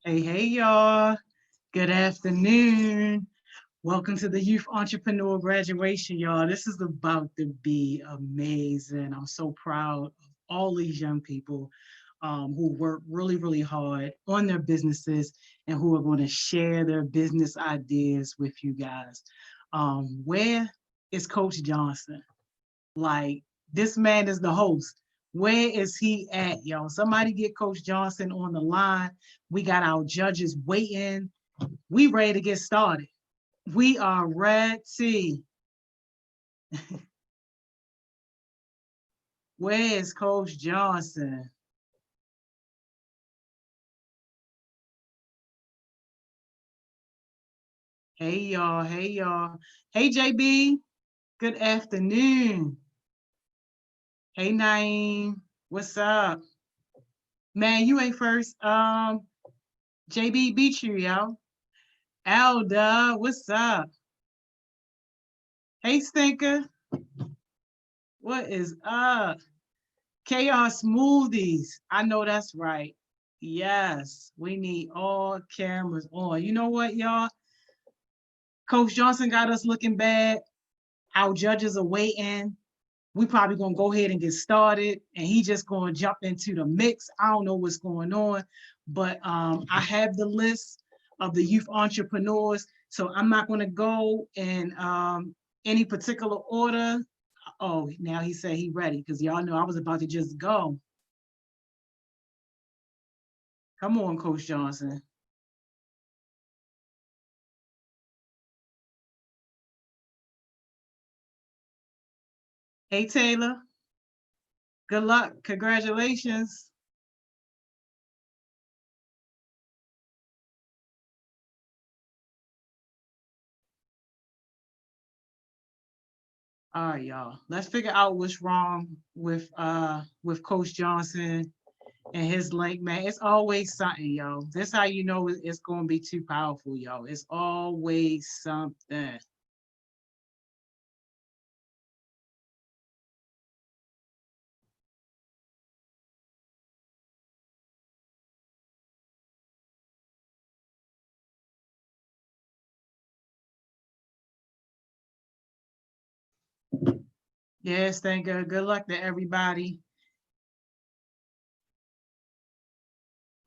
Hey, y'all. Good afternoon. Welcome to the Youth Entrepreneur Graduation, y'all. This is about to be amazing. I'm so proud of all these young people who work really, really hard on their businesses and who are going to share their business ideas with you guys. Where is Coach Johnson? Like, this man is the host. Where is he at, y'all? Somebody get Coach Johnson on the line. We got our judges waiting. We ready to get started. We are ready. Where is Coach Johnson? Hey, y'all. Hey, y'all. Hey, JB. Good afternoon. Hey, Naeem. What's up? Man, you ain't first. JB beat you, yo. Alda, what's up? Hey, Stinker. What is up? Chaos Smoothies. I know that's right. Yes, we need all cameras on. You know what, y'all? Coach Johnson got us looking bad. Our judges are waiting. We probably gonna go ahead and get started, and he just gonna jump into the mix. I don't know what's going on, but I have the list of the youth entrepreneurs, so I'm not gonna go in any particular order. Oh, now he said he ready because y'all know I was about to just go. Come on, Coach Johnson. Hey, Taylor. Good luck. Congratulations. All right, y'all. Let's figure out what's wrong with Coach Johnson and his link, man. It's always something, yo. This how you know it's gonna be too powerful, yo. It's always something. Yes, thank you. Good luck to everybody.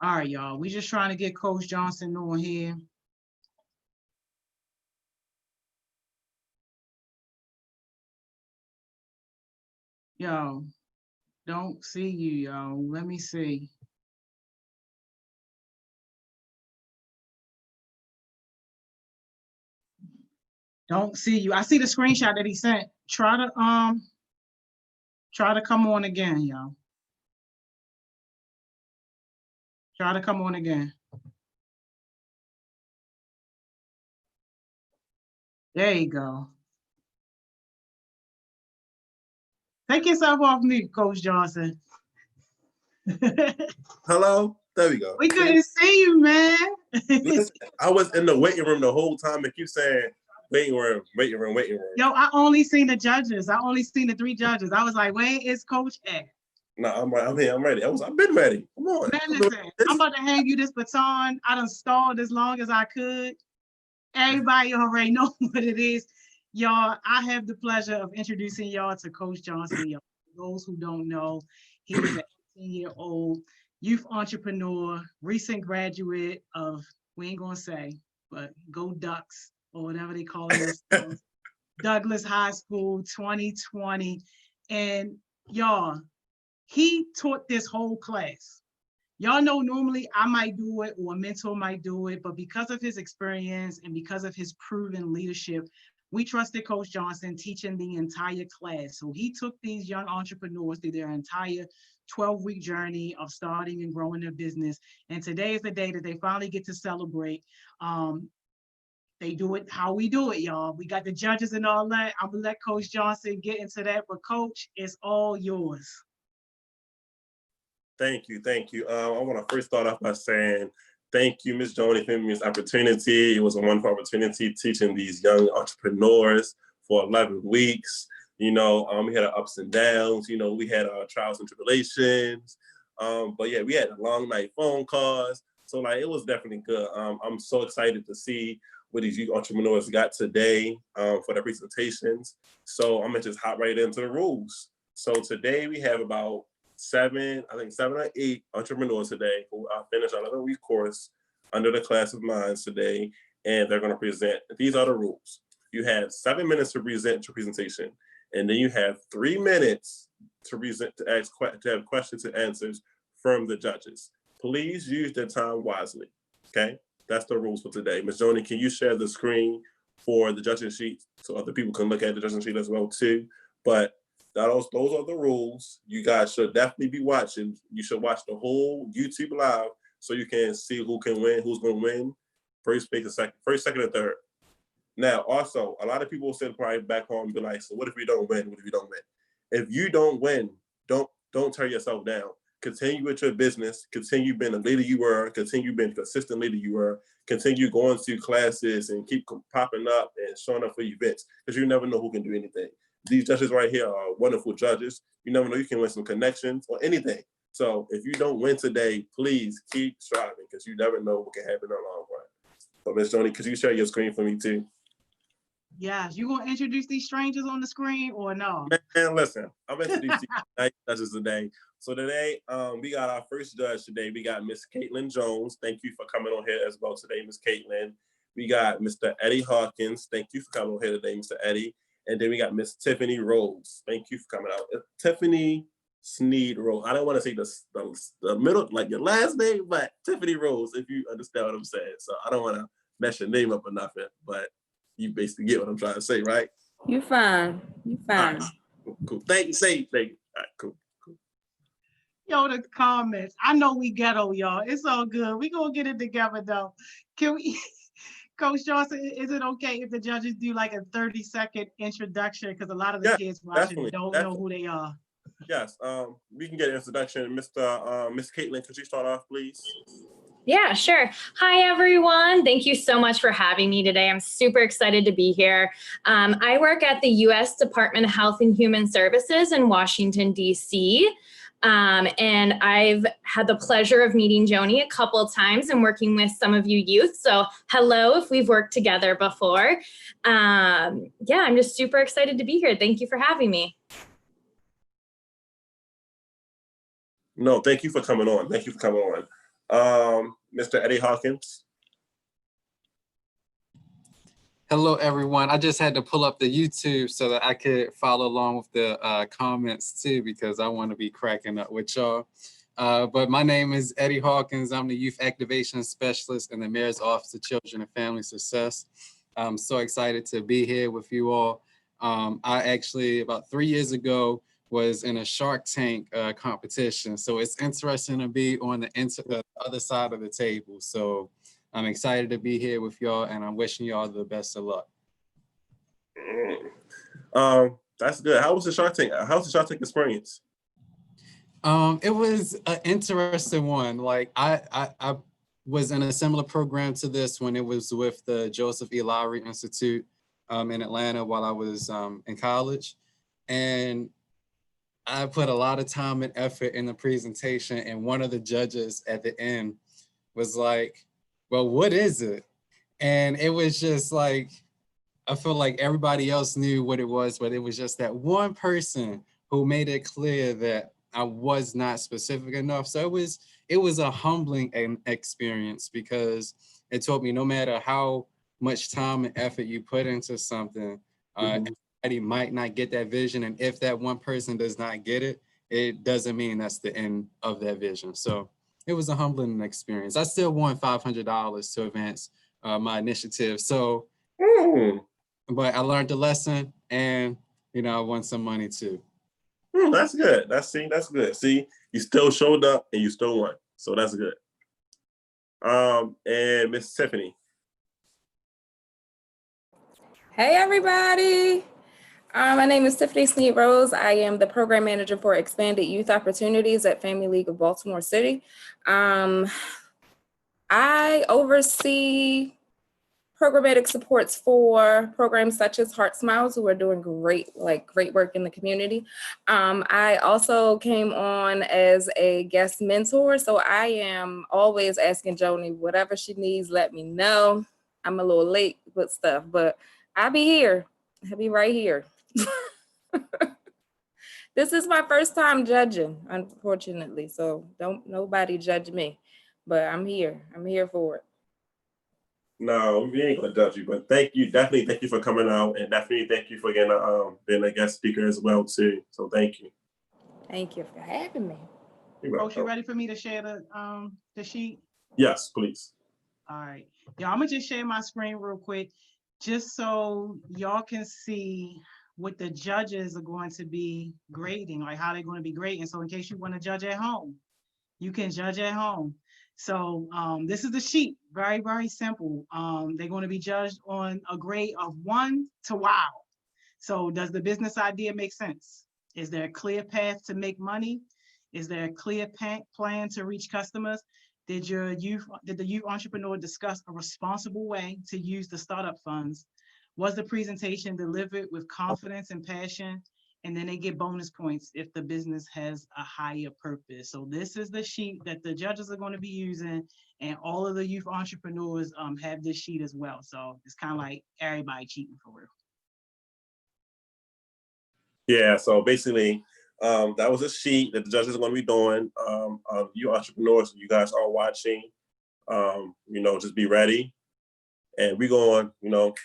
All right, y'all. We just trying to get Coach Johnson on here. Yo, don't see you, yo. Let me see. Don't see you. I see the screenshot that he sent. Try to come on again, yo. Try to come on again. There you go. Take yourself off mute, Coach Johnson. Hello? There we go. We couldn't see you, man. Listen, I was in the waiting room the whole time and keep saying waiting room, waiting room, waiting room. Yo, I only seen the judges. I only seen the three judges. I was like, where is Coach at? No, I'm right. I'm here. I'm ready. I've been ready. Come on. Man, listen, I'm about to hang you this baton. I done stalled as long as I could. Everybody already know what it is. Y'all, I have the pleasure of introducing y'all to Coach Johnson. Y'all, for those who don't know, he is an 18-year-old youth entrepreneur, recent graduate of, we ain't gonna say, but go Ducks or whatever they call themselves, Douglas High School 2020. And y'all, he taught this whole class. Y'all know normally I might do it or a mentor might do it, but because of his experience and because of his proven leadership, we trusted Coach Johnson teaching the entire class. So he took these young entrepreneurs through their entire 12-week journey of starting and growing their business. And today is the day that they finally get to celebrate. They do it how we do it, y'all. We got the judges and all that. I'm gonna let Coach Johnson get into that, but Coach, it's all yours. Thank you. Thank you. I want to first start off by saying thank you, Ms. Joni, for me this opportunity. It was a wonderful opportunity teaching these young entrepreneurs for 11 weeks. We had our ups and downs. We had our trials and tribulations. But yeah, we had long night phone calls. So like, it was definitely good. I'm so excited to see what these youth entrepreneurs got today for their presentations. So I'm gonna just hop right into the rules. So today we have about seven or eight entrepreneurs today who finished our 11-week course under the class of minds today, and they're gonna present. These are the rules. You have 7 minutes to present your presentation, and then you have 3 minutes to have questions and answers from the judges. Please use their time wisely, okay? That's the rules for today. Ms. Joni, can you share the screen for the judging sheet so other people can look at the judging sheet as well too? But those are the rules. You guys should definitely be watching. You should watch the whole YouTube live so you can see who can win, who's gonna win, first, second, and third. Now, also, a lot of people will sit probably back home and be like, so what if we don't win? What if we don't win? If you don't win, don't tear yourself down. Continue with your business, continue being the leader you were, continue being the consistent leader you were, continue going to classes and keep popping up and showing up for events, because you never know who can do anything. These judges right here are wonderful judges. You never know, you can win some connections or anything. So if you don't win today, please keep striving, because you never know what can happen in the long run. So Ms. Joni, could you share your screen for me too? Yes, you gonna introduce these strangers on the screen or no? Man, listen, I'm introducing you judges today. So today, we got our first judge today. We got Miss Caitlin Jones. Thank you for coming on here as well today, Miss Caitlin. We got Mr. Eddie Hawkins. Thank you for coming on here today, Mr. Eddie. And then we got Miss Tiffany Rose. Thank you for coming out. Tiffany Sneed Rose. I don't want to say the middle, like your last name, but Tiffany Rose, if you understand what I'm saying. So I don't want to mess your name up or nothing, but you basically get what I'm trying to say, right? You fine. You fine. Right. Cool. Thank you. Thank you. All right, cool. Yo, the comments. I know we ghetto, y'all. It's all good. We gonna get it together though. Can we, Coach Johnson, is it okay if the judges do like a 30-second introduction? Because a lot of the kids watching don't know who they are. Yes, we can get an introduction. Miss Caitlin, could you start off, please? Yeah, sure. Hi, everyone. Thank you so much for having me today. I'm super excited to be here. I work at the U.S. Department of Health and Human Services in Washington, D.C. And I've had the pleasure of meeting Joni a couple of times and working with some of you youth. So hello, if we've worked together before. Yeah, I'm just super excited to be here. Thank you for having me. No, thank you for coming on. Thank you for coming on. Mr. Eddie Hawkins. Hello, everyone. I just had to pull up the YouTube so that I could follow along with the comments too, because I want to be cracking up with y'all. But my name is Eddie Hawkins. I'm the Youth Activation Specialist in the Mayor's Office of Children and Family Success. I'm so excited to be here with you all. I actually, about 3 years ago, was in a Shark Tank competition. So it's interesting to be on the other side of the table. So I'm excited to be here with y'all, and I'm wishing y'all the best of luck. That's good. How was the Shark Tank? How was the Shark Tank experience? It was an interesting one. Like I was in a similar program to this when it was with the Joseph E. Lowry Institute in Atlanta while I was in college. And I put a lot of time and effort in the presentation, and one of the judges at the end was like, well, what is it? And it was just like, I feel like everybody else knew what it was, but it was just that one person who made it clear that I was not specific enough. So it was a humbling experience, because it taught me no matter how much time and effort you put into something, everybody might not get that vision. And if that one person does not get it, it doesn't mean that's the end of that vision. So it was a humbling experience. I still won $500 to advance my initiative. So, but I learned the lesson, and I won some money too. That's good. That's good. See, you still showed up and you still won. So that's good. And Miss Tiffany. Hey, everybody. My name is Tiffany Sneed Rose. I am the program manager for Expanded Youth Opportunities at Family League of Baltimore City. I oversee programmatic supports for programs such as HeartSmiles, who are doing great work in the community. I also came on as a guest mentor, so I am always asking Joni whatever she needs, let me know. I'm a little late with stuff, but I'll be here. I'll be right here. This is my first time judging, unfortunately, so don't nobody judge me, but I'm here. I'm here for it. No, we ain't gonna judge you, but definitely thank you for coming out, and definitely thank you for being a guest speaker as well too. So thank you. Thank you for having me. Coach, you ready for me to share the sheet? Yes, please. All right, y'all, I'm gonna just share my screen real quick, just so y'all can see what the judges are going to be grading, like how they're going to be grading. So in case you want to judge at home, you can judge at home. So this is the sheet, very, very simple. They're going to be judged on a grade of 1 to wow. So does the business idea make sense? Is there a clear path to make money? Is there a clear plan to reach customers? Did the youth entrepreneur discuss a responsible way to use the startup funds? Was the presentation delivered with confidence and passion? And then they get bonus points if the business has a higher purpose. So this is the sheet that the judges are going to be using, and all of the youth entrepreneurs have this sheet as well. So it's kind of like everybody cheating for real. Yeah, so basically, that was a sheet that the judges are going to be doing. You entrepreneurs, you guys are watching, just be ready. And we're going,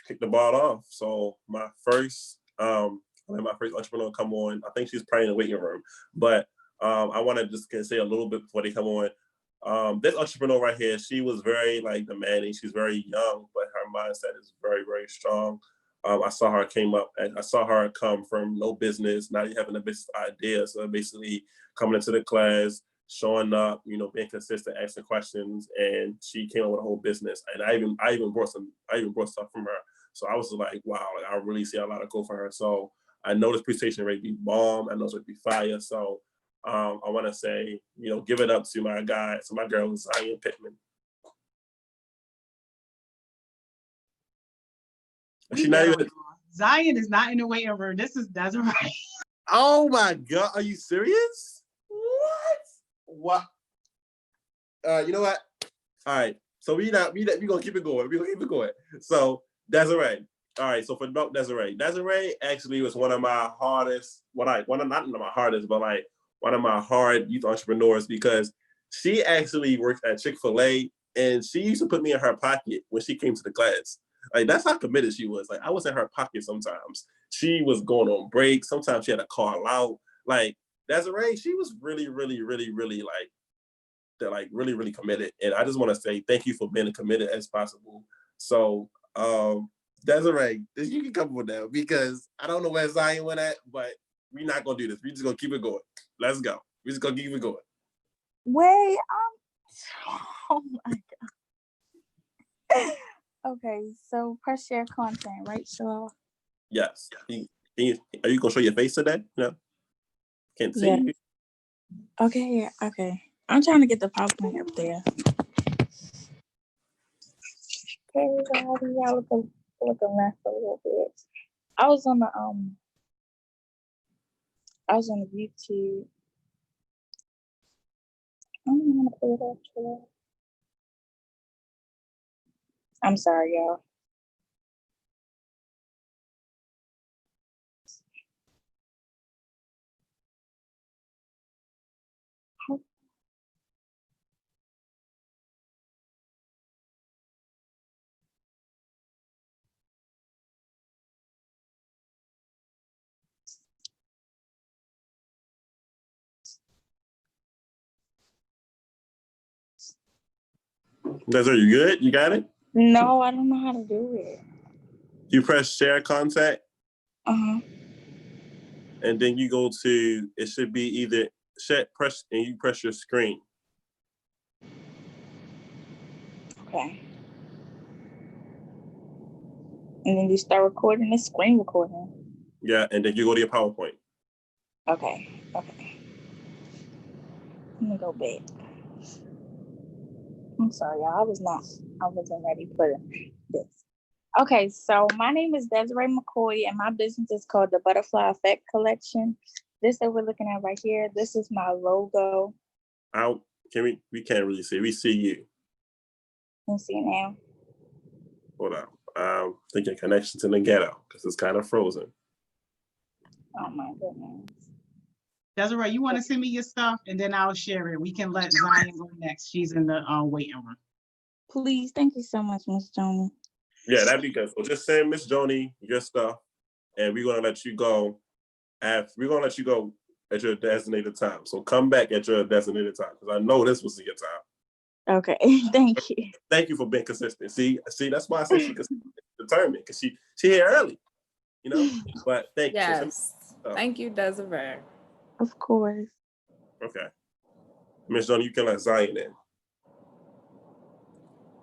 kick the ball off. So my first entrepreneur come on. I think she's probably in the waiting room, but I want to just say a little bit before they come on. This entrepreneur right here, she was very demanding. She's very young, but her mindset is very, very strong. I saw her come from no business, not even having a business idea. So basically coming into the class, showing up, being consistent, asking questions, and she came up with a whole business. And I even brought stuff from her. So I was like, wow, I really see a lot of go for her. So I know this presentation ready to be bomb. I know it's ready to be fire. So I want to say, give it up to my girl, Zion Pittman. Zion is not in the waiting room. That's right. Oh my God, are you serious? What? You know what? All right. So we gonna keep it going. We're gonna keep it going. So Desiree. All right. So for Desiree. Desiree actually was one of my hardest, not one of my hardest, but one of my hard youth entrepreneurs, because she actually worked at Chick-fil-A, and she used to put me in her pocket when she came to the class. That's how committed she was. I was in her pocket sometimes. She was going on break. Sometimes she had to call out. Desiree, she was really, really, really, really really, really committed. And I just want to say thank you for being as committed as possible. So Desiree, you can come with that, because I don't know where Zion went at, but we're not gonna do this. We're just gonna keep it going. Let's go. We're just gonna keep it going. Wait, oh my God. Okay, so press share content, right? So yes. Are you gonna show your face today? No. Can't see you. Okay, okay. I'm trying to get the PowerPoint up there. Okay, y'all look a mess a little bit. I was on the YouTube. I don't know how to pull it up. Today. I'm sorry, y'all. Desiree, you good? You got it? No, I don't know how to do it. You press share content. And then you go to, it should be either press your screen. Okay. And then you start recording the screen recording. Yeah, and then you go to your PowerPoint. Okay. Let me go back. I'm sorry, y'all. I wasn't ready for this. Okay, so my name is Desiree McCoy, and my business is called the Butterfly Effect Collection. This that we're looking at right here, this is my logo. We can't really see. We see you. You see it now. Hold on. Thinking connection to the ghetto because it's kind of frozen. Oh my goodness. Desiree, you want to send me your stuff and then I'll share it. We can let Zion go next. She's in the waiting room. Please, thank you so much, Miss Joni. Yeah, that'd be good. So just send Miss Joni your stuff, and we're gonna let you go. We're gonna let you go at your designated time. So come back at your designated time because I know this was your time. Okay, thank you. Thank you for being consistent. See, that's why I say she's determined because she here early, you know. But thank you. Yes. Thank you, Desiree. Of course. Okay, Miss Joni, you can let Zion in.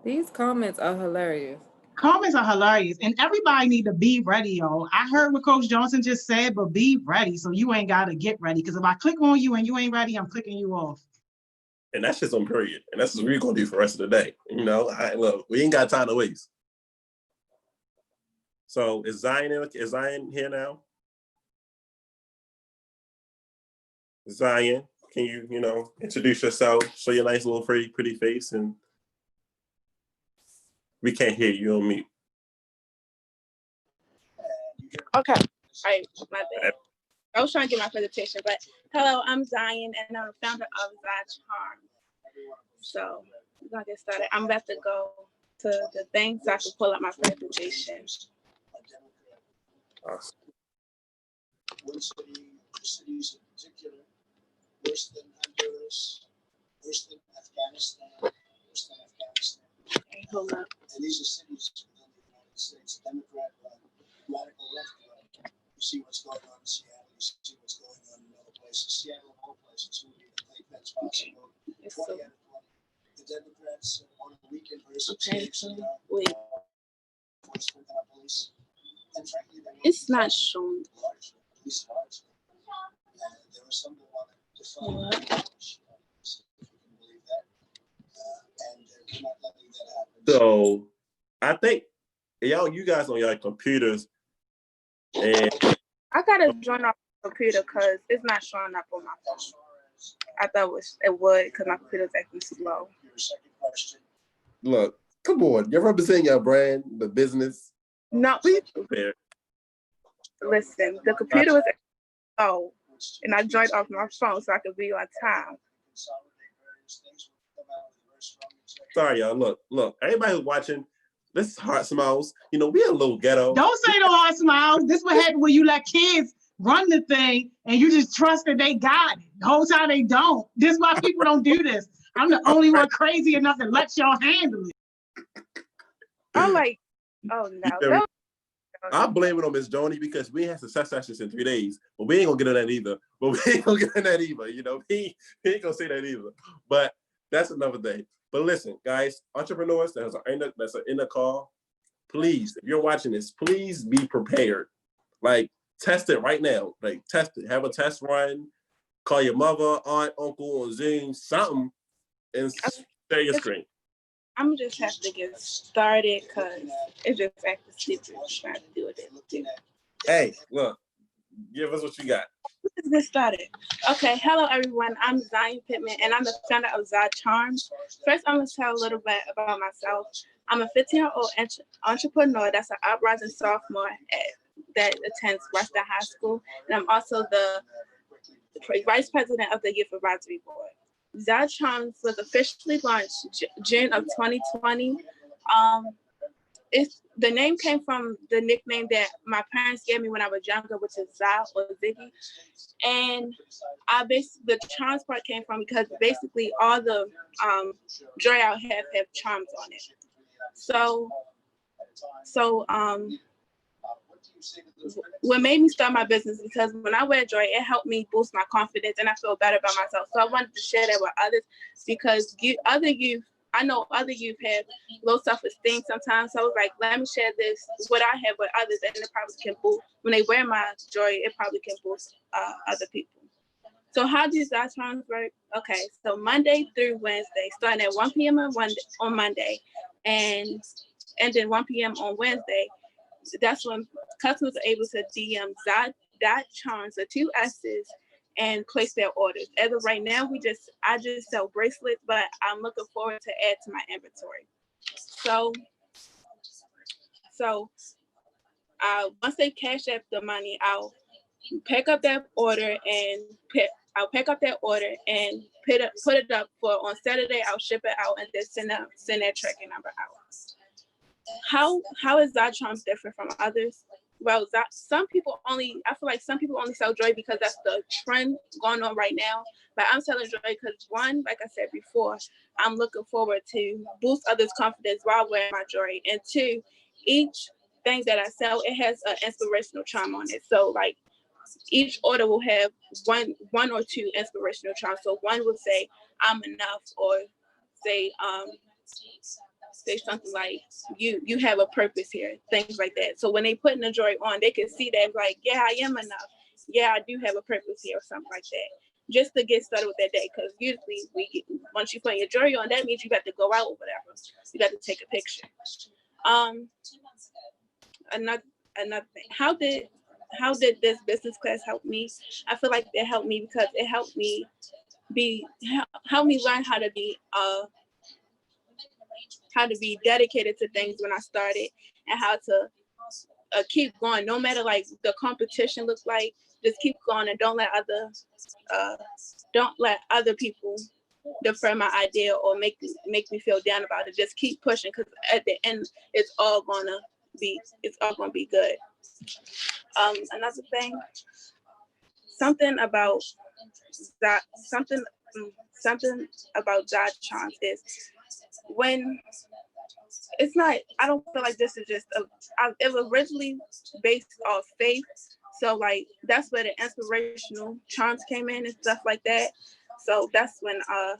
These comments are hilarious. Comments are hilarious, and everybody need to be ready, y'all. I heard what Coach Johnson just said, but be ready so you ain't got to get ready. Because if I click on you and you ain't ready, I'm clicking you off. And that's just on period. And that's what we're going to do for the rest of the day. You know, look, we ain't got time to waste. So is Zion here now? Zion, can you, introduce yourself, show your nice little pretty face, and we can't hear you on mute. Okay. All right, my bad. I was trying to get my presentation, but hello, I'm Zion, and I'm the founder of Charm. So we're gonna get started. I'm about to go to the thing so I can pull up my presentation. Awesome. One cities in particular, worse than Honduras, worse than Afghanistan. Okay, hold up. And these are cities within the United States, Democrat radical left. You see what's going on in Seattle. You see what's going on in other places. Seattle, of all places, who would even think that's possible? 20 out of 20. The Democrats want to weaken versus wait. enforcement and our police. And frankly, It's not showing. Largely, at least largely. And there were some that wanted to defund police, if you can believe that. And they're not letting that happen. So I think you guys on your computers. And I gotta join off the computer because it's not showing up on my phone. I thought it would because my computer's acting slow. Your second question. Look, come on, you're representing your brand, the business. No, listen, the computer was slow, and I joined off my phone so I could be on time. Sorry, y'all. Look, everybody who's watching, this is HeartSmiles. You know, we're a little ghetto. Don't say no HeartSmiles. This what happen when you let kids run the thing and you just trust that they got it. The whole time they don't. This is why people don't do this. I'm the only one crazy enough to let y'all handle it. I'm like, oh no. I blame it on Miss Joni because we had success sessions in 3 days, but we ain't gonna get on that either. You know, he ain't gonna say that either. But that's another thing. But listen, guys, entrepreneurs that's in the call, please, if you're watching this, please be prepared. Like, test it right now. Like, test it. Have a test run. Call your mother, aunt, uncle, or Zoom, something, and share your screen. I'm just have to get started because it's just acting stupid trying to do it. Hey, look, give us what you got. Let's get started. Okay, hello everyone. I'm Zion Pittman and I'm the founder of Charm. First, I'm gonna tell a little bit about myself. I'm a 15-year-old entrepreneur that's an uprising sophomore that attends Western High School, and I'm also the vice president of the Youth Advisory Board. Charms was officially launched June of 2020. The name came from the nickname that my parents gave me when I was younger, which is Zah or Ziggy. And the charms part came from because basically all the joy I have charms on it. So what made me start my business because when I wear joy, it helped me boost my confidence and I feel better about myself. So I wanted to share that with others because I know other youth have low self-esteem sometimes. So I was like, let me share this, what I have with others, and it probably can boost, when they wear my joy, it probably can boost other people. So how do Charms work? Okay, so Monday through Wednesday, starting at 1 p.m. on Monday, and and then 1 p.m. on Wednesday, that's when customers are able to DM Charms, the 2 S's, and place their orders. As of right now, I just sell bracelets, but I'm looking forward to add to my inventory. So once they cash out the money, I'll pick up that order and put it up for on Saturday. I'll ship it out and then send that tracking number out. How is Zod Charms different from others? Well, I feel like some people only sell jewelry because that's the trend going on right now. But I'm selling jewelry because, one, like I said before, I'm looking forward to boost others' confidence while wearing my jewelry. And 2, each thing that I sell, it has an inspirational charm on it. So like each order will have one or 2 inspirational charms. So one will say, I'm enough, or say something like, you have a purpose here, things like that. So when they put the jewelry on, they can see that, like, yeah, I am enough. Yeah, I do have a purpose here, or something like that. Just to get started with that day, because usually once you put your jewelry on, that means you got to go out or whatever. You got to take a picture. Another thing, how did this business class help me? I feel like it helped me because it helped me learn how to be dedicated to things when I started, and how to keep going no matter like the competition looks like. Just keep going and don't let other people defer my idea or make me feel down about it. Just keep pushing, because at the end it's all gonna be good. Another thing, something about Zod Charms is when it's not, I don't feel like this is just it was originally based off faith. So like that's where the inspirational charms came in and stuff like that. So that's when I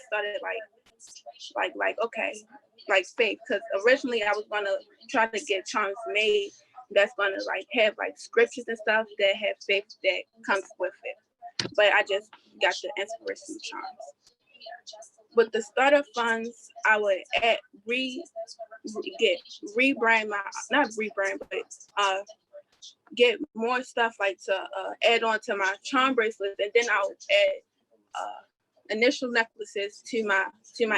started like okay, like faith, because originally I was gonna try to get charms made that's gonna like have like scriptures and stuff that have faith that comes with it. But I just got the inspirational charms. With the startup funds, I would get more stuff like to add on to my charm bracelets, and then I'll add initial necklaces to my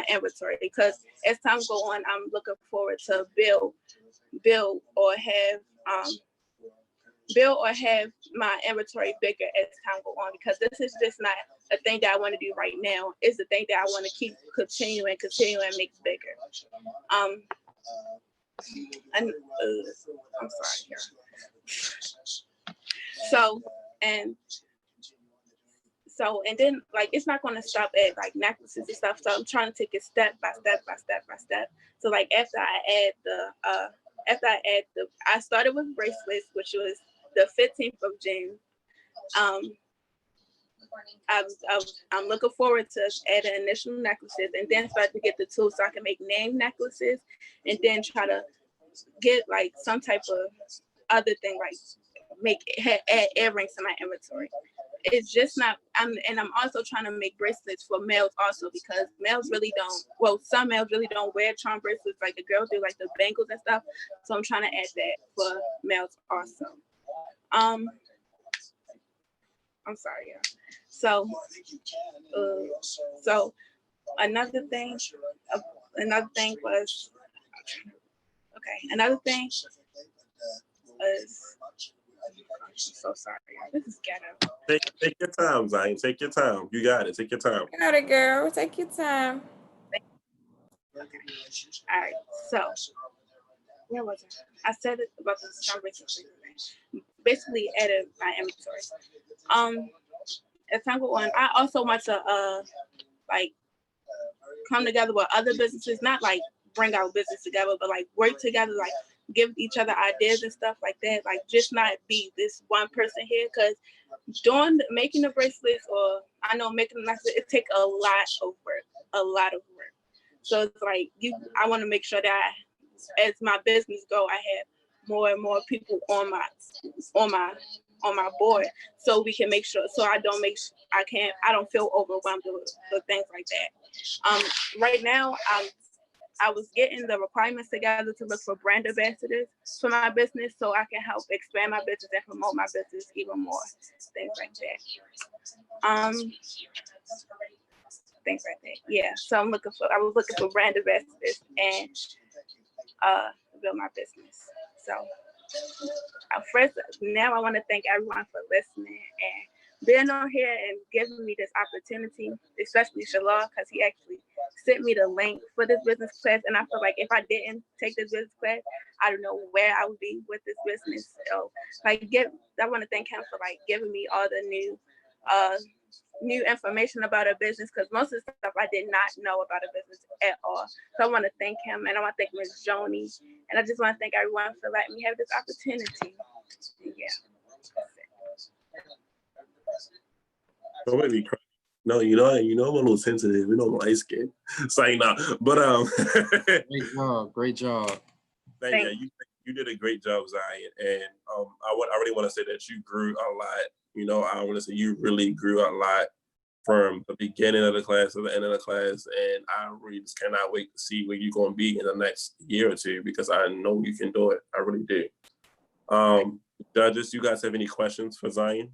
inventory, because as time go on, I'm looking forward to build or have my inventory bigger as time go on, because this is just not a thing that I want to do right now. It's the thing that I want to keep continue and make bigger. I'm sorry here. And then like it's not going to stop at like necklaces and stuff. So I'm trying to take it step by step. So like after I started with bracelets, which was the 15th of June. I'm looking forward to adding initial necklaces, and then start to get the tools so I can make name necklaces, and then try to get like some type of other thing, like add earrings to my inventory. It's just not, I'm also trying to make bracelets for males also, because some males really don't wear charm bracelets like the girls do, like the bangles and stuff. So I'm trying to add that for males also. I'm sorry, yeah. So another thing was I'm so sorry, this is ghetto. Take your time, Zion. Take your time. You got it. Take your time. Got it, girl. Take your time. All right, so where was I? I said it about the charm bracelets. Basically added my inventory. As time go on, I also want to like come together with other businesses, not like bring our business together, but like work together, like give each other ideas and stuff like that. Like just not be this one person here, because making the bracelets, or I know making the necklaces, it takes a lot of work. So it's like I want to make sure that as my business go, I have more and more people on my board, so we can make sure, so I don't feel overwhelmed with things like that. Right now I was getting the requirements together to look for brand ambassadors for my business so I can help expand my business and promote my business even more. Things like that. Things like that. Yeah. So I was looking for brand ambassadors and build my business. So first, now I want to thank everyone for listening and being on here and giving me this opportunity, especially Shalal, because he actually sent me the link for this business class. And I feel like if I didn't take this business class, I don't know where I would be with this business. So I want to thank him for giving me all the new information about a business, because most of the stuff I did not know about a business at all. So I want to thank him, and I want to thank Ms. Joni, and I just want to thank everyone for letting me have this opportunity. Yeah. Don't make me cry. No, I'm a little sensitive. I'm light skin. Saying nah, but Great job. Thank you. You did a great job, Zion, and I really want to say that you grew a lot. I want to say you really grew a lot from the beginning of the class to the end of the class, and I really just cannot wait to see where you're going to be in the next year or two, because I know you can do it. I really do. Judges, you guys have any questions for Zion?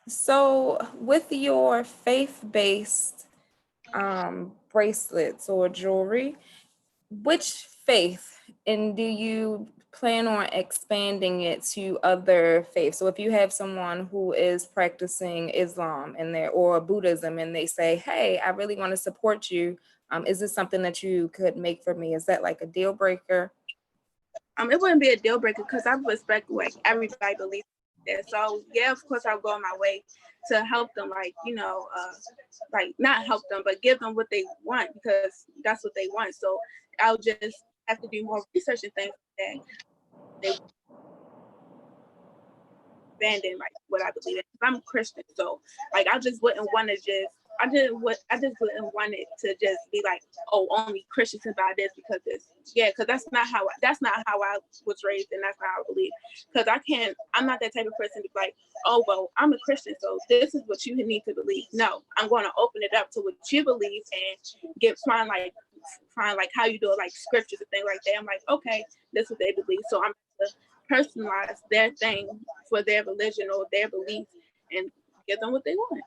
So with your faith-based bracelets or jewelry, which faith, and do you plan on expanding it to other faiths? So if you have someone who is practicing Islam or Buddhism, and they say, hey, I really want to support you, is this something that you could make for me? Is that like a deal breaker? It wouldn't be a deal breaker, because I respect everybody believes that. So yeah, of course I'll go on my way to help them, not help them, but give them what they want, because that's what they want. So I'll just have to do more research and things like that. They abandon what I believe in. I'm Christian, so I just wouldn't want to I just wouldn't want it to just be only Christians can buy this, because because that's not how I was raised, and that's not how I believe. Because I'm not that type of person to be oh, well, I'm a Christian, so this is what you need to believe. No, I'm going to open it up to what you believe and find how you do it, scriptures and things like that. I'm okay, this is what they believe. So I'm going to personalize their thing for their religion or their belief and give them what they want.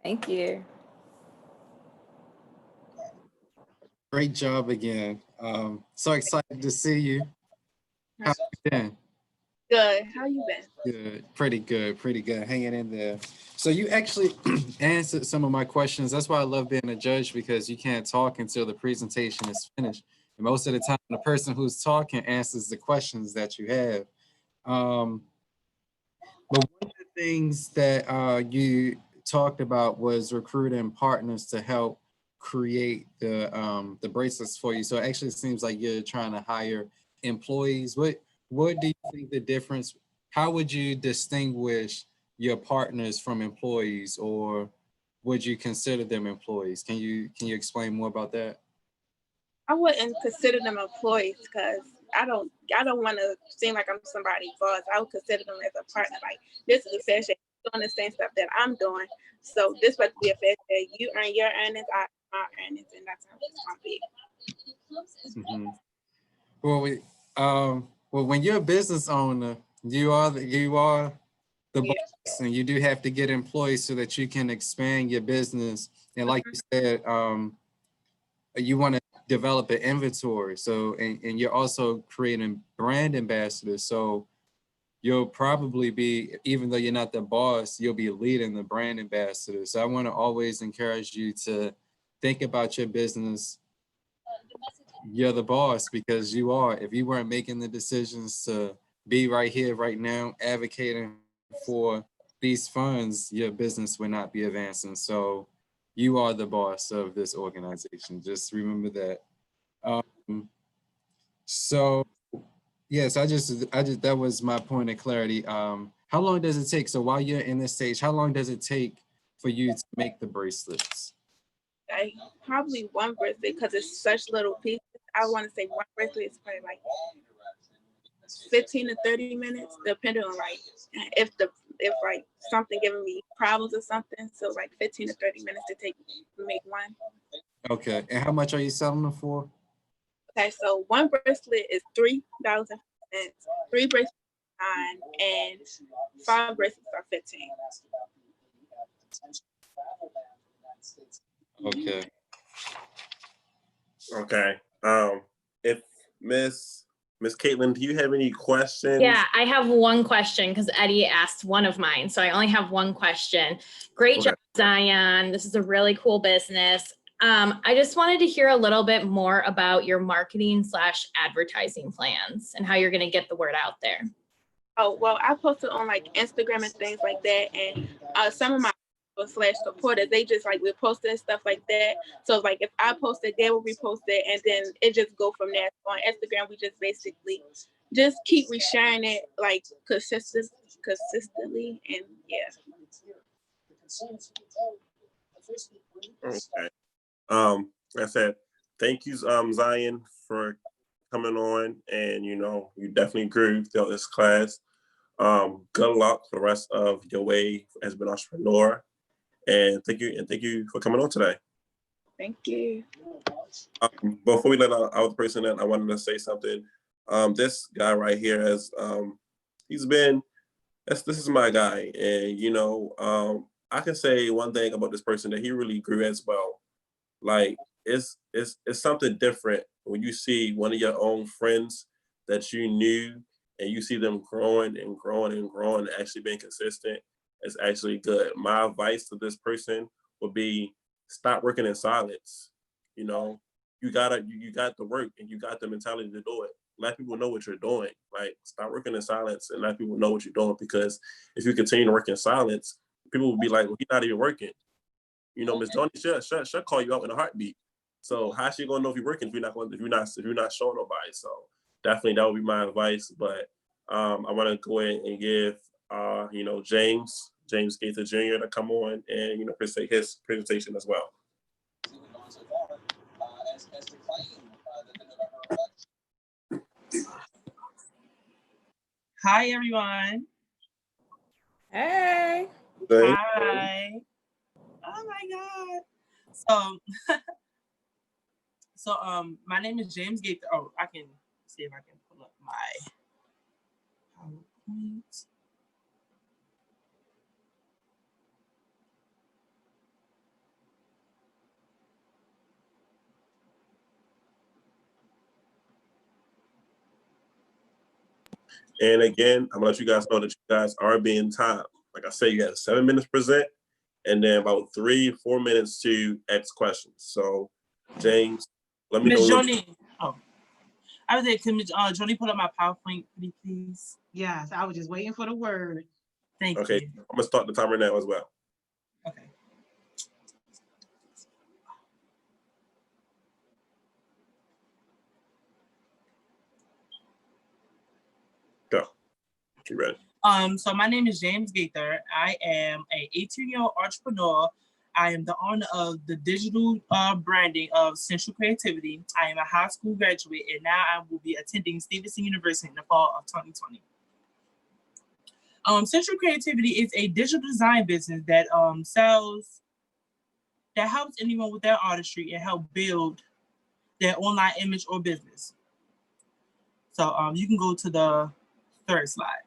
Thank you. Great job again. So excited to see you. How you been? Good. How you been? Good. Pretty good. Hanging in there. So you actually answered some of my questions. That's why I love being a judge, because you can't talk until the presentation is finished. And most of the time, the person who's talking answers the questions that you have. But one of the things that you talked about was recruiting partners to help create the bracelets for you. So it actually seems like you're trying to hire employees. What do you think the difference? How would you distinguish your partners from employees, or would you consider them employees? Can you explain more about that? I wouldn't consider them employees, because I don't want to seem like I'm somebody's boss. I would consider them as a partner. This is a fair share, doing the same stuff that I'm doing. So this would be a fair share. You earn your earnings, I earn my earnings, and that's how it's gonna be. Mm-hmm. Well, when you're a business owner, you are the boss, and you do have to get employees so that you can expand your business. And like you said, you want to develop an inventory. So, and you're also creating brand ambassadors. So you'll probably be, even though you're not the boss, you'll be leading the brand ambassadors. So I want to always encourage you to think about your business. You're the boss, because you are. If you weren't making the decisions to be right here, right now, advocating for these funds, your business would not be advancing. So you are the boss of this organization. Just remember that. So yes, I just that was my point of clarity. How long does it take? So while you're in this stage, how long does it take for you to make the bracelets? Probably one bracelet, because it's such little pieces. I want to say one bracelet is probably 15 to 30 minutes, depending on if the if like something giving me problems or something. So like 15 to 30 minutes to make one. Okay, and how much are you selling them for? Okay, so one bracelet is $3.50, 3 bracelets are $9, and 5 bracelets are $15. Okay. Okay. If Miss Caitlin, do you have any questions? Yeah, I have one question because Eddie asked one of mine. So I only have one question. Great job, Zion. This is a really cool business. I just wanted to hear a little bit more about your marketing / advertising plans and how you're going to get the word out there. Oh, well, I posted on like Instagram and things like that. And some of my / supporters, they just like we posted and stuff like that. So like if I posted, they will repost it, and then it just go from there. So on Instagram, we just basically just keep resharing it like consistently, and yeah. Okay. Like I said, thank you, Zion, for coming on, and you definitely grew throughout this class. Good luck for the rest of your way as an entrepreneur, and thank you for coming on today. Thank you. Before we let out the person in, I wanted to say something. This guy right here has this is my guy, and I can say one thing about this person, that he really grew as well. Like it's something different when you see one of your own friends that you knew, and you see them growing and growing and growing, and actually being consistent. It's actually good. My advice to this person would be, stop working in silence. You got the work, and you got the mentality to do it. Let people know what you're doing. Like, stop working in silence and let people know what you're doing, because if you continue to work in silence, people will be like, well, he's not even working. Miss Johnny, she'll call you out in a heartbeat. So how's she gonna know if you're working if you're not showing nobody? So definitely that would be my advice. But I want to go ahead and give James Gaither Jr. to come on and present his presentation as well. Hi everyone. Hey. Hi. Oh my God. So my name is James Gaither. Oh, I can see if I can pull up my PowerPoint. And again, I'm gonna let you guys know that you guys are being timed. Like I said, you have 7 minutes to present, and then about 3-4 minutes to ask questions. So, James, let me know. Miss Johnny. Oh, I was there. Can Miss Johnny pull up my PowerPoint, please? Yes, I was just waiting for the word. Thank you. Okay, I'm gonna start the timer now as well. Okay. Go. You ready? So my name is James Gaither. I am a 18-year-old entrepreneur. I am the owner of the digital branding of Central Creativity. I am a high school graduate, and now I will be attending Stevenson University in the fall of 2020. Central Creativity is a digital design business that helps anyone with their artistry and help build their online image or business. So you can go to the third slide.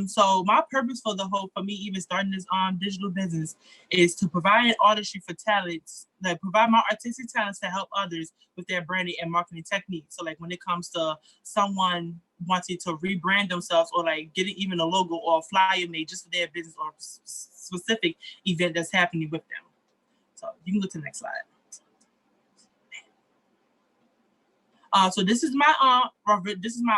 So my purpose for me even starting this digital business is to provide artistry for talents, like provide my artistic talents to help others with their branding and marketing techniques. So like when it comes to someone wanting to rebrand themselves or like getting even a logo or a flyer made just for their business or specific event that's happening with them. So you can go to the next slide. So this is my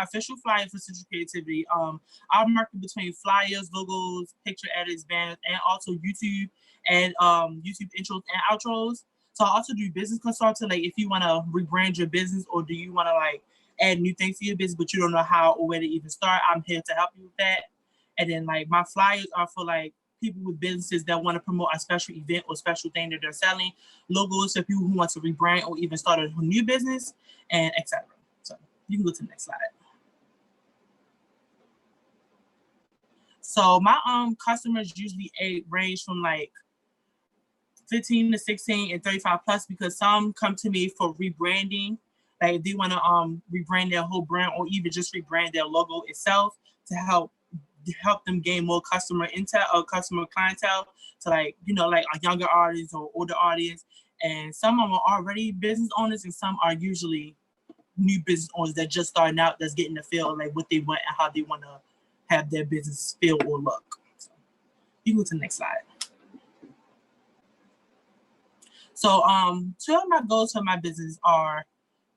official flyer for Central Creativity. I'll market between flyers, logos, picture edits, banners, and also YouTube and YouTube intros and outros. So I also do business consulting. Like if you want to rebrand your business or do you want to like add new things to your business, but you don't know how or where to even start, I'm here to help you with that. And then like my flyers are for like people with businesses that want to promote a special event or special thing that they're selling, logos for people who want to rebrand or even start a new business, and etc. So you can go to the next slide. So my customers usually range from like 15 to 16 and 35 plus, because some come to me for rebranding. Like they want to rebrand their whole brand or even just rebrand their logo itself to help them gain more customer intel or customer clientele to, like, you know, like a younger audience or older audience. And some of them are already business owners and some are usually new business owners that just starting out, that's getting to feel like what they want and how they want to have their business feel or look. So you can go to the next slide. So two of my goals for my business are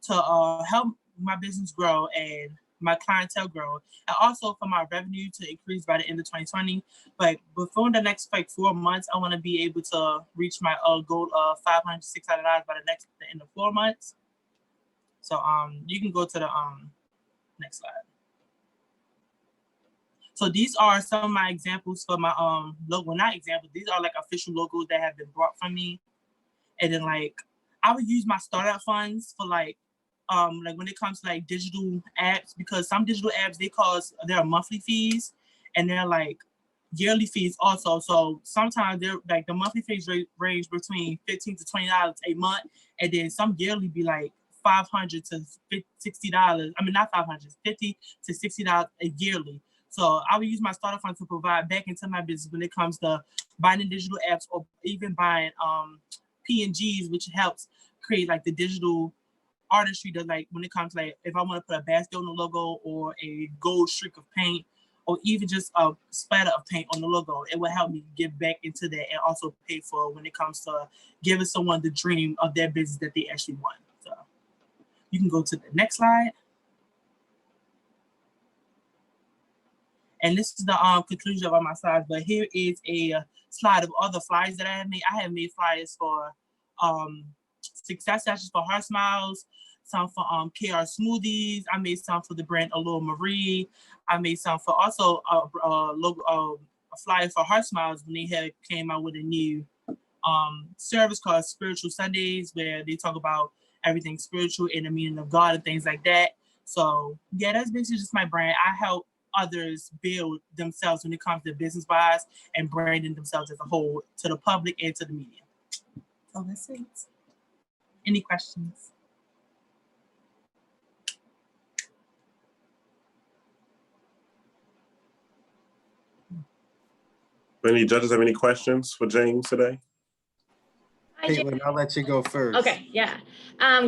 to help my business grow and my clientele grow, and also for my revenue to increase by the end of 2020. But before the next like 4 months, I want to be able to reach my goal of $500 to $600 by the end of 4 months. So you can go to the next slide. So these are some of my examples for my logo. Not examples, these are like official logos that have been brought from me. And then like I would use my startup funds for like when it comes to like digital apps, because some digital apps there are monthly fees and they're like yearly fees also. So sometimes they're like the monthly fees range between $15 to $20 a month, and then some yearly be like $500 to $60. I mean, not 500, $50 to $60 a yearly. So I would use my startup fund to provide back into my business when it comes to buying digital apps or even buying PNGs, which helps create like the digital artistry that, like, when it comes to like if I want to put a basket on the logo or a gold streak of paint or even just a splatter of paint on the logo, it will help me get back into that and also pay for when it comes to giving someone the dream of their business that they actually want. So you can go to the next slide. And this is the conclusion of all my slides, but here is a slide of other flyers that I have made. I have made flyers for success sessions for HeartSmiles, some for KR Smoothies. I made some for the brand Allure Marie. I made some for also a flyer for HeartSmiles when they came out with a new service called Spiritual Sundays, where they talk about everything spiritual and the meaning of God and things like that. So yeah, that's basically just my brand. I help others build themselves when it comes to business wise and branding themselves as a whole to the public and to the media. So that's it. Any questions? Any judges have any questions for James today? Caitlin, I'll let you go first. Okay, yeah.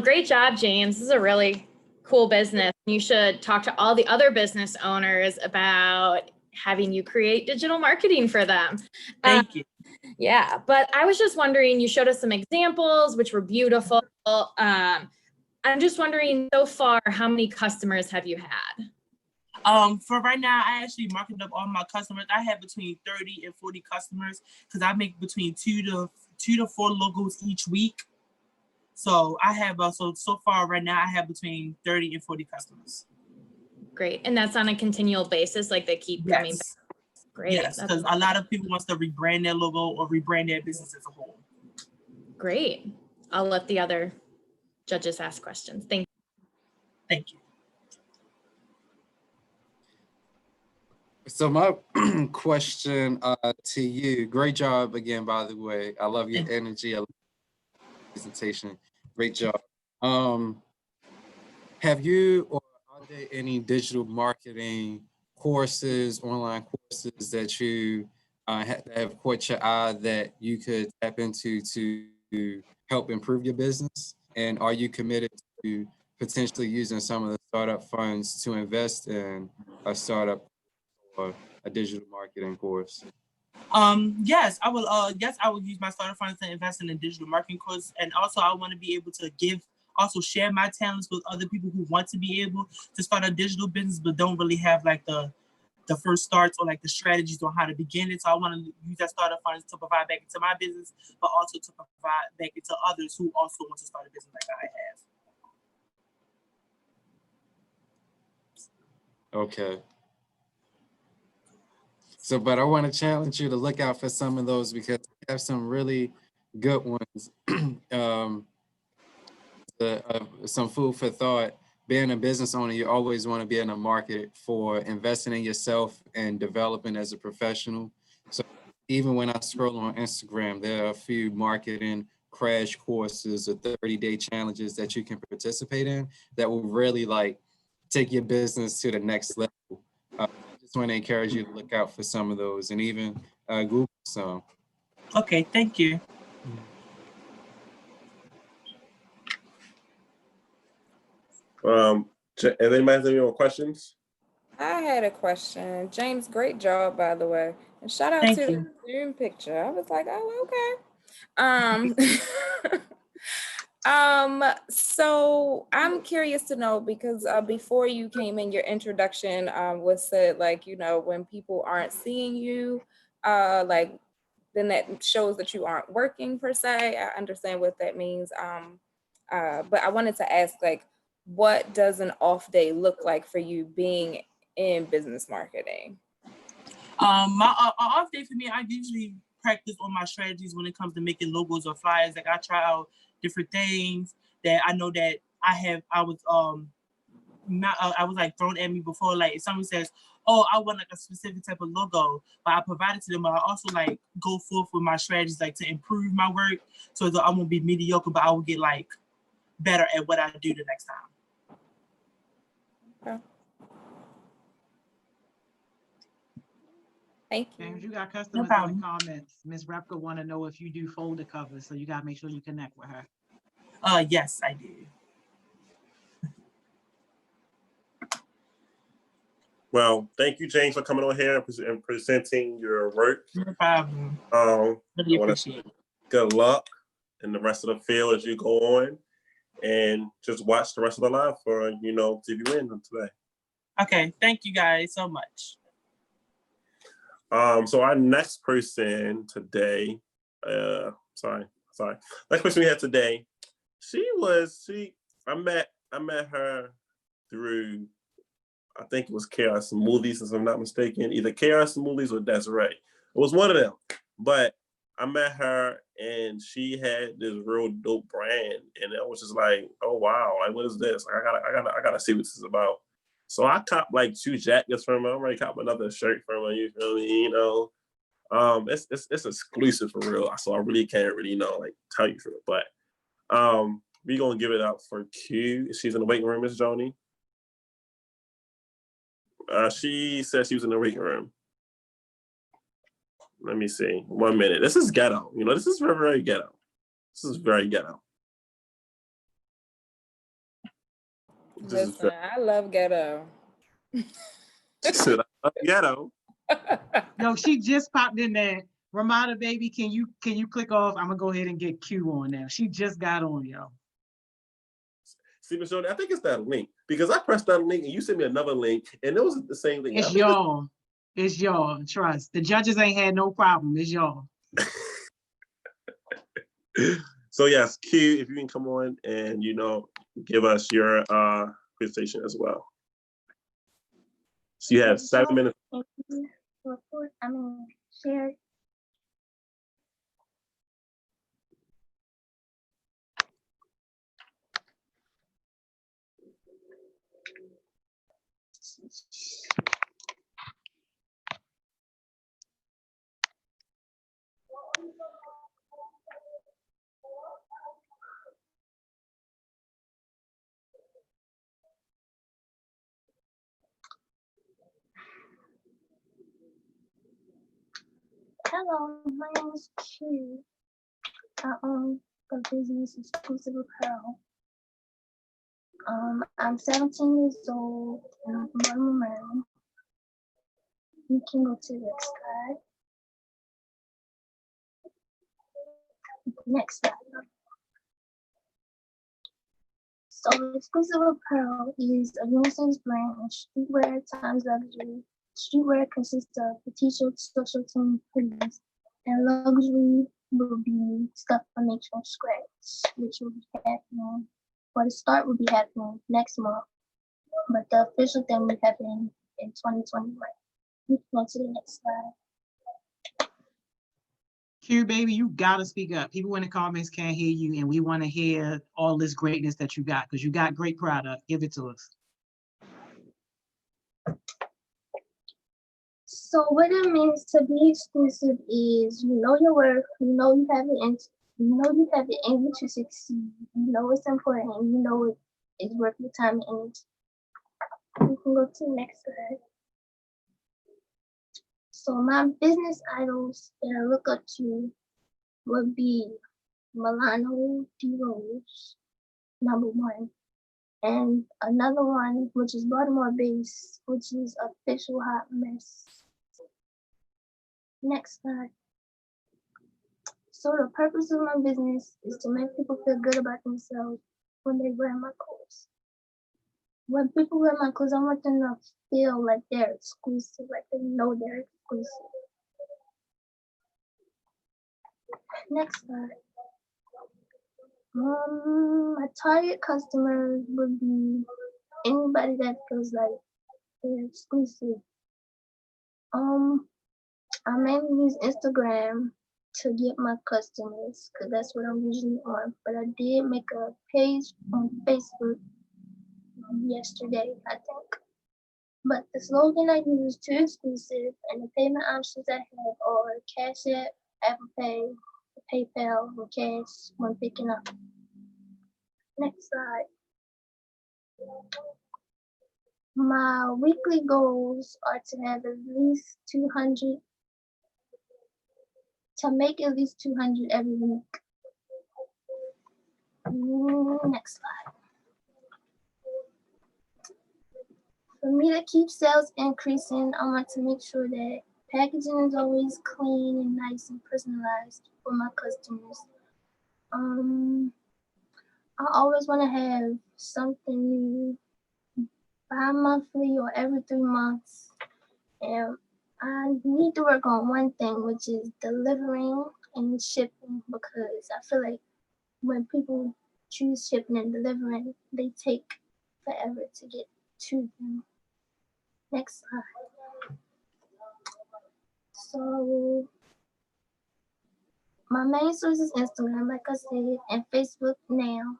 Great job, James. This is a really cool business. You should talk to all the other business owners about having you create digital marketing for them. Thank you. Yeah, but I was just wondering, you showed us some examples, which were beautiful. I'm just wondering, so far, how many customers have you had? For right now, I actually marketed up all my customers. I have between 30 and 40 customers because I make between two to four logos each week. So I have so far right now, I have between 30 and 40 customers. Great. And that's on a continual basis, like they keep coming back. Great. Yes, because a lot of people wants to rebrand their logo or rebrand their business as a whole. Great. I'll let the other judges ask questions. Thank you. Thank you. So my question to you, great job again, by the way. I love your energy, I love your presentation. Great job. Have you or are there any digital marketing courses, online courses that you have caught your eye that you could tap into to help improve your business? And are you committed to potentially using some of the startup funds to invest in a startup or a digital marketing course? Yes, I will. Yes, I will use my startup funds to invest in a digital marketing course, and also I want to be able to share my talents with other people who want to be able to start a digital business but don't really have like the first starts or like the strategies on how to begin it. So I want to use that startup funds to provide back into my business, but also to provide back into others who also want to start a business like I have. Okay. So, but I want to challenge you to look out for some of those because we have some really good ones. Some food for thought. Being a business owner, you always want to be in a market for investing in yourself and developing as a professional. So even when I scroll on Instagram, there are a few marketing crash courses or 30-day challenges that you can participate in that will really like take your business to the next level. I just want to encourage you to look out for some of those and even Google some. Okay, thank you. Has anybody have any more questions? I had a question. James, great job, by the way. And shout out Thank to you. the Zoom picture. I was like, oh, okay. So I'm curious to know because before you came in, your introduction was said like, you know, when people aren't seeing you, like then that shows that you aren't working per se. I understand what that means. But I wanted to ask, like, what does an off day look like for you being in business marketing? My off day for me, I usually practice on my strategies when it comes to making logos or flyers. Like I try out different things that I know that I was like thrown at me before. Like if someone says, "Oh, I want like a specific type of logo," but I provide it to them. But I also like go forth with my strategies, like to improve my work, so that I won't be mediocre, but I will get like better at what I do the next time. Okay. Thank you. James, you got customers in the comments. Miss Repka want to know if you do folder covers, so you got to make sure you connect with her. Yes, I do. Well, thank you, James, for coming on here and presenting your work. No problem. Really appreciate it. Good luck in the rest of the field as you go on, and just watch the rest of the live for see if you win today. Okay, thank you guys so much. So our next person today, next person we had today, I met her through, I think it was Chaos Smoothies, if I'm not mistaken, either Chaos Smoothies or Desiree. It was one of them, but I met her and she had this real dope brand, and it was just like, oh wow, like what is this? I gotta see what this is about. So I copped like 2 jackets from her. I'm ready to cop another shirt from her. You feel me? It's exclusive for real. So I really can't really tell you for it. But we gonna give it up for Q. She's in the waiting room, Miss Joni. She said she was in the waiting room. Let me see. 1 minute. This is ghetto. This is very, very ghetto. This is very ghetto. Listen, I love ghetto. I love ghetto. Yo, she just popped in there. Ramada, baby, can you click off? I'm gonna go ahead and get Q on now. She just got on, yo. See, Miss Joni, I think it's that link because I pressed that link and you sent me another link and it was the same thing. It's y'all. It's y'all. Trust. The judges ain't had no problem. It's y'all. So yes, Q, if you can come on and give us your presentation as well. So you have 7 minutes. Share. Hello, my name is Q. I own a business exclusive apparel. I'm 17 years old and I'm from Baltimore, Maryland. You can go to the next slide. Next slide. So exclusive apparel is a unisex brand of streetwear times luxury. Streetwear consists of the t-shirts, sweatshirts, and hoodies, and luxury will be stuff made from scratch, which will be happening, or the start will be happening next month, but the official thing will happen in 2021. We can go to the next slide. Q, baby, you gotta speak up. People in the comments can't hear you, and we want to hear all this greatness that you got, because you got great product. Give it to us. So what it means to be exclusive is you know your worth, you know you have you have the energy to succeed, you know it's important, and you know it is worth your time and energy. We can go to the next slide. So my business idols that I look up to would be Milano D. Rose, number one, and another one which is Baltimore based, which is Official Hot Mess. Next slide. So the purpose of my business is to make people feel good about themselves when they wear my clothes. When people wear my clothes, I want them to feel like they're exclusive, like they know they're exclusive. Next slide. My target customers would be anybody that feels like they're exclusive. I mainly use Instagram to get my customers because that's what I'm usually on. But I did make a page on Facebook yesterday, I think. But the slogan I use is too exclusive, and the payment options I have are Cash App, Apple Pay, PayPal, and cash when picking up. Next slide. My weekly goals are to have at least 200, to make at least 200 every week. Next slide. For me to keep sales increasing, I want to make sure that packaging is always clean and nice and personalized for my customers. I always want to have something new bi-monthly or every 3 months. And I need to work on one thing, which is delivering and shipping, because I feel like when people choose shipping and delivering, they take forever to get to them. Next slide. So my main source is Instagram, like I said, and Facebook now.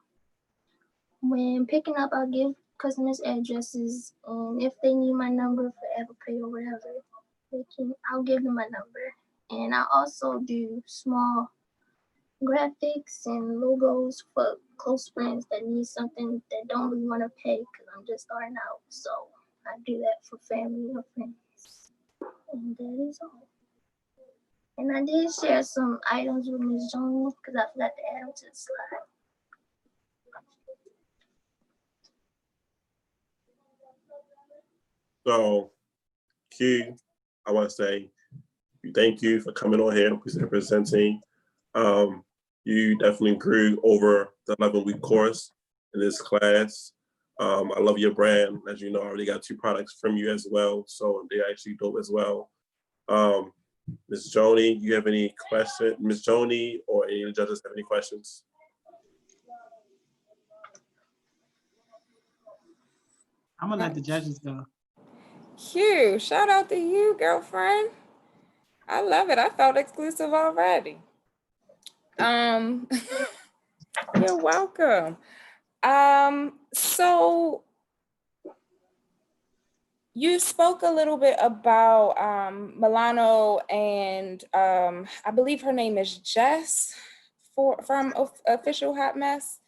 When picking up, I'll give customers addresses, and if they need my number for Apple Pay or whatever, I'll give them my number. And I also do small graphics and logos for close friends that need something that don't really want to pay because I'm just starting out. So I do that for family or friends. And that is all. And I did share some items with Ms. Jones because I forgot to add them to the slide. So, Q, I want to say thank you for coming on here and presenting. You definitely grew over the 11-week course in this class. I love your brand. As you know, I already got 2 products from you as well, so they're actually dope as well. Ms. Joni, you have any questions? Ms. Joni or any of the judges have any questions? I'm gonna let the judges go. Q, shout out to you, girlfriend. I love it. I felt exclusive already. You're welcome. So you spoke a little bit about Milano and I believe her name is Jess from Official Hot Mess.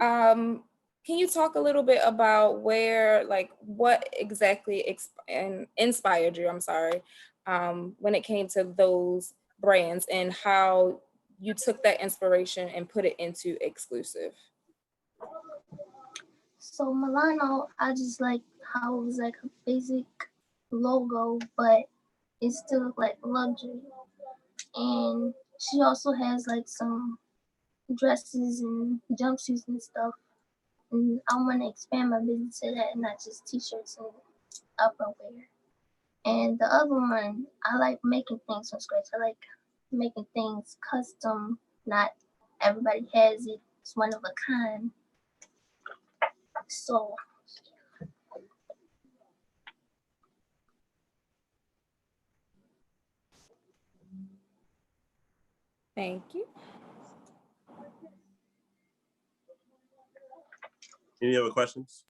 Can you talk a little bit about what exactly inspired you, when it came to those brands and how you took that inspiration and put it into exclusive? So Milano, I just like how it was like a basic logo, but it still looked like luxury. And she also has like some dresses and jumpsuits and stuff. And I want to expand my business to that, and not just t-shirts and upperwear. And the other one, I like making things from scratch. I like making things custom. Not everybody has it. It's one of a kind. So Thank you. Any other questions?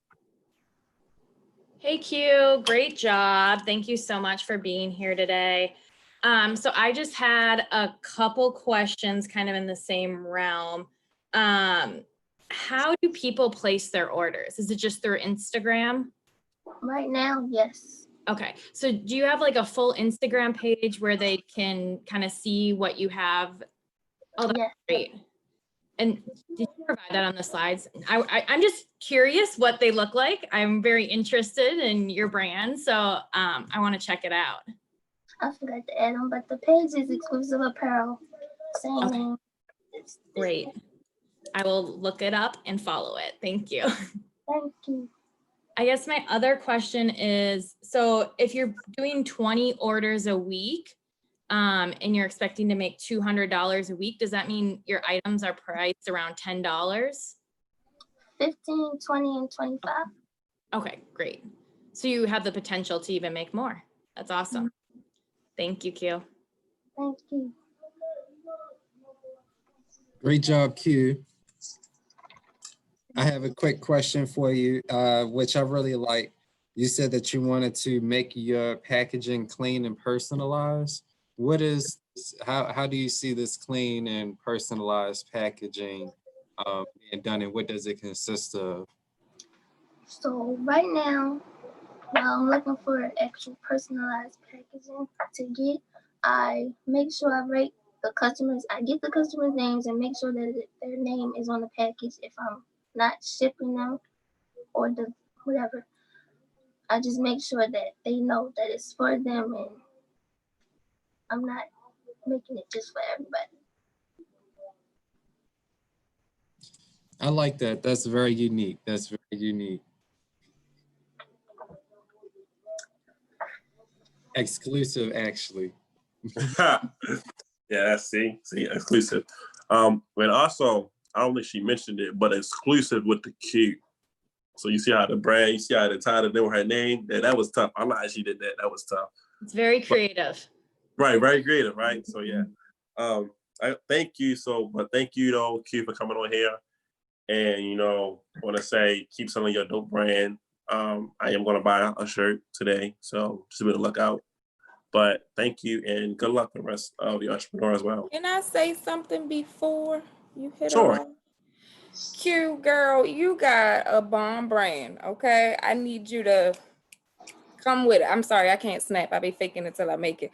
Hey Q, great job. Thank you so much for being here today. So I just had a couple questions kind of in the same realm. How do people place their orders? Is it just through Instagram? Right now, yes. Okay, so do you have like a full Instagram page where they can kind of see what you have? Oh, that's Yes. great. And did you provide that on the slides? I'm just curious what they look like. I'm very interested in your brand, so I want to check it out. I forgot to add them, but the page is exclusive apparel. Same Okay. name. Great. I will look it up and follow it. Thank you. Thank you. I guess my other question is, so if you're doing 20 orders a week, and you're expecting to make $200 a week, does that mean your items are priced around $10? 15, 20, and 25. Okay, great. So you have the potential to even make more. That's awesome. Thank you, Q. Thank you. Great job, Q. I have a quick question for you, which I really like. You said that you wanted to make your packaging clean and personalized. How do you see this clean and personalized packaging being done, and what does it consist of? So right now, while I'm looking for an actual personalized packaging to get, I make sure I rate the customers. I get the customers' names and make sure that their name is on the package if I'm not shipping them or the whatever. I just make sure that they know that it's for them and I'm not making it just for everybody. I like that. That's very unique. That's very unique. Exclusive, actually. Yeah, see, exclusive. And also, I don't think she mentioned it, but exclusive with the Q. So you see how the brand, you see how they tied it in with her name. That was tough. I'm not she did that. That was tough. It's very creative. Right, very creative, right? So yeah. I thank you. But thank you though, Q, for coming on here. And want to say keep selling your dope brand. I am gonna buy a shirt today, so just be on the lookout. But thank you and good luck to the rest of the entrepreneur as well. Can I say something before you hit Sure. on? Q, girl, you got a bomb brand, okay? I need you to come with it. I'm sorry, I can't snap. I be faking it till I make it.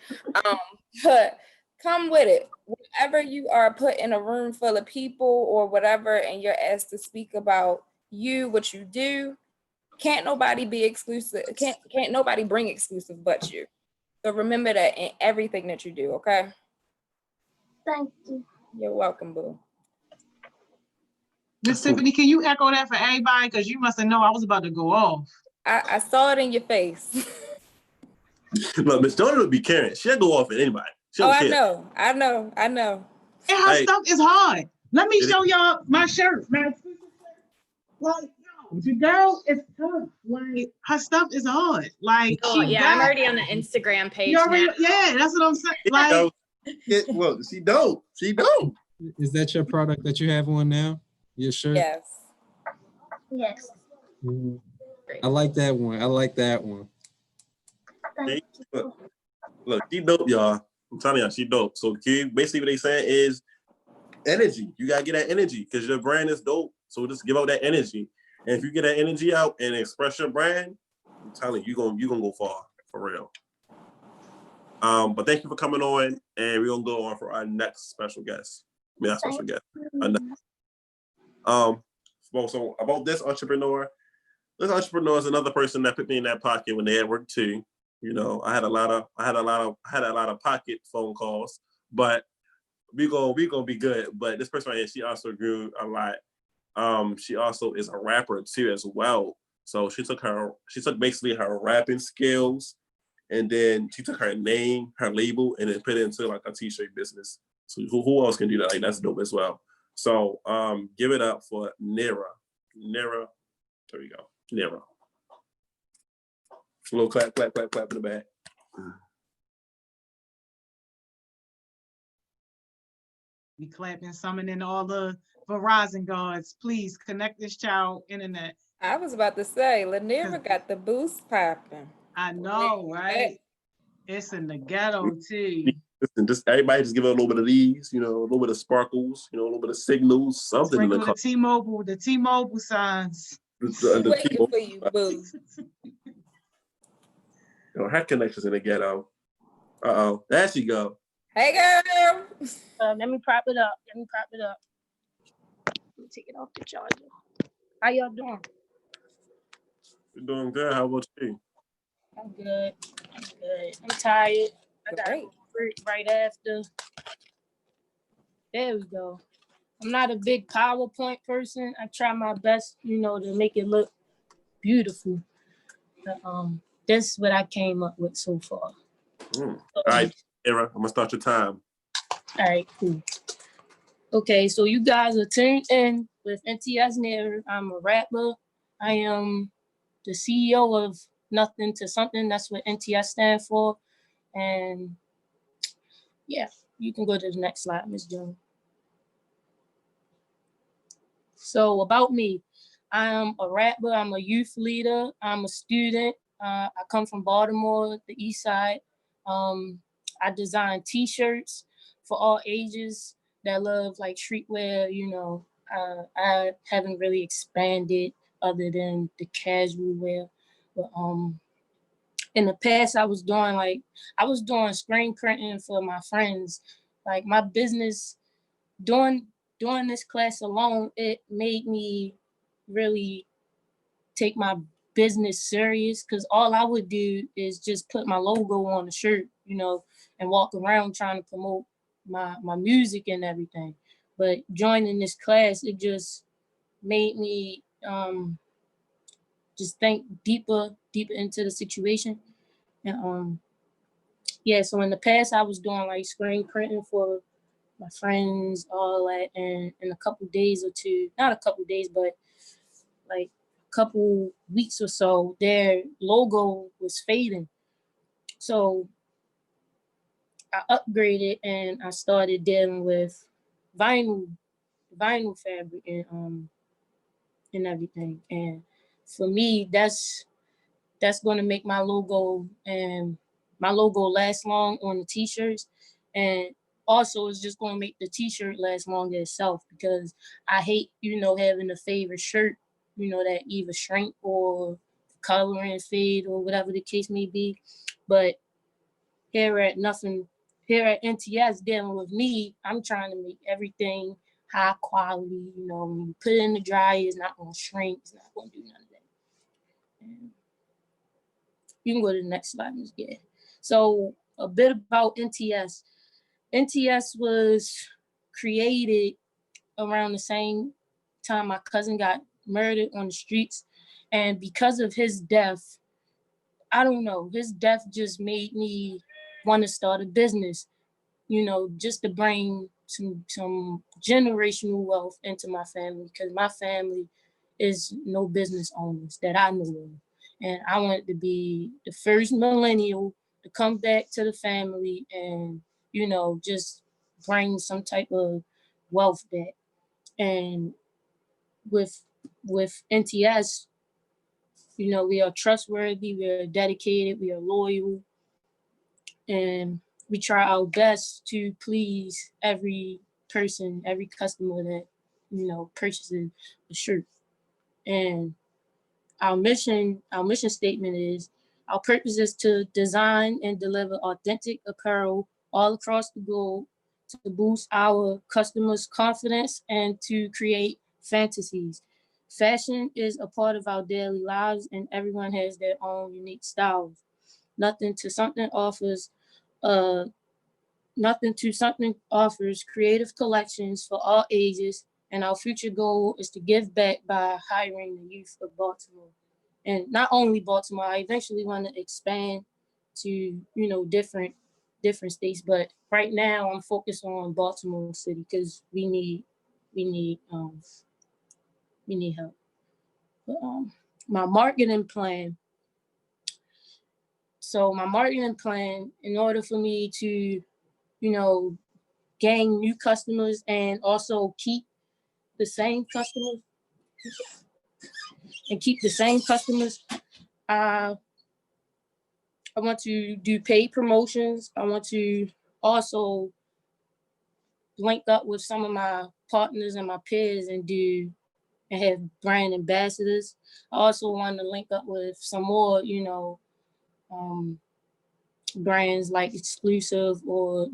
But come with it. Whenever you are put in a room full of people or whatever, and you're asked to speak about you, what you do, can't nobody be exclusive. Can't nobody bring exclusive but you. So remember that in everything that you do, okay? Thank you. You're welcome, boo. Miss Tiffany, can you echo that for everybody? Because you must have known I was about to go off. I saw it in your face. Look, Miss Jordan would be caring. She'll go off at anybody. She Oh, don't I care. know. And her stuff is hard. Let me It show y'all my shirt. Like, yo, the girl is tough. Like, her stuff is hard. Like, Oh she yeah, I'm got, already on the Instagram page you already, now. yeah, that's what I'm saying. Like, Well, she dope. She dope. Is that your product that you have on now? Your shirt? Yes. Yes. Mhm. I like that one. I like that one. Thank you. Look, she dope, y'all. I'm telling y'all, she dope. So basically what they saying is energy. You gotta get that energy because your brand is dope. So just give out that energy. And if you get that energy out and express your brand, I'm telling you, you're gonna go far for real. But thank you for coming on, and we're gonna go on for our next special guest. Not special guest. So about this entrepreneur is another person that put me in that pocket when they had work too. I had a lot of pocket phone calls, but we gonna be good. But this person right here, she also grew a lot. She also is a rapper too as well. So she took basically her rapping skills, and then she took her name, her label, and then put it into like a t-shirt business. So who else can do that? Like that's dope as well. So give it up for Nira. Nira, there we go. Nira. A little clap in the back. We clapping, summoning all the Verizon guards. Please connect this child internet. I was about to say, Lanier got the boost popping. I know, right? It's in the ghetto too. Listen, just everybody just give it a little bit of these, a little bit of sparkles, a little bit of signals, something in the Sprinkle the T-Mobile signs. Waiting for you, boo. Her connections in the ghetto. There she go. Hey, girl. Let me prop it up. Let me take it off the charger. How y'all doing? You're doing good. How about you? I'm good. I'm tired. I got right after. There we go. I'm not a big PowerPoint person. I try my best, to make it look beautiful. But, that's what I came up with so far. All right, Era, I'm gonna start your time. All right, cool. Okay, so you guys are tuned in with NTS Narrative. I'm a rapper. I am the CEO of Nothing to Something. That's what NTS stands for. And yeah, you can go to the next slide, Ms. Jones. So about me, I am a rapper. I'm a youth leader. I'm a student. I come from Baltimore, the East Side. I design T-shirts for all ages that love like streetwear. I haven't really expanded other than the casual wear. But in the past, I was doing screen printing for my friends. Like my business, during this class alone, it made me really take my business serious, because all I would do is just put my logo on the shirt, and walk around trying to promote my music and everything. But joining this class, it just made me just think deeper into the situation. And so in the past I was doing like screen printing for my friends, all that, and in a couple days or two, not a couple days, but like a couple weeks or so, their logo was fading. So I upgraded and I started dealing with vinyl fabric and everything. And for me, that's going to make my logo last long on the t-shirts, and also it's just going to make the t-shirt last longer itself, because I hate having a favorite shirt that either shrink or color and fade or whatever the case may be. But here at NTS, dealing with me, I'm trying to make everything high quality. When you put it in the dryer, it's not going to shrink, it's not going to do none of that. And you can go to the next slide, Ms. Gay. So a bit about NTS. NTS was created around the same time my cousin got murdered on the streets. And because of his death, I don't know, his death just made me want to start a business, just to bring some generational wealth into my family, because my family is no business owners that I know of. And I wanted to be the first millennial to come back to the family and, just bring some type of wealth back. And with NTS, we are trustworthy, we are dedicated, we are loyal, and we try our best to please every person, every customer that, purchases a shirt. And our mission statement is, our purpose is to design and deliver authentic apparel all across the globe to boost our customers' confidence and to create fantasies. Fashion is a part of our daily lives, and everyone has their own unique styles. Nothing to Something offers creative collections for all ages, and our future goal is to give back by hiring the youth of Baltimore. And not only Baltimore, I eventually want to expand to, different states, but right now I'm focused on Baltimore City because we need help. But, my marketing plan. So my marketing plan, in order for me to, gain new customers and also keep the same customers. I want to do paid promotions. I want to also link up with some of my partners and my peers and have brand ambassadors. I also want to link up with some more, brands like Exclusive or,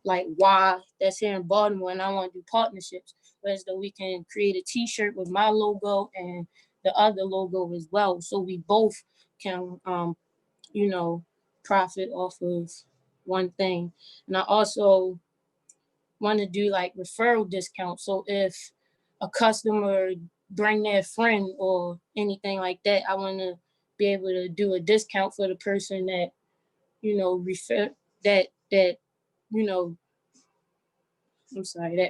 like Y that's here in Baltimore, and I want to do partnerships, whereas though we can create a t-shirt with my logo and the other logo as well. So we both can, profit off of one thing. And I also want to do like referral discounts. So if a customer bring their friend or anything like that, I want to be able to do a discount for the person that, refer that,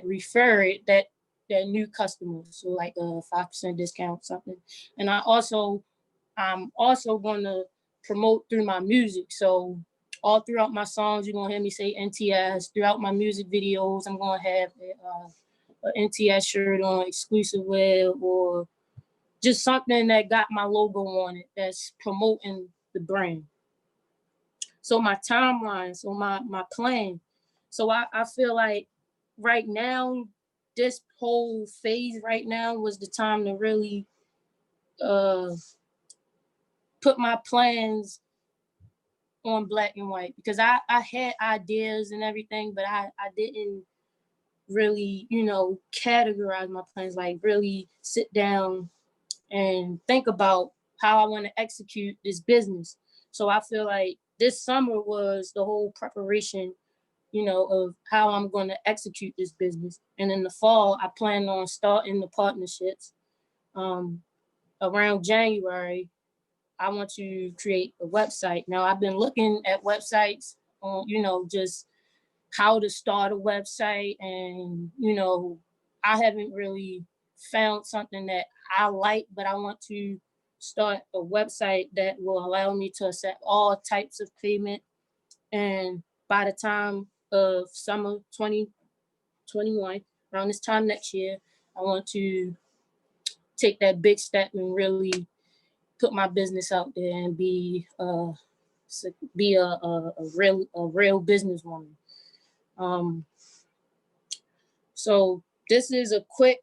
refer it, that new customer. So like a 5% discount, something. And I'm also going to promote through my music. So all throughout my songs, you're gonna hear me say NTS. Throughout my music videos, I'm gonna have an NTS shirt on, exclusive wear, or just something that got my logo on it that's promoting the brand. So my timeline, so my plan. So I feel like right now, this whole phase right now was the time to really put my plans on black and white, because I had ideas and everything, but I didn't really, categorize my plans, like really sit down and think about how I want to execute this business. So I feel like this summer was the whole preparation, of how I'm going to execute this business. And in the fall, I plan on starting the partnerships. Around January, I want to create a website. Now, I've been looking at websites on, just how to start a website. And, I haven't really found something that I like, but I want to start a website that will allow me to accept all types of payment. And by the time of summer 2021, around this time next year, I want to take that big step and really put my business out there and be a real businesswoman. So this is a quick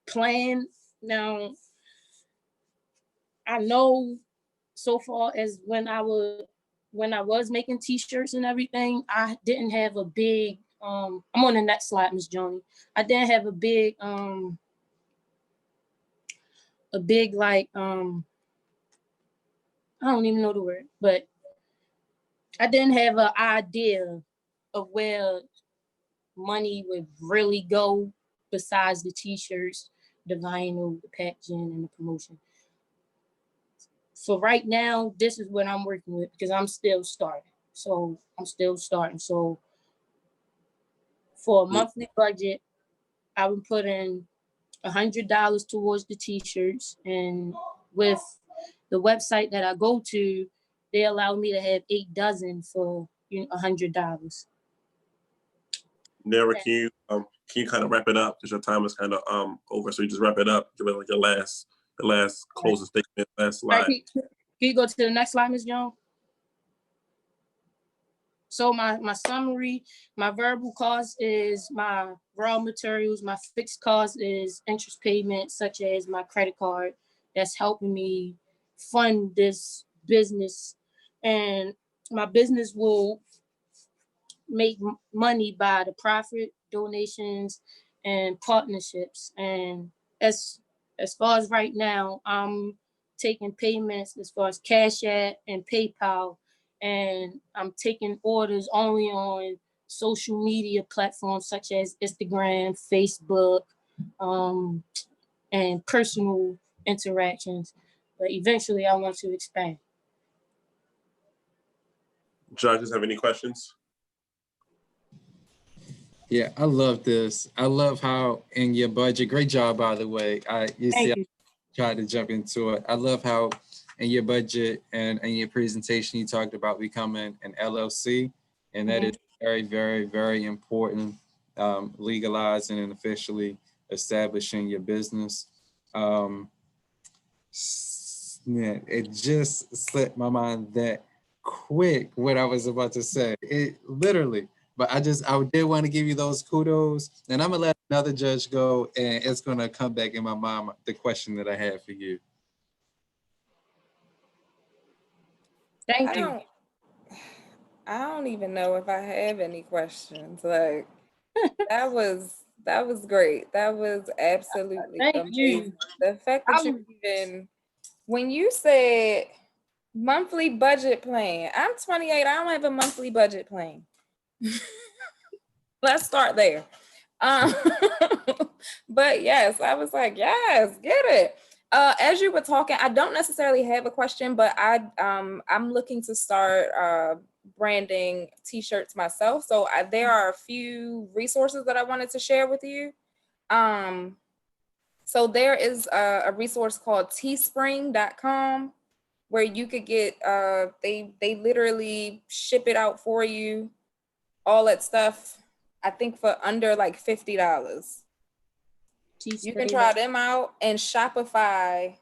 plan. Now, I know so far as when I was making t-shirts and everything, I didn't have a big I'm on the next slide, Miss Joni. I didn't have a big like I don't even know the word, but I didn't have an idea of where money would really go besides the t-shirts, the vinyl, the packaging, and the promotion. So right now, this is what I'm working with because I'm still starting. So for a monthly budget, I would put in $100 towards the t-shirts, and with the website that I go to, they allow me to have 8 dozen for $100. Nara, can you kind of wrap it up because your time is kind of over? So you just wrap it up. Give it like your last closing statement, last slide. Right, can you go to the next slide, Ms. Jones? So my summary, my variable cost is my raw materials. My fixed cost is interest payments, such as my credit card, that's helping me fund this business. And my business will make money by the profit, donations, and partnerships. And as far as right now, I'm taking payments as far as Cash App and PayPal, and I'm taking orders only on social media platforms such as Instagram, Facebook, and personal interactions. But eventually I want to expand. Judges, have any questions? Yeah, I love this. I love how in your budget, great job, by the way. Thank you. I tried to jump into it. I love how in your budget and in your presentation, you talked about becoming an LLC. And that is very, very, very important legalizing and officially establishing your business. Yeah, it just slipped my mind that quick what I was about to say. It literally, but I did want to give you those kudos, and I'm gonna let another judge go, and it's gonna come back in my mind the question that I had for you. Thank you. I don't even know if I have any questions. Like that was great. That was absolutely Thank amazing. you. The fact that you even when you said monthly budget plan, I'm 28. I don't have a monthly budget plan. Let's start there. But yes, I was like, yes, get it. As you were talking, I don't necessarily have a question, but I'm looking to start branding t-shirts myself. So there are a few resources that I wanted to share with you. So there is a resource called teespring.com where you could get they literally ship it out for you, all that stuff. I think for under like $50. You can try them out. And Shopify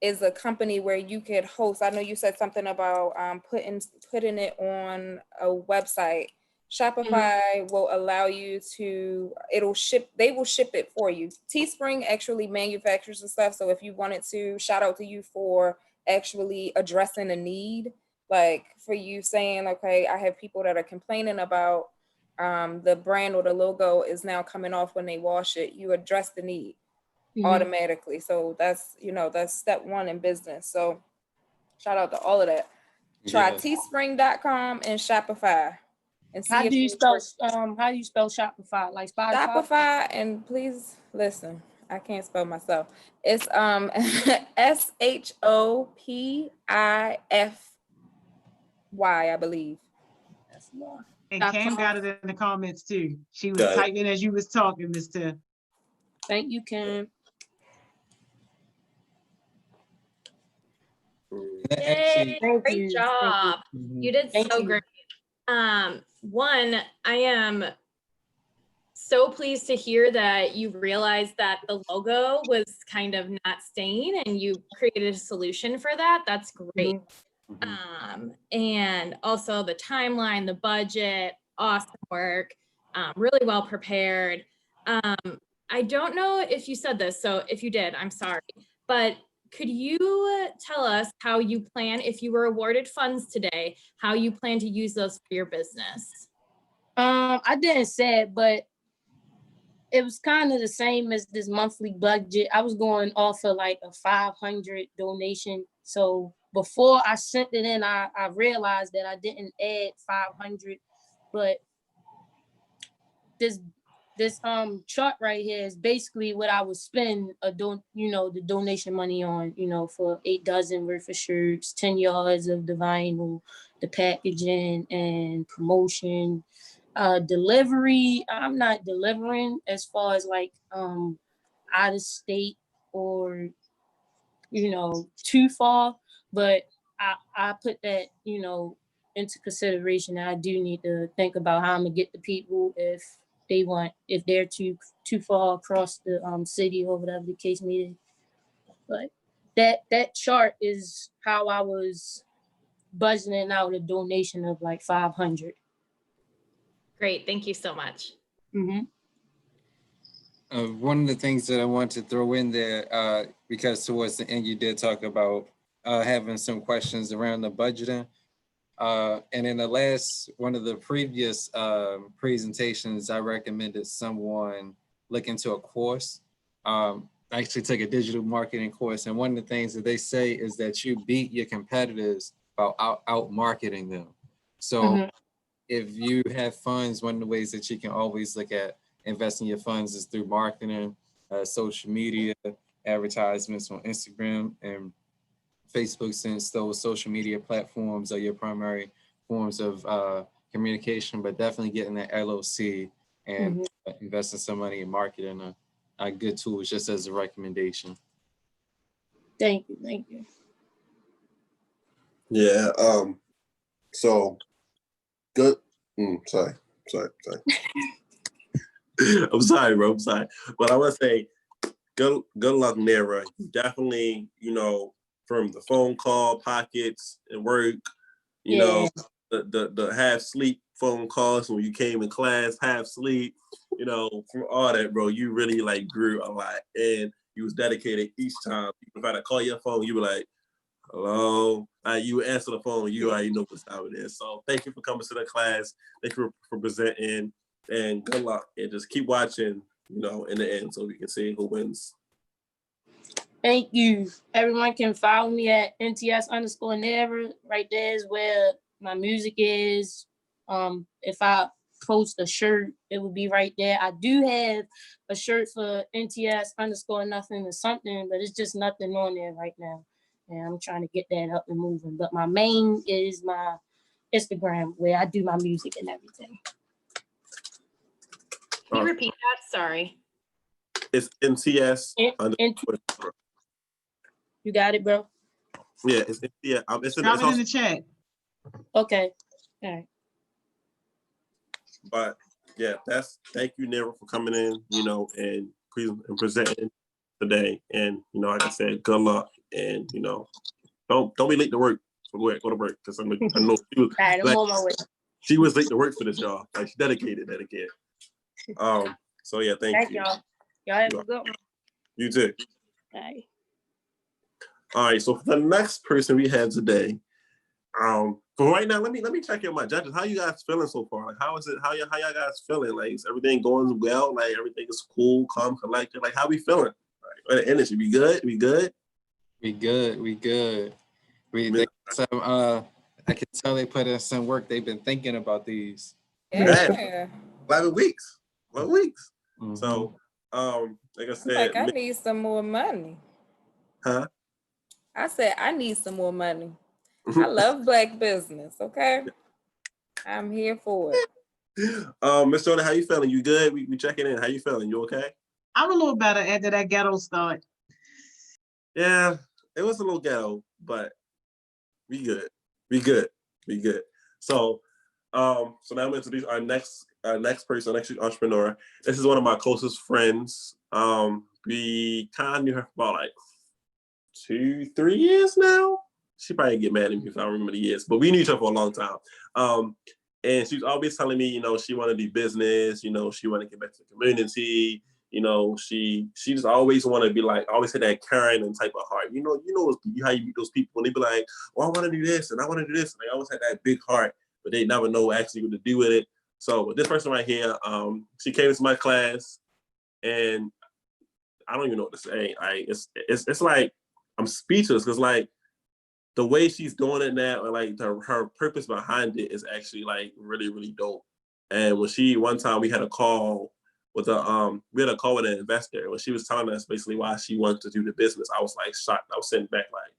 is a company where you could host. I know you said something about putting it on a website. Shopify will allow you to, they will ship it for you. Teespring actually manufactures the stuff. So if you wanted to, shout out to you for actually addressing a need, like for you saying, okay, I have people that are complaining about the brand or the logo is now coming off when they wash it. You address the need automatically. So that's step one in business. So shout out to all of that. Try teespring.com and Shopify. And see how do you spell Shopify? Like Spotify? Shopify, and please listen, I can't spell myself. It's SHOPIFY, I believe. And Cam got it in the comments too. She was typing as you was talking, Miss Tiff. Thank you, Cam. Yay, great job. You did so great. One, I am so pleased to hear that you realized that the logo was kind of not staying and you created a solution for that. That's great. And also the timeline, the budget, awesome work, really well prepared. I don't know if you said this, so if you did, I'm sorry, but could you tell us how you plan, if you were awarded funds today, how you plan to use those for your business? I didn't say it, but it was kind of the same as this monthly budget. I was going off of like a 500 donation. So before I sent it in, I realized that I didn't add 500, but this chart right here is basically what I would spend the donation money on, for 8 dozen worth of shirts, 10 yards of the vinyl, the packaging and promotion. Delivery, I'm not delivering as far as like out of state or too far, but I put that into consideration. I do need to think about how I'm gonna get the people if they're too far across the city or whatever the case may be. But that chart is how I was budgeting out a donation of like 500. Great, thank you so much. One of the things that I want to throw in there, because towards the end you did talk about having some questions around the budgeting. And in one of the previous presentations, I recommended someone look into a course. I actually took a digital marketing course, and one of the things that they say is that you beat your competitors by out marketing them. So if you have funds, one of the ways that you can always look at investing your funds is through marketing, social media, advertisements on Instagram and Facebook, since those social media platforms are your primary forms of communication, but definitely getting that LOC and investing some money in marketing are good tools, just as a recommendation. Thank you. Yeah. So good. Sorry. I'm sorry, bro. I'm sorry. But I want to say, good luck, Nera. You definitely, from the phone call, pockets, and work, the half sleep phone calls when you came in class, half sleep, from all that, bro, you really like grew a lot. And you was dedicated each time. If I call your phone, you were like, hello. You would answer the phone, you already know what time it is. So thank you for coming to the class. Thank you for presenting, and good luck. And just keep watching, in the end, so we can see who wins. Thank you. Everyone can follow me at NTS_Never. Right there is where my music is. If I post a shirt, it will be right there. I do have a shirt for NTS_Nothing or something, but it's just nothing on there right now. And I'm trying to get that up and moving. But my main is my Instagram, where I do my music and everything. Can you repeat that? Sorry. It's NTS. You got it, bro? Yeah, it's NTS. Drop it in the chat. Okay. All right. But yeah, thank you, Nera, for coming in, and presenting today. And like I said, good luck. And don't be late to work. So go to work, because I know she was late to work for this, y'all. Like, she dedicated. So yeah, thank you. Y'all. Y'all have a good one. You too. Bye. All right. So for the next person we have today, for right now, let me check in my judges. How you guys feeling so far? Like, how is it? How y'all guys feeling? Like, is everything going well? Like, everything is cool, calm, collected. Like, how we feeling? Like, energy, we good? We good? We good. I can tell they put in some work. They've been thinking about these. Yeah. 11 weeks. Mm-hmm. So, like I said, Like, I need some more money. Huh? I said I need some more money. I love Black business. Okay, I'm here for it. Miss Jordan, how you feeling? You good? We checking in. How you feeling? You okay? I'm a little better after that ghetto start. Yeah, it was a little ghetto, but we good. We good. So, so now we introduce our next person, next entrepreneur. This is one of my closest friends. We kind of knew her for about like 2-3 years now. She probably get mad at me if I remember the years, but we knew each other for a long time. And she was always telling me, she wanted to do business, she wanted to get back to the community, she just always wanted to be like, always had that caring and type of heart. How you meet those people and they be like, well, I want to do this and I want to do this. And they always had that big heart, but they never know actually what to do with it. So with this person right here, she came into my class and I don't even know what to say. It's like, I'm speechless, because like the way she's doing it now, and like her purpose behind it is actually like really, really dope. And when one time we had a call with an investor. When she was telling us basically why she wanted to do the business, I was like shocked. I was sitting back like,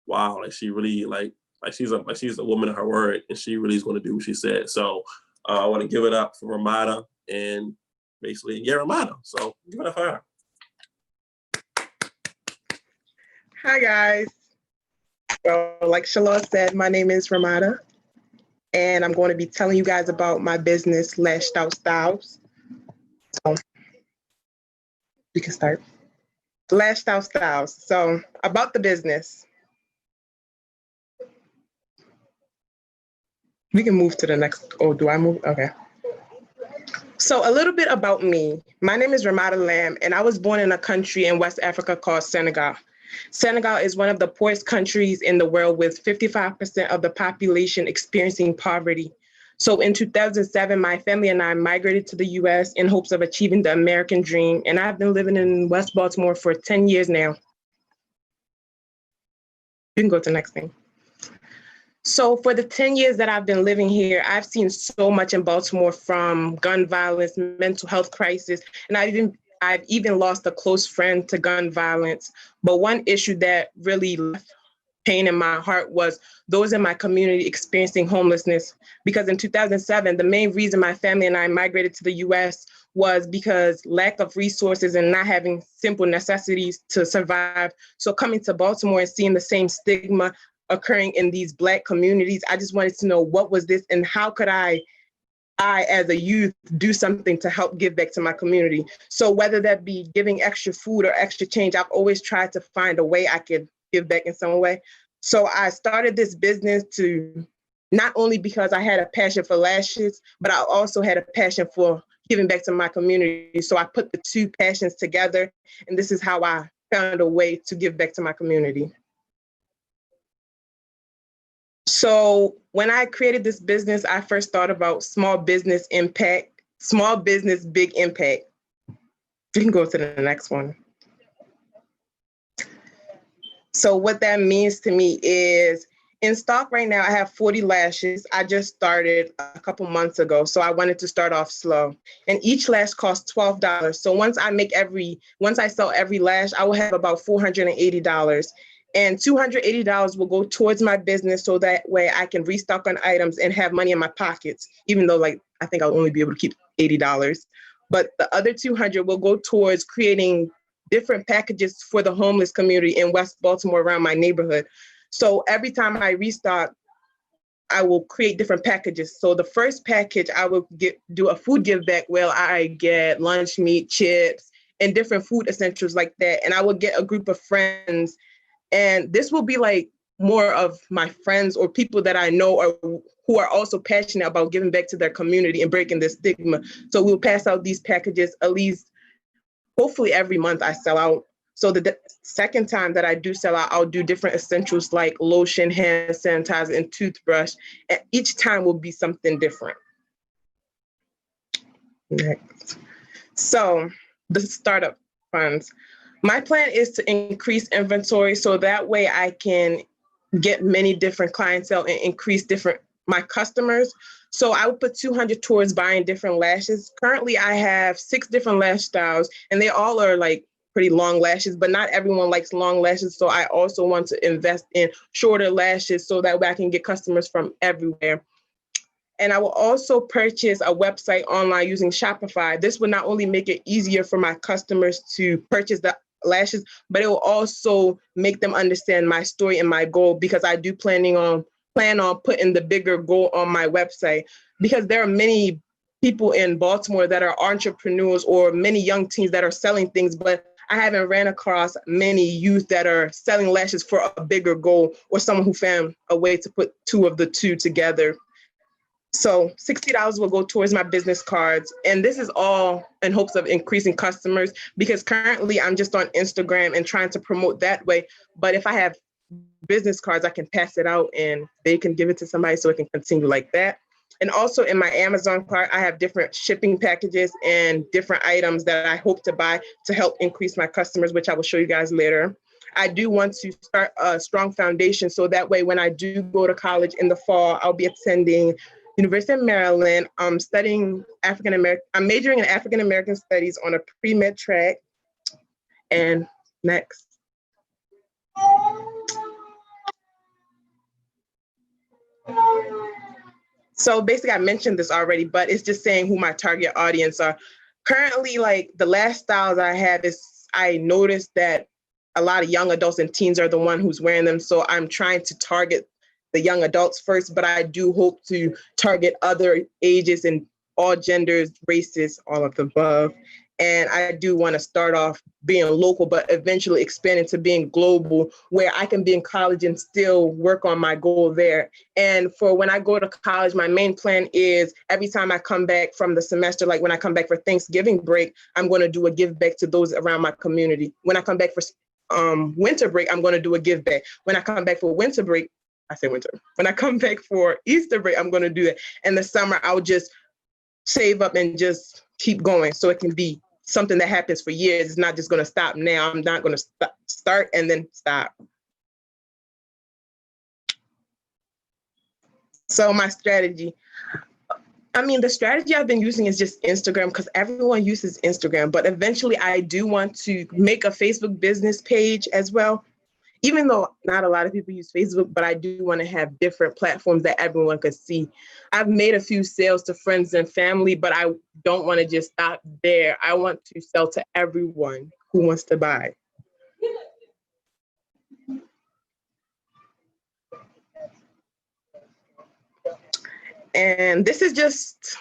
wow, like she really like she's a woman of her word, and she really is going to do what she said. So I want to give it up for Ramada, and basically, Ramada. So give it up for her. Hi guys. So like Shalon said, my name is Ramada, and I'm going to be telling you guys about my business, Lashed Out Styles. So we can start. Lashed Out Styles. So about the business. We can move to the next. Oh, do I move? Okay. So a little bit about me. My name is Ramada Lamb, and I was born in a country in West Africa called Senegal. Senegal is one of the poorest countries in the world, with 55% of the population experiencing poverty. So in 2007, my family and I migrated to the US in hopes of achieving the American dream. And I've been living in West Baltimore for 10 years now. You can go to the next thing. So for the 10 years that I've been living here, I've seen so much in Baltimore, from gun violence, mental health crisis, and I've even lost a close friend to gun violence. But one issue that really left pain in my heart was those in my community experiencing homelessness. Because in 2007, the main reason my family and I migrated to the US was because lack of resources and not having simple necessities to survive. So coming to Baltimore and seeing the same stigma occurring in these Black communities, I just wanted to know what was this and how could I I, as a youth, do something to help give back to my community. So whether that be giving extra food or extra change, I've always tried to find a way I could give back in some way. So I started this business to not only because I had a passion for lashes, but I also had a passion for giving back to my community. So I put the two passions together, and this is how I found a way to give back to my community. So when I created this business, I first thought about small business impact, small business, big impact. You can go to the next one. So what that means to me is in stock right now, I have 40 lashes. I just started a couple months ago, so I wanted to start off slow. And each lash costs $12. So once I sell every lash, I will have about $480. And $280 will go towards my business so that way I can restock on items and have money in my pockets, even though I think I'll only be able to keep $80. But the other $200 will go towards creating different packages for the homeless community in West Baltimore around my neighborhood. So every time I restock, I will create different packages. So the first package, I will do a food give back where I get lunch meat, chips, and different food essentials like that. And I will get a group of friends. And this will be like more of my friends or people that I know or who are also passionate about giving back to their community and breaking the stigma. So we'll pass out these packages at least, hopefully every month I sell out. So the second time that I do sell out, I'll do different essentials like lotion, hand sanitizer, and toothbrush. And each time will be something different. Next. So the startup funds. My plan is to increase inventory so that way I can get many different clientele and increase my customers. So I would put $200 towards buying different lashes. Currently, I have 6 different lash styles, and they all are like pretty long lashes, but not everyone likes long lashes. So I also want to invest in shorter lashes so that way I can get customers from everywhere. And I will also purchase a website online using Shopify. This will not only make it easier for my customers to purchase the lashes, but it will also make them understand my story and my goal, because I do plan on putting the bigger goal on my website, because there are many people in Baltimore that are entrepreneurs or many young teens that are selling things, but I haven't ran across many youth that are selling lashes for a bigger goal or someone who found a way to put two of the two together. So $60 will go towards my business cards. And this is all in hopes of increasing customers, because currently I'm just on Instagram and trying to promote that way. But if I have business cards, I can pass it out and they can give it to somebody so it can continue like that. And also in my Amazon cart, I have different shipping packages and different items that I hope to buy to help increase my customers, which I will show you guys later. I do want to start a strong foundation so that way when I do go to college in the fall, I'll be attending University of Maryland. I'm studying I'm majoring in African American studies on a pre-med track. And next. So basically I mentioned this already, but it's just saying who my target audience are. Currently, like the last styles I have I noticed that a lot of young adults and teens are the one who's wearing them. So I'm trying to target the young adults first, but I do hope to target other ages and all genders, races, all of the above. And I do want to start off being local, but eventually expand into being global, where I can be in college and still work on my goal there. And for when I go to college, my main plan is every time I come back from the semester, like when I come back for Thanksgiving break, I'm going to do a give back to those around my community. When I come back for winter break, I'm going to do a give back. When I come back for winter break, I say winter. When I come back for Easter break, I'm going to do that. And the summer, I'll just save up and just keep going so it can be something that happens for years. It's not just going to stop now. I'm not going to start and then stop. So my strategy. I mean, the strategy I've been using is just Instagram, because everyone uses Instagram. But eventually, I do want to make a Facebook business page as well. Even though not a lot of people use Facebook, but I do want to have different platforms that everyone could see. I've made a few sales to friends and family, but I don't want to just stop there. I want to sell to everyone who wants to buy. And this is just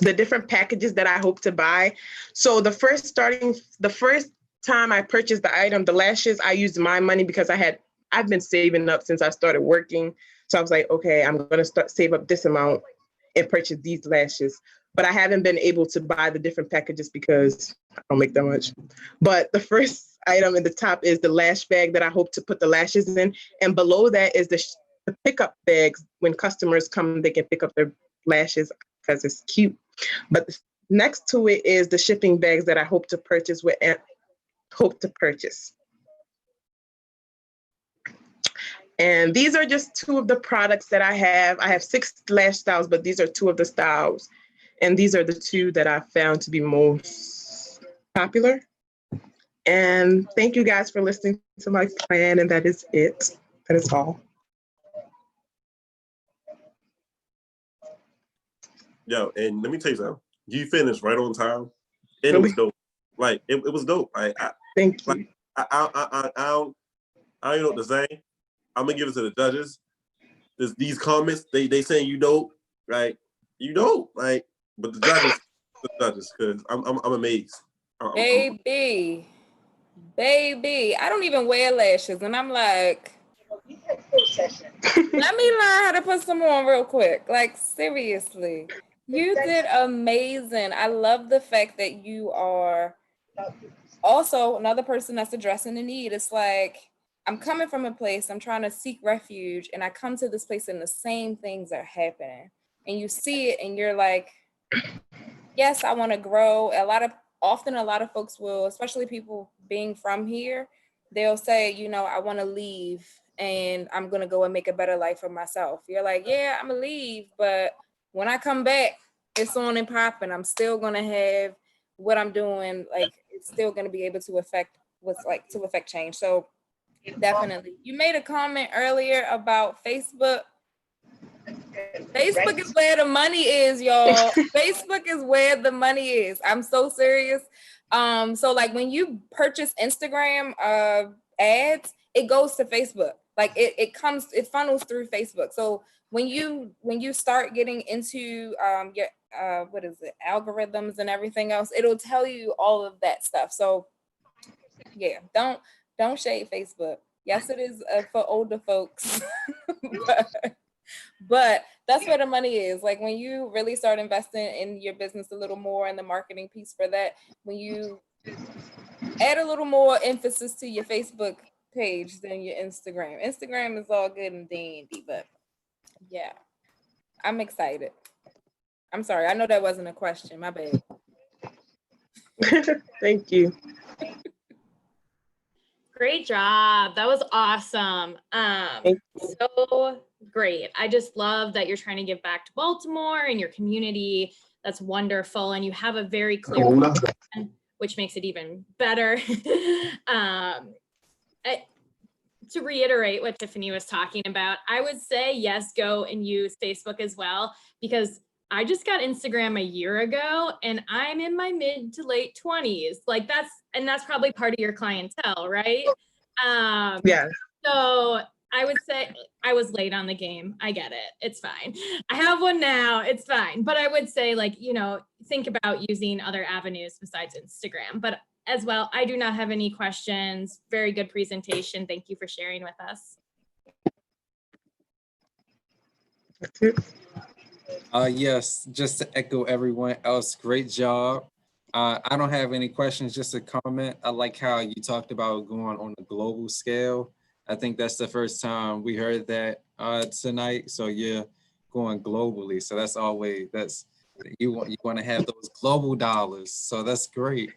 the different packages that I hope to buy. So the first time I purchased the item, the lashes, I used my money because I've been saving up since I started working. So I was like, okay, I'm going to save up this amount and purchase these lashes. But I haven't been able to buy the different packages because I don't make that much. But the first item in the top is the lash bag that I hope to put the lashes in. And below that is the pickup bags. When customers come, they can pick up their lashes because it's cute. But next to it is the shipping bags that I hope to purchase And these are just two of the products that I have. I have 6 lash styles, but these are 2 of the styles. And these are the 2 that I found to be most popular. And thank you guys for listening to my plan. And that is it. That is all. Yo, and let me tell you something. You finished right on time. And it was dope. Like, it was dope. Thank you. Like, I don't know what to say. I'm gonna give it to the judges. These comments, they saying you dope, right? You dope, like, but the judges, because I'm amazed. Baby, I don't even wear lashes, and I'm like, let me learn how to put some on real quick. Like, seriously, you did amazing. I love the fact that you are also another person that's addressing the need. It's like, I'm coming from a place, I'm trying to seek refuge, and I come to this place and the same things are happening. And you see it and you're like, yes, I want to grow. Often a lot of folks will, especially people being from here, they'll say, you know, I want to leave and I'm going to go and make a better life for myself. You're like, yeah, I'm going to leave, but when I come back, it's on and popping. I'm still going to have what I'm doing. Like, it's still going to be able to affect change. So definitely. You made a comment earlier about Facebook. Facebook is where the money is, y'all. Facebook is where the money is. I'm so serious. So like when you purchase Instagram ads, it goes to Facebook. Like it funnels through Facebook. So when you start getting into your algorithms and everything else, it'll tell you all of that stuff. So yeah, don't shade Facebook. Yes, it is for older folks, but that's where the money is. Like when you really start investing in your business a little more and the marketing piece for that, when you add a little more emphasis to your Facebook page than your Instagram. Instagram is all good and dandy, but yeah, I'm excited. I'm sorry, I know that wasn't a question, my bad. Thank you. Great job. That was awesome. So great. I just love that you're trying to give back to Baltimore and your community. That's wonderful. And you have a very clear plan, which makes it even better. To reiterate what Tiffany was talking about, I would say, yes, go and use Facebook as well, because I just got Instagram a year ago and I'm in my mid to late 20s. Like that's probably part of your clientele, right? Yeah. So I would say I was late on the game. I get it. It's fine. I have one now. It's fine. But I would say, like, you know, think about using other avenues besides Instagram. But as well, I do not have any questions. Very good presentation. Thank you for sharing with us. That's it. Yes, just to echo everyone else, great job. I don't have any questions, just a comment. I like how you talked about going on a global scale. I think that's the first time we heard that tonight. So yeah, going globally. So you want to have those global dollars. So that's great.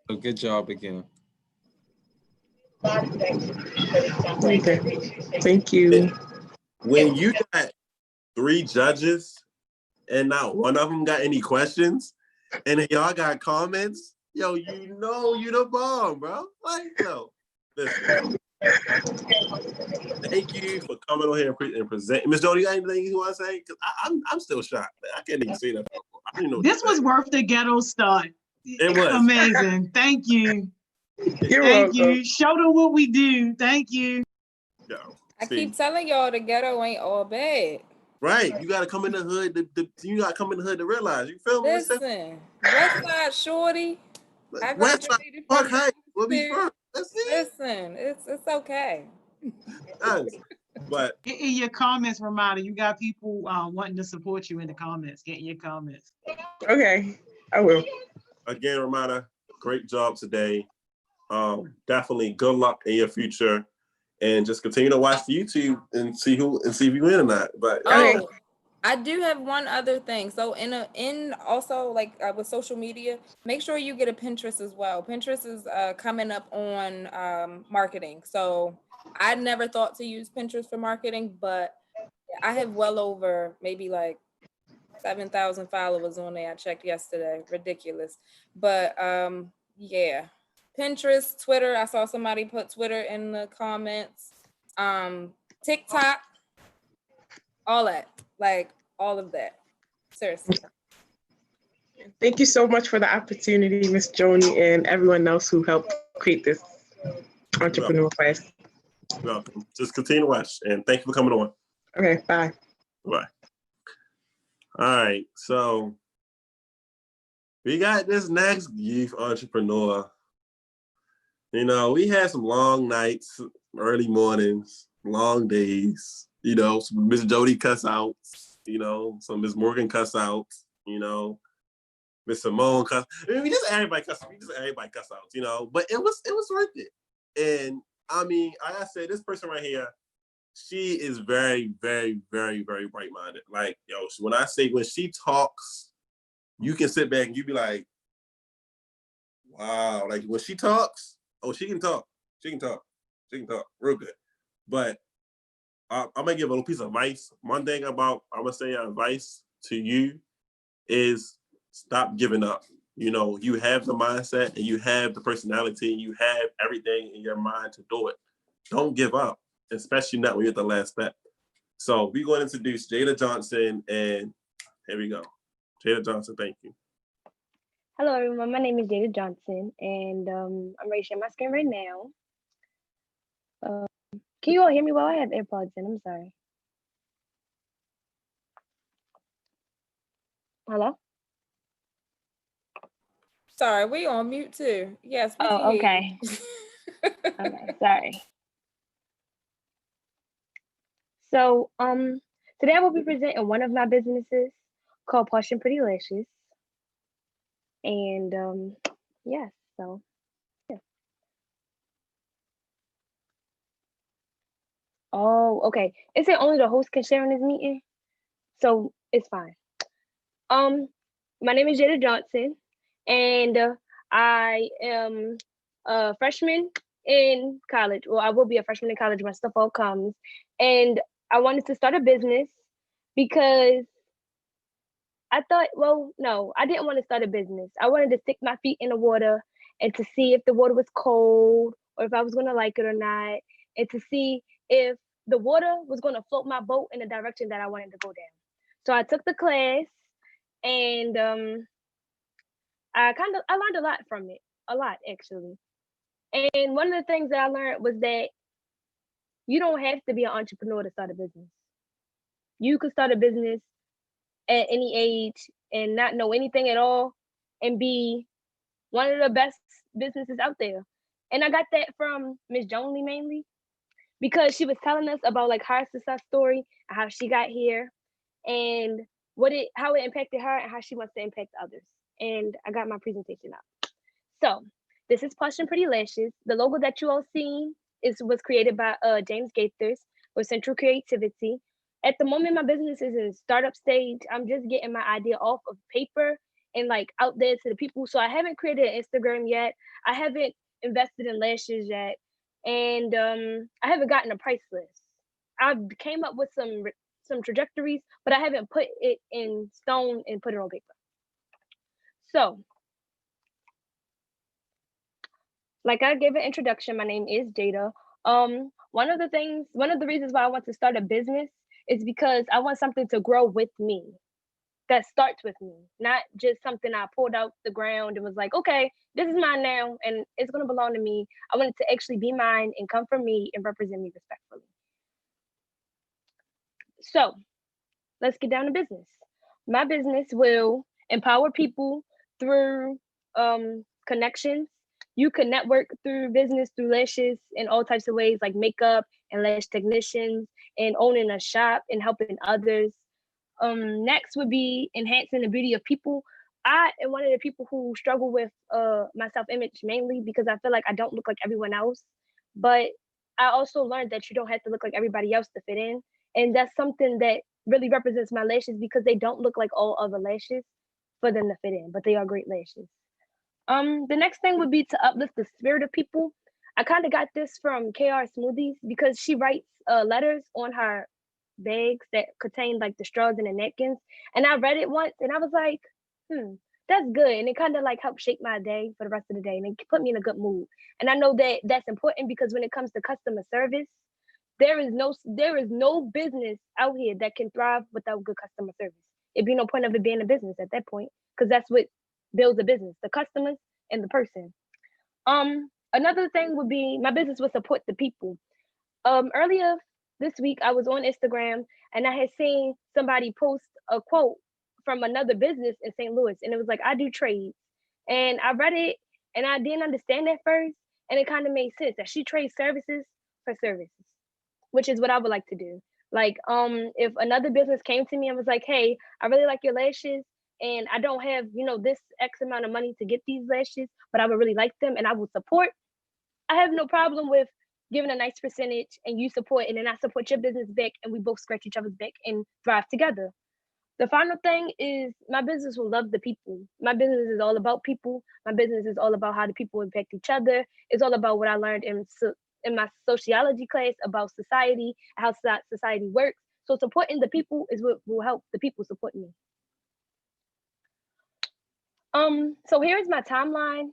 So good job again. Okay. Thank you. When you got 3 judges and not one of them got any questions, and y'all got comments, yo, you know you the bomb, bro. Like, yo, listen. Thank you for coming on here and presenting. Ms. Jody, you got anything you want to say? Because I'm still shocked. Man. I can't even say that. I didn't know this was worth the ghetto start. It was amazing. Thank you. You're Thank welcome. you. Show them what we do. Thank you. Yo, I keep telling y'all the ghetto ain't all bad. Right. You got to come in the hood. You got to come in the hood to realize. You feel me? Listen, West Side Shorty. I West Side, graduated Park from Heights. We'll be there. first. That's it. Listen, it's okay. Yes. But In your comments, Ramada, you got people wanting to support you in the comments. Get in your comments. Okay, I will. again, Ramada, great job today. Definitely good luck in your future, and just continue to watch the YouTube and see if you win or not. But Oh, I do have one other thing. So in also like with social media, make sure you get a Pinterest as well. Pinterest is coming up on marketing. So I never thought to use Pinterest for marketing, but I have well over maybe like 7,000 followers on there. I checked yesterday. Ridiculous. But yeah. Pinterest, Twitter. I saw somebody put Twitter in the comments. TikTok, all that. Like all of that. Seriously. Thank you so much for the opportunity, Miss Joni, and everyone else who helped create this entrepreneur class. You're welcome. Just continue to watch, and thank you for coming on. Okay, bye. Bye. All right, so we got this next youth entrepreneur. You know, we had some long nights, early mornings, long days, you know, some Miss Jody cuss outs, you know, some Miss Morgan cuss outs, you know, Miss Simone cuss. I mean, we just everybody cuss outs, you know, but it was worth it. And I mean, like I said, this person right here, she is very, very, very, very bright-minded. Like, yo, when she talks, you can sit back and you be like, wow, like when she talks, oh, she can talk real good. But I'm gonna give a little piece of advice. One thing I'm gonna say advice to you is stop giving up. You know, you have the mindset and you have the personality and you have everything in your mind to do it. Don't give up, especially not when you're at the last step. So we're going to introduce Jada Johnson, and here we go. Jada Johnson, thank you. Hello, everyone. My name is Jada Johnson, and I'm ready to share my screen right now. Can you all hear me well? I have AirPods in. I'm sorry. Hello? Sorry, we on mute too. Yes, we can okay. hear you. Okay, sorry. So, today I will be presenting one of my businesses called Plush and Pretty Lashes. And, yeah, so, yeah. Oh, okay. It said only the host can share in this meeting, so it's fine. My name is Jada Johnson, and I am a freshman in college. Well, I will be a freshman in college when stuff all comes. And I wanted to start a business because I thought, well, no, I didn't want to start a business. I wanted to stick my feet in the water and to see if the water was cold or if I was going to like it or not, and to see if the water was going to float my boat in the direction that I wanted to go down. So I took the class, and I learned a lot from it, a lot actually. And one of the things that I learned was that you don't have to be an entrepreneur to start a business. You could start a business at any age and not know anything at all and be one of the best businesses out there. And I got that from Miss Joni mainly because she was telling us about like her success story, how she got here, and how it impacted her and how she wants to impact others. And I got my presentation up. So this is Plush and Pretty Lashes. The logo that you all seen was created by James Gaithers with Central Creativity. At the moment, my business is in startup stage. I'm just getting my idea off of paper and like out there to the people. So I haven't created an Instagram yet. I haven't invested in lashes yet. And I haven't gotten a price list. I came up with some trajectories, but I haven't put it in stone and put it on paper. So, like I gave an introduction, my name is Jada. One of the reasons why I want to start a business is because I want something to grow with me, that starts with me, not just something I pulled out the ground and was like, okay, this is mine now and it's gonna belong to me. I want it to actually be mine and come from me and represent me respectfully. So let's get down to business. My business will empower people through connections. You can network through business, through lashes in all types of ways, like makeup and lash technicians and owning a shop and helping others. Next would be enhancing the beauty of people. I am one of the people who struggle with my self-image mainly because I feel like I don't look like everyone else. But I also learned that you don't have to look like everybody else to fit in. And that's something that really represents my lashes because they don't look like all other lashes for them to fit in, but they are great lashes. The next thing would be to uplift the spirit of people. I kind of got this from KR Smoothies because she writes letters on her bags that contain like the straws and the napkins. And I read it once and I was like, that's good. And it kind of like helped shape my day for the rest of the day and it put me in a good mood. And I know that that's important because when it comes to customer service, there is no business out here that can thrive without good customer service. It'd be no point of it being a business at that point because that's what builds a business, the customers and the person. Another thing would be my business would support the people. Earlier this week, I was on Instagram and I had seen somebody post a quote from another business in St. Louis. And it was like, I do trades. And I read it and I didn't understand that first. And it kind of made sense that she trades services for services, which is what I would like to do. Like, if another business came to me and was like, hey, I really like your lashes and I don't have, this X amount of money to get these lashes, but I would really like them and I would support. I have no problem with giving a nice percentage and you support and then I support your business back and we both scratch each other's back and thrive together. The final thing is my business will love the people. My business is all about people. My business is all about how the people impact each other. It's all about what I learned in my sociology class about society, how society works. So supporting the people is what will help the people support me. So here's my timeline.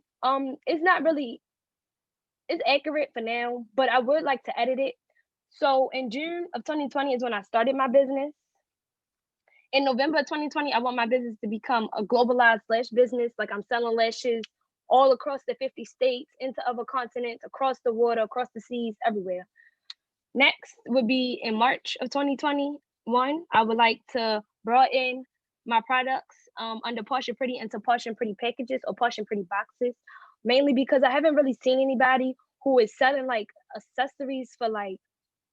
It's accurate for now, but I would like to edit it. So in June of 2020 is when I started my business. In November of 2020, I want my business to become a globalized lash business. Like I'm selling lashes all across the 50 states, into other continents, across the water, across the seas, everywhere. Next would be in March of 2021. I would like to broaden my products under Posh and Pretty into Posh and Pretty packages or Posh and Pretty boxes, mainly because I haven't really seen anybody who is selling like accessories for like,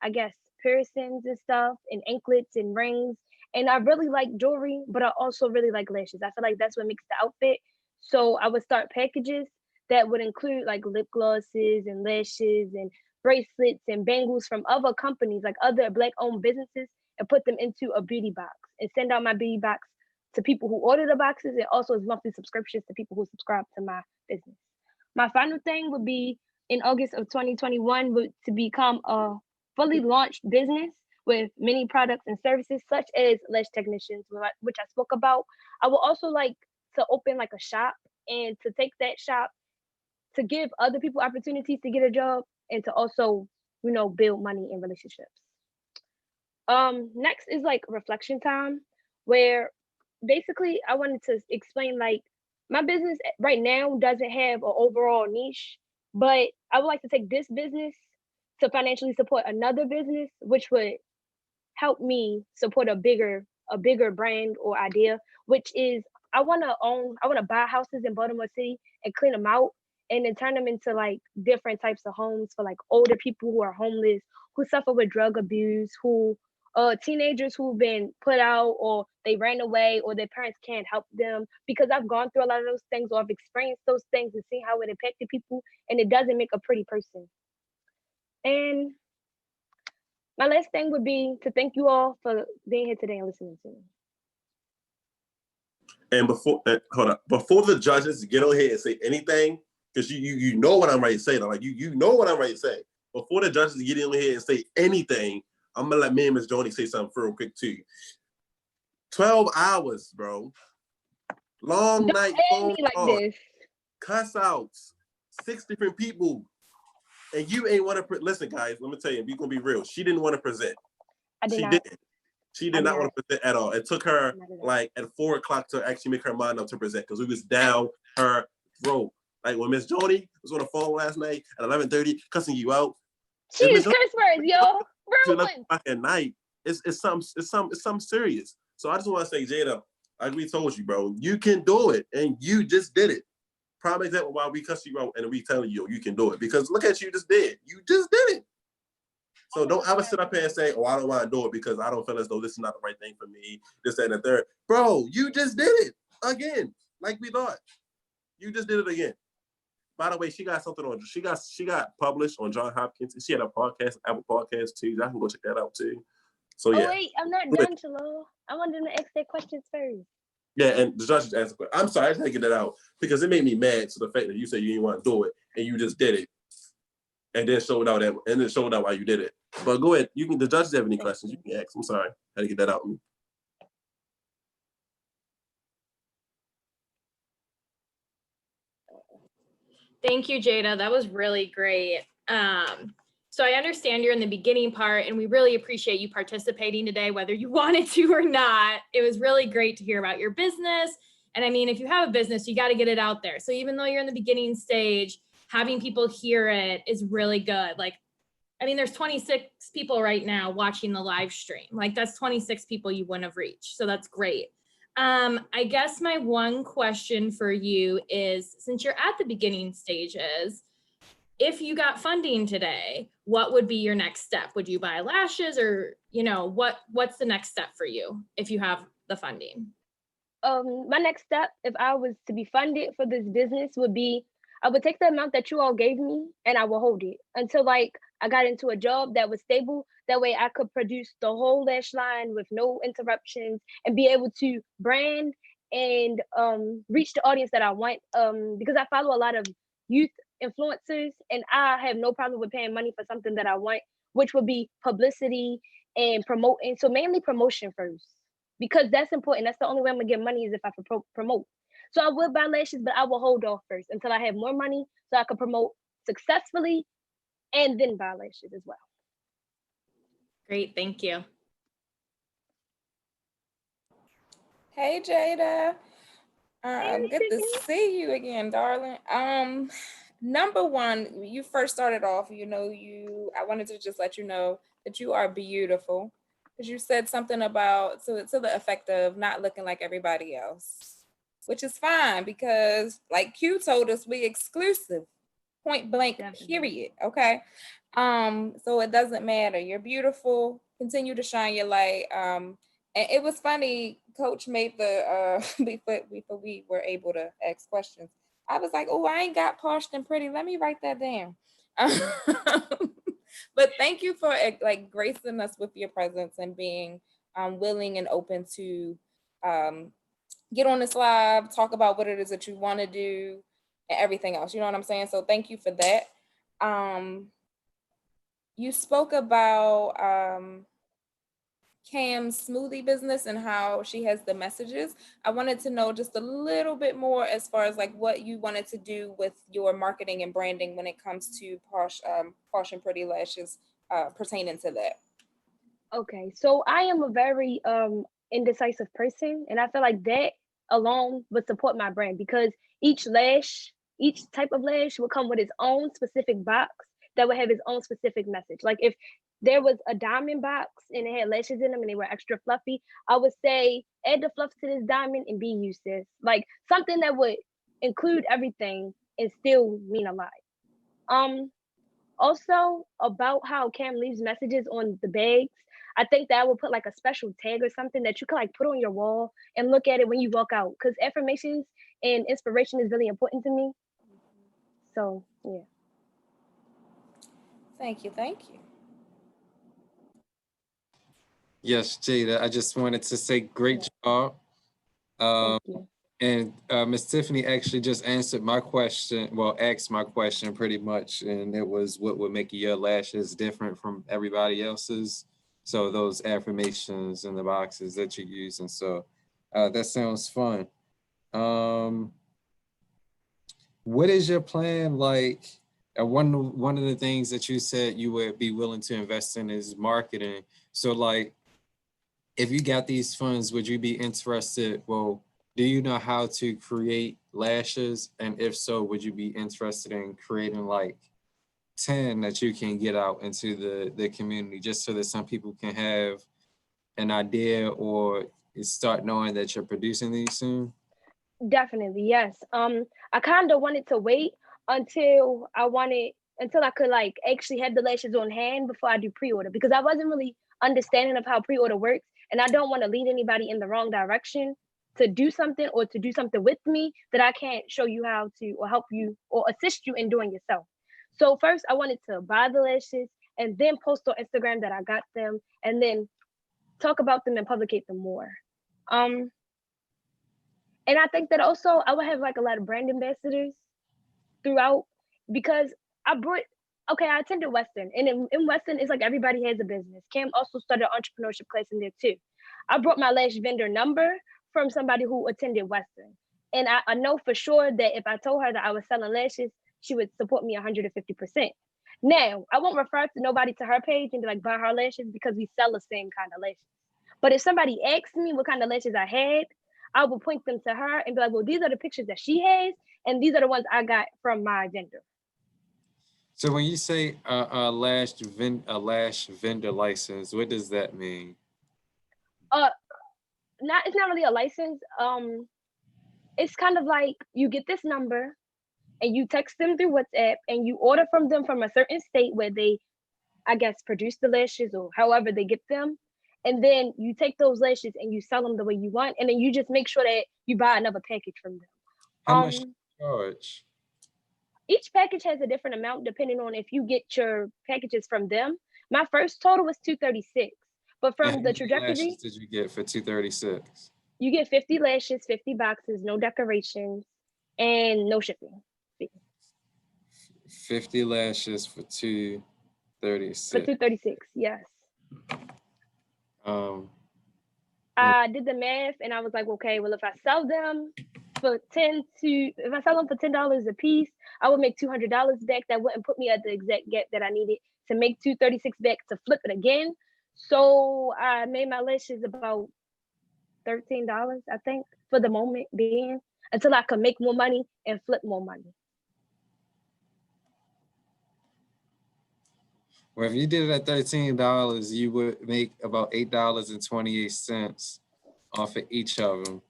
I guess, piercings and stuff and anklets and rings. And I really like jewelry, but I also really like lashes. I feel like that's what makes the outfit. So I would start packages that would include like lip glosses and lashes and bracelets and bangles from other companies, like other Black-owned businesses, and put them into a beauty box and send out my beauty box to people who order the boxes and also as monthly subscriptions to people who subscribe to my business. My final thing would be in August of 2021 to become a fully launched business with many products and services such as lash technicians, which I spoke about. I would also like to open like a shop and to take that shop to give other people opportunities to get a job and to also, build money in relationships. Next is like reflection time, where basically I wanted to explain like my business right now doesn't have an overall niche, but I would like to take this business to financially support another business, which would help me support a bigger brand or idea, which is I want to buy houses in Baltimore City and clean them out and then turn them into like different types of homes for like older people who are homeless, who suffer with drug abuse, who teenagers who've been put out or they ran away or their parents can't help them, because I've gone through a lot of those things or I've experienced those things and seen how it impacted people, and it doesn't make a pretty person. And my last thing would be to thank you all for being here today and listening to me. And before the judges get on here and say anything, because you know what I'm ready to say, though. Like you know what I'm ready to say. Before the judges get in here and say anything, I'm gonna let me and Ms. Joni say something real quick too. 12 hours, bro. Long Don't night add phone me like calls, this. cuss outs, 6 different people, and you ain't want to listen, guys. Let me tell you, we're gonna be real. She didn't want to present. I did She not. didn't. She did not want to present at all. It took her like at 4 o'clock to actually make her mind up to present because we was down her throat. Like when Miss Joni was on the phone last night at 11:30, cussing you out. She is curse words, yo. Real at night. It's something serious. So I just want to say, Jada, like we told you, bro, you can do it, and you just did it. Prime example why we cuss you out and we telling you you can do it, because look at you just did. You just did it. So don't ever sit up here and say, oh, I don't want to do it because I don't feel as though this is not the right thing for me, this, that, and the third. Bro, you just did it again, like we thought. You just did it again. By the way, she got something on, she got published on John Hopkins. She had a podcast, Apple Podcast too. Y'all can go check that out too. So yeah. Oh wait, I'm not done, Shalom. I wanted them to ask their questions first. Yeah, and the judges answered. I'm sorry, I just had to get that out because it made me mad. So the fact that you said you didn't want to do it and you just did it, and then showed out why you did it. But go ahead. You can. The judges have any questions you can ask. I'm sorry, I had to get that out. Thank you, Jada. That was really great. So I understand you're in the beginning part, and we really appreciate you participating today, whether you wanted to or not. It was really great to hear about your business. And I mean, if you have a business, you got to get it out there. So even though you're in the beginning stage, having people hear it is really good. Like, I mean, there's 26 people right now watching the live stream. Like, that's 26 people you wouldn't have reached. So that's great. I guess my one question for you is, since you're at the beginning stages, if you got funding today, what would be your next step? Would you buy lashes, or, you know, what's the next step for you if you have the funding? My next step, if I was to be funded for this business, would be I would take the amount that you all gave me and I will hold it until like I got into a job that was stable. That way I could produce the whole lash line with no interruptions and be able to brand and reach the audience that I want. Because I follow a lot of youth influencers, and I have no problem with paying money for something that I want, which would be publicity and promoting. So mainly promotion first, because that's important. That's the only way I'm gonna get money, is if I promote. So I would buy lashes, but I will hold off first until I have more money so I can promote successfully and then buy lashes as well. Great, thank you. Hey, Jada. Good to see you again, darling. Number one, you first started off, I wanted to just let you know that you are beautiful, because you said something about to the effect of not looking like everybody else, which is fine, because like Q told us, we exclusive, point blank, period. Okay. So it doesn't matter. You're beautiful. Continue to shine your light. And it was funny, Coach made the before we were able to ask questions, I was like, oh, I ain't got posh and pretty. Let me write that down. But thank you for like gracing us with your presence and being willing and open to get on this live, talk about what it is that you want to do and everything else. You know what I'm saying? So thank you for that. You spoke about Cam's smoothie business and how she has the messages. I wanted to know just a little bit more as far as like what you wanted to do with your marketing and branding when it comes to posh and pretty lashes pertaining to that. Okay, so I am a very indecisive person, and I feel like that alone would support my brand, because each type of lash will come with its own specific box that would have its own specific message. Like if there was a diamond box and it had lashes in them and they were extra fluffy, I would say add the fluff to this diamond and be useless. Like something that would include everything and still mean a lot. Also about how Cam leaves messages on the bags, I think that I will put like a special tag or something that you can like put on your wall and look at it when you walk out, because affirmations and inspiration is really important to me. So yeah. Thank you. Yes, Jada, I just wanted to say great job. Thank you. And Miss Tiffany actually just answered my question, well, asked my question pretty much, and it was what would make your lashes different from everybody else's. So those affirmations in the boxes that you use, and so that sounds fun. What is your plan like? One of the things that you said you would be willing to invest in is marketing. So like, if you got these funds, would you be interested? Well, do you know how to create lashes? And if so, would you be interested in creating like 10 that you can get out into the community, just so that some people can have an idea, or start knowing that you're producing these soon? Definitely, yes. I kind of wanted to wait until I could like actually have the lashes on hand before I do pre-order, because I wasn't really understanding of how pre-order works, and I don't want to lead anybody in the wrong direction to do something or to do something with me that I can't show you how to or help you or assist you in doing yourself. So first I wanted to buy the lashes and then post on Instagram that I got them, and then talk about them and publicate them more. And I think that also I would have like a lot of brand ambassadors throughout, because I attended Western, and in Western, it's like everybody has a business. Cam also started an entrepreneurship class in there too. I brought my lash vendor number from somebody who attended Western. And I know for sure that if I told her that I was selling lashes, she would support me 150%. Now, I won't refer to nobody to her page and be like, buy her lashes, because we sell the same kind of lashes. But if somebody asked me what kind of lashes I had, I would point them to her and be like, well, these are the pictures that she has, and these are the ones I got from my vendor. So when you say a lash vendor license, what does that mean? It's not really a license. It's kind of like you get this number and you text them through WhatsApp and you order from them from a certain state where they, I guess, produce the lashes or however they get them. And then you take those lashes and you sell them the way you want. And then you just make sure that you buy another package from them. How much do you charge? Each package has a different amount depending on if you get your packages from them. My first total was $236, but from the trajectory, lashes did you get for $236? You get 50 lashes, 50 boxes, no decorations, and no shipping fee. 50 lashes for $236. For $236, yes. I did the math and I was like, okay, well, if I sell them for $10 a piece, I would make $200 back. That wouldn't put me at the exact gap that I needed to make $236 back to flip it again. So I made my lashes about $13, I think, for the moment being, until I could make more money and flip more money. Well, if you did it at $13, you would make about $8.28 off of each of them.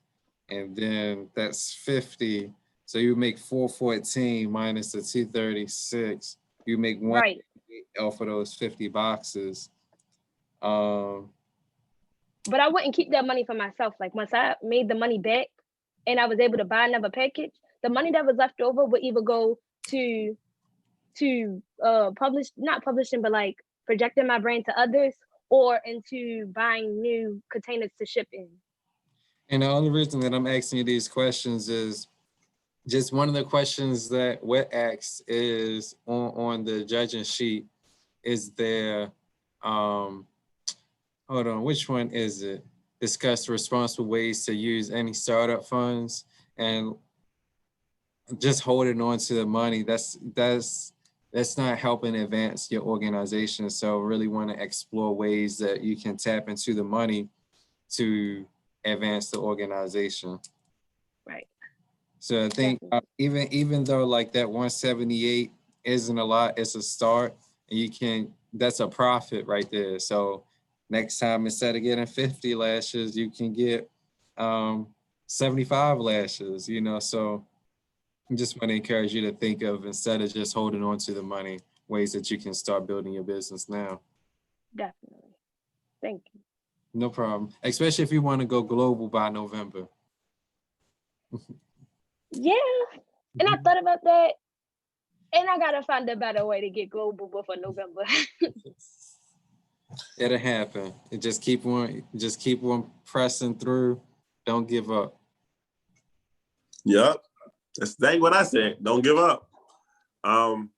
And then that's 50. So you make $414 minus the $236. You make $1 right off of those 50 boxes. But I wouldn't keep that money for myself. Like once I made the money back and I was able to buy another package, the money that was left over would either go to not publishing, but like projecting my brand to others, or into buying new containers to ship in. And the only reason that I'm asking you these questions is just one of the questions that WET asks is on the judging sheet. Is there, hold on, which one is it? Discuss responsible ways to use any startup funds, and just holding on to the money. That's not helping advance your organization. So really want to explore ways that you can tap into the money to advance the organization. Right. So I think even though like that 178 isn't a lot, it's a start, and that's a profit right there. So next time, instead of getting 50 lashes, you can get 75 lashes, so I just want to encourage you to think of, instead of just holding on to the money, ways that you can start building your business now. Definitely. Thank you. No problem. Especially if you want to go global by November. Yeah. And I thought about that. And I gotta find a better way to get global before November. It'll happen. And just keep on pressing through. Don't give up. Yep. That's exactly what I said. Don't give up.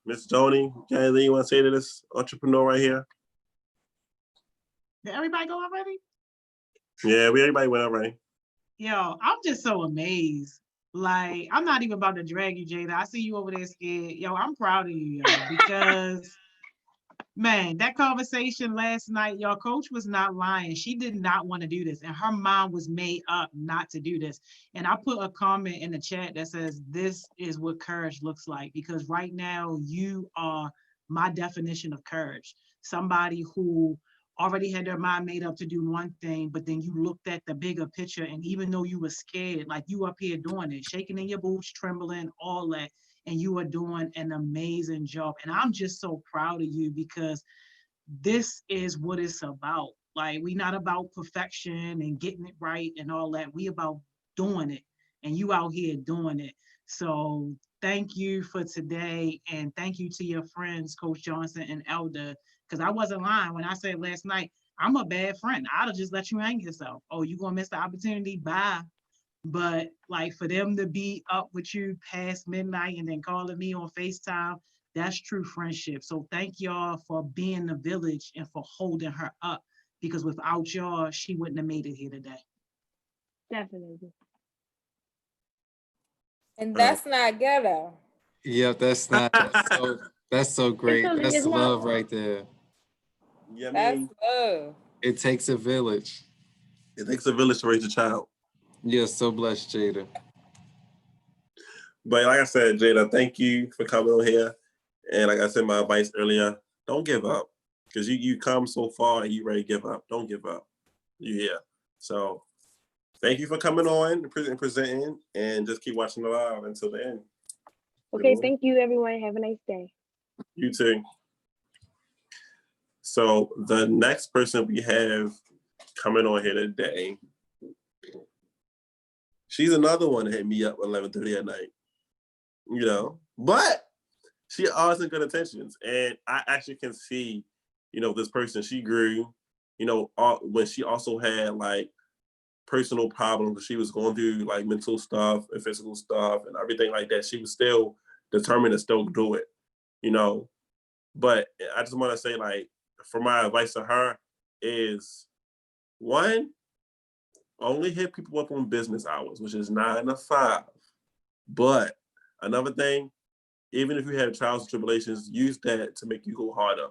Miss Joni, got anything you want to say to this entrepreneur right here? Did everybody go already? Yeah, everybody went already. Yo, I'm just so amazed. Like, I'm not even about to drag you, Jada. I see you over there scared. Yo, I'm proud of you, yo, because man, that conversation last night, your coach was not lying. She did not want to do this, and her mind was made up not to do this. And I put a comment in the chat that says, this is what courage looks like, because right now you are my definition of courage. Somebody who already had their mind made up to do one thing, but then you looked at the bigger picture, and even though you were scared, like you up here doing it, shaking in your boots, trembling, all that, and you are doing an amazing job. And I'm just so proud of you because this is what it's about. Like, we not about perfection and getting it right and all that. We about doing it, and you out here doing it. So thank you for today, and thank you to your friends, Coach Johnson and Elder, because I wasn't lying when I said last night, I'm a bad friend. I'd have just let you hang yourself. Oh, you gonna miss the opportunity? Bye. But like, for them to be up with you past midnight and then calling me on FaceTime, that's true friendship. So thank y'all for being the village and for holding her up, because without y'all, she wouldn't have made it here today. Definitely. And that's not ghetto. Yep, that's so great. That's it's not. love right there. Yeah, I That's mean, love. It takes a village. it takes a village to raise a child. You're so blessed, Jada. But like I said, Jada, thank you for coming on here. And like I said, my advice earlier, don't give up. Because you come so far and you ready to give up. Don't give up. You here. So thank you for coming on and presenting, and just keep watching the live until the end. Okay, thank you, everyone. Have a nice day. You too. So the next person we have coming on here today, she's another one that hit me up at 11:30 at night. You know, but she always had good intentions, and I actually can see, you know, this person, she grew, you know, when she also had like personal problems. She was going through like mental stuff and physical stuff and everything like that. She was still determined to still do it, you know. But I just want to say, like, for my advice to her is, one, only hit people up on business hours, which is 9 to 5. But another thing, even if you have trials and tribulations, use that to make you go harder.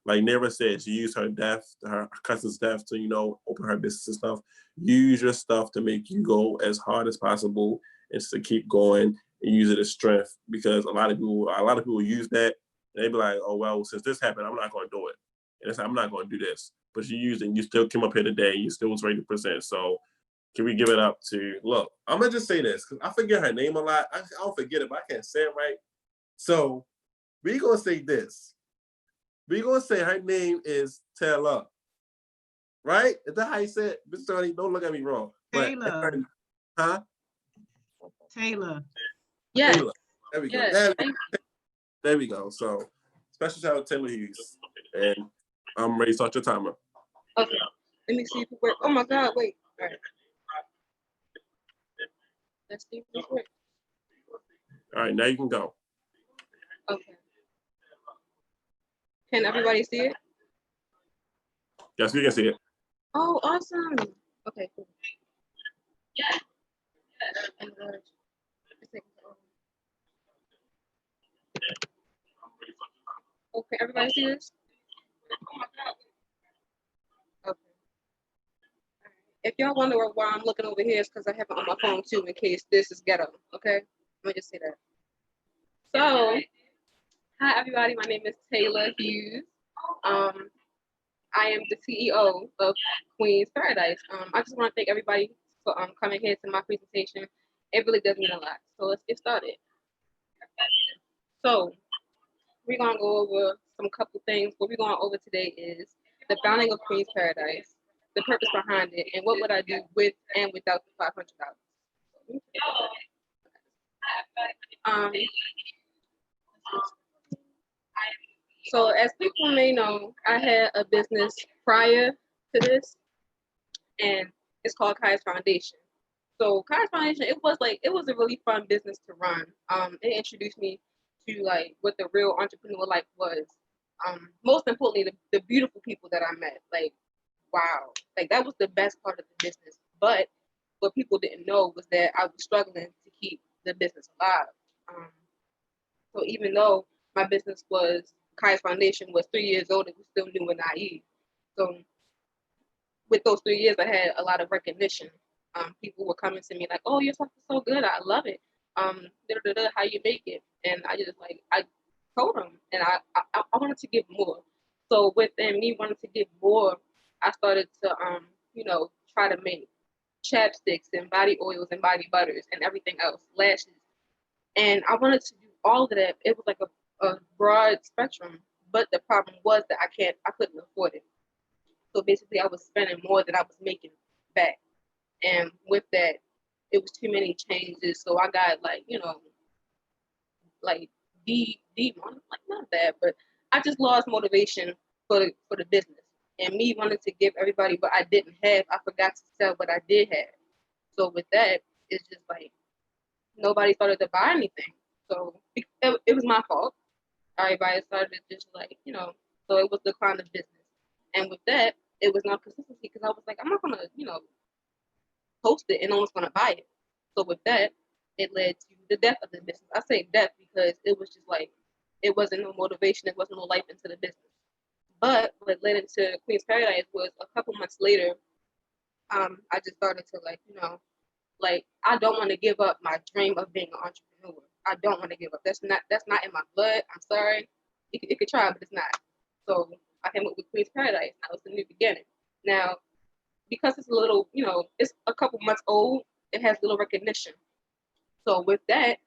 Like Nera said, she used her death, her cousin's death, to, you know, open her business and stuff. Use your stuff to make you go as hard as possible and to keep going and use it as strength, because a lot of people use that and they be like, oh, well, since this happened, I'm not going to do it. And it's like, I'm not going to do this. But you used it and you still came up here today and you still was ready to present. So can we give it up to, look, I'm going to just say this, because I forget her name a lot. I don't forget it, but I can't say it right. So we're going to say this. We're going to say her name is Taylor. Right? Is that how you said it? Mr. Tony, don't look at me wrong. Taylor. Huh? Taylor. Yeah. Taylor. There we go. Yes. There we go. So special shout out to Taylor Hughes. And I'm ready to start your timer. Okay. Let me see if it works. Oh my God, wait. All right. Let's see if it works. All right, now you can go. Okay. Can everybody see it? Yes, we can see it. Oh, awesome. Okay, cool. Yeah. Okay, everybody see this? Okay. If y'all wonder why I'm looking over here, it's because I have it on my phone too, in case this is ghetto. Okay, let me just say that. So, hi everybody, my name is Taylor Hughes. I am the CEO of Queen's Paradise. I just want to thank everybody for coming here to my presentation. It really does mean a lot. So let's get started. So we're gonna go over some couple things. What we're going over today is the founding of Queen's Paradise, the purpose behind it, and what would I do with and without the $500. So as people may know, I had a business prior to this, and it's called Kai's Foundation. So Kai's Foundation, it was a really fun business to run. It introduced me to like what the real entrepreneur life was. Most importantly, the beautiful people that I met. Like, wow, like that was the best part of the business. But what people didn't know was that I was struggling to keep the business alive. So even though my business was Kai's Foundation was 3 years old, it was still new and naive. So with those 3 years, I had a lot of recognition. People were coming to me like, "Oh, your stuff is so good. I love it. How you make it?" And I just like I told them, and I wanted to give more. So within me wanting to give more, I started to, try to make chapsticks and body oils and body butters and everything else, lashes. And I wanted to do all of that. It was like a broad spectrum, but the problem was that I couldn't afford it. So basically I was spending more than I was making back. And with that, it was too many changes. So I got like like not bad, but I just lost motivation for the business. And me wanting to give everybody what I didn't have, I forgot to sell what I did have. So with that, it's just like nobody started to buy anything. So it was my fault. Everybody started to just so it was the kind of business. And with that, it was not consistency because I was like, I'm not gonna, post it and no one's gonna buy it. So with that, it led to the death of the business. I say death because it was just like it wasn't no motivation, it wasn't no life into the business. But what led into Queen's Paradise was a couple months later, I just started to I don't want to give up my dream of being an entrepreneur. I don't want to give up. That's not in my blood. I'm sorry. It could try, but it's not. So I came up with Queen's Paradise. That was the new beginning. Now, because it's a little, it's a couple months old, it has little recognition. So with that,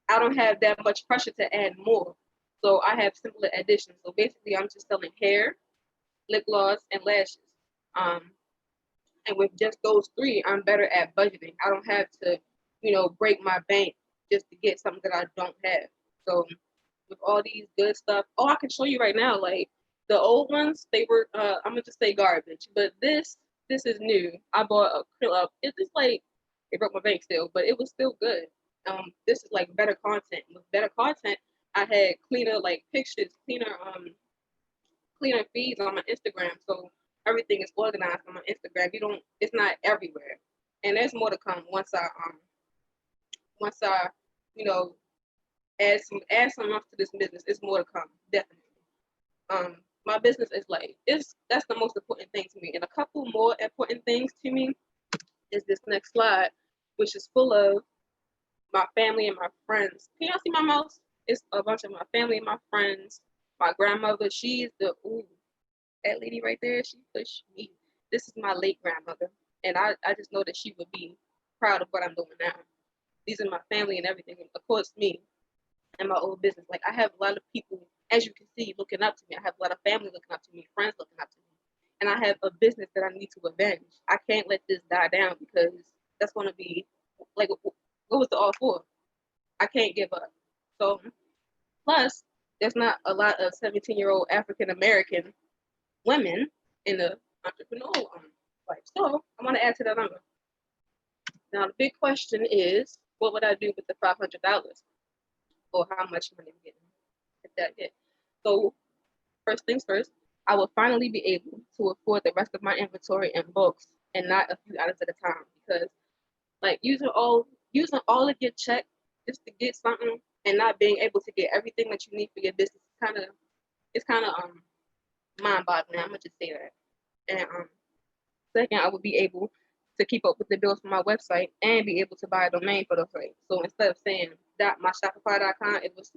I don't have that much pressure to add more. So I have simpler additions. So basically, I'm just selling hair, lip gloss, and lashes. And with just those three, I'm better at budgeting. I don't have to, break my bank just to get something that I don't have. So with all these good stuff, I can show you right now. Like the old ones, they were, I'm gonna just say garbage. But this is new. I bought a acrylic. It's just like it broke my bank still, but it was still good. This is like better content. With better content, I had cleaner pictures, cleaner feeds on my Instagram. So everything is organized on my Instagram. It's not everywhere. And there's more to come once I add some up to this business. It's more to come, definitely. My business is that's the most important thing to me. And a couple more important things to me is this next slide, which is full of my family and my friends. Can y'all see my mouse? It's a bunch of my family and my friends. My grandmother, she's that lady right there, she pushed me. This is my late grandmother. And I just know that she would be proud of what I'm doing now. These are my family and everything. And of course, me and my old business. Like I have a lot of people, as you can see, looking up to me. I have a lot of family looking up to me, friends looking up to me. And I have a business that I need to avenge. I can't let this die down because that's going to be what was it all for? I can't give up. So plus, there's not a lot of 17-year-old African American women in the entrepreneurial life. So I want to add to that number. Now the big question is, what would I do with the $500? Or how much money I'm getting if that hit? So first things first, I will finally be able to afford the rest of my inventory in books and not a few items at a time, because using all of your check just to get something and not being able to get everything that you need for your business is kind of mind-boggling. I'm gonna just say that. And second, I would be able to keep up with the bills for my website and be able to buy a domain for the site. So instead of saying .myshopify.com, it would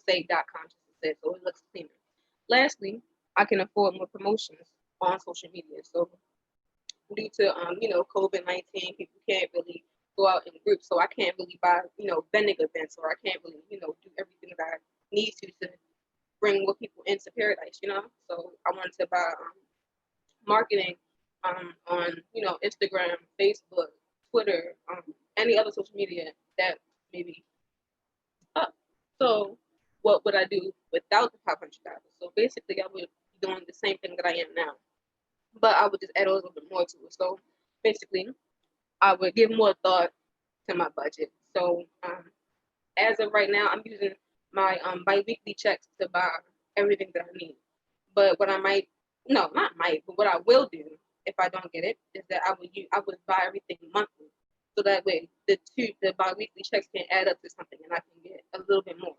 say .com just instead, so it looks cleaner. Lastly, I can afford more promotions on social media. So due to COVID-19, people can't really go out in groups, so I can't really buy vending events, or I can't really do everything that I need to bring more people into Paradise. So I wanted to buy marketing on Instagram, Facebook, Twitter, any other social media that maybe up. So what would I do without the $500? So basically, I would be doing the same thing that I am now, but I would just add a little bit more to it. So basically, I would give more thought to my budget. So as of right now, I'm using my bi-weekly checks to buy everything that I need. But what I might, no, not might, but what I will do if I don't get it is that I would buy everything monthly. So that way the bi-weekly checks can add up to something and I can get a little bit more.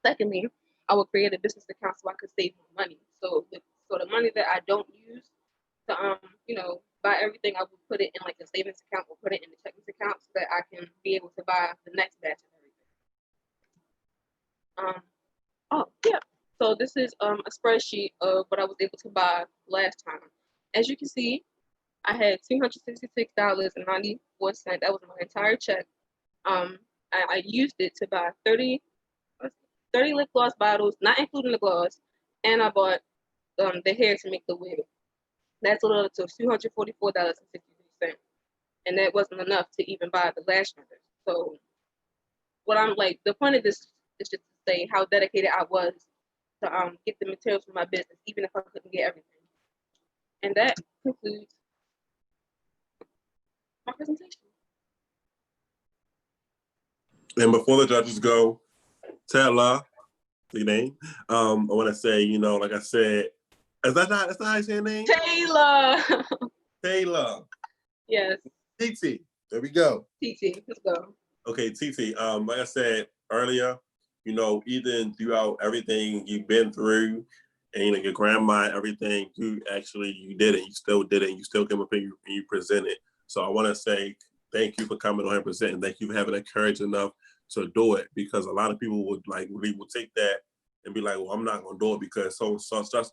Secondly, I will create a business account so I could save more money. So the money that I don't use to buy everything, I would put it in a savings account or put it in the checking account so that I can be able to buy the next batch of everything. So this is a spreadsheet of what I was able to buy last time. As you can see, I had $266.94. That was my entire check. I used it to buy 30 lip gloss bottles, not including the gloss, and I bought the hair to make the wig. That's a little to $244.63, and that wasn't enough to even buy the lash vendors. So, what I'm like, the point of this is just to say how dedicated I was to get the materials for my business, even if I couldn't get everything. And that concludes my presentation. And before the judges go, Taylor, your name. I want to say, you know, like I said, that's not how you say your name? Taylor. Taylor. Yes. TT. There we go. TT. Let's go. Okay, TT. Like I said earlier, you know, even throughout everything you've been through, and you know, your grandma and everything, you did it. You still did it. And you still came up and you presented. So I want to say thank you for coming on and presenting. Thank you for having the courage enough to do it, because a lot of people would take that and be like, well, I'm not gonna do it because so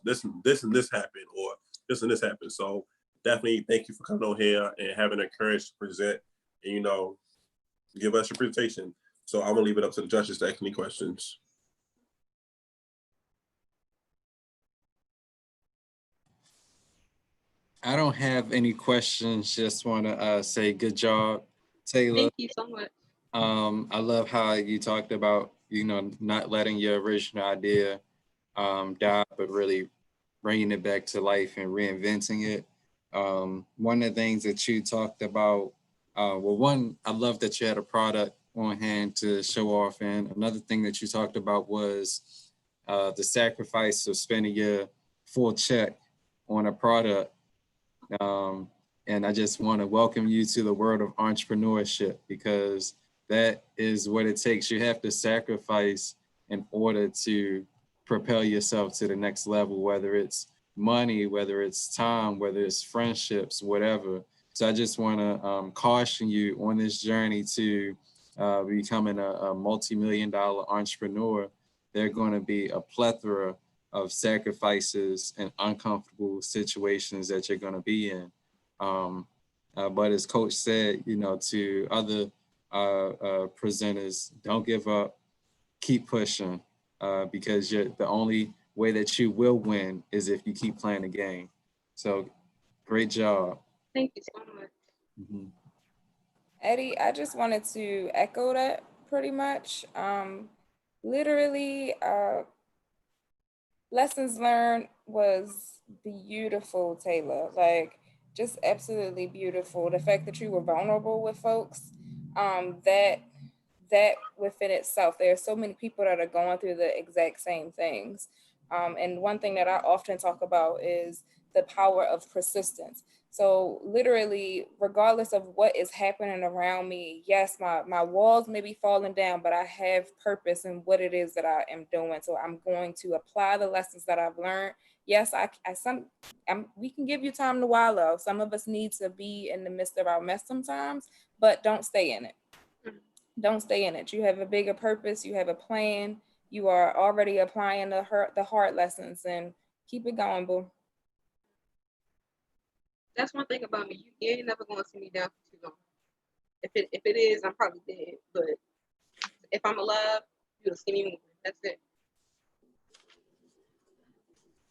this and this happened, or this and this happened. So definitely thank you for coming on here and having the courage to present and, you know, give us your presentation. So I'm gonna leave it up to the judges to ask any questions. I don't have any questions. Just want to say good job, Taylor. Thank you so much. I love how you talked about, you know, not letting your original idea die, but really bringing it back to life and reinventing it. One of the things that you talked about, well, one, I love that you had a product on hand to show off. And another thing that you talked about was the sacrifice of spending your full check on a product. And I just want to welcome you to the world of entrepreneurship, because that is what it takes. You have to sacrifice in order to propel yourself to the next level, whether it's money, whether it's time, whether it's friendships, whatever. So I just want to caution you on this journey to becoming a multi-million-dollar entrepreneur. There are going to be a plethora of sacrifices and uncomfortable situations that you're going to be in. But as Coach said, you know, to other presenters, don't give up, keep pushing, because the only way that you will win is if you keep playing the game. So great job. Thank you so much. Mm-hmm. Eddie, I just wanted to echo that pretty much. Literally, lessons learned was beautiful, Taylor. Like, just absolutely beautiful. The fact that you were vulnerable with folks, that within itself, there are so many people that are going through the exact same things. And one thing that I often talk about is the power of persistence. So literally, regardless of what is happening around me, yes, my walls may be falling down, but I have purpose in what it is that I am doing. So I'm going to apply the lessons that I've learned. Yes, we can give you time to wallow. Some of us need to be in the midst of our mess sometimes, but don't stay in it. Don't stay in it. You have a bigger purpose. You have a plan. You are already applying the hard lessons, and keep it going, boo. That's one thing about me. You ain't never gonna see me down for too long. If it is, I'm probably dead. But if I'm alive, you'll see me moving. That's it.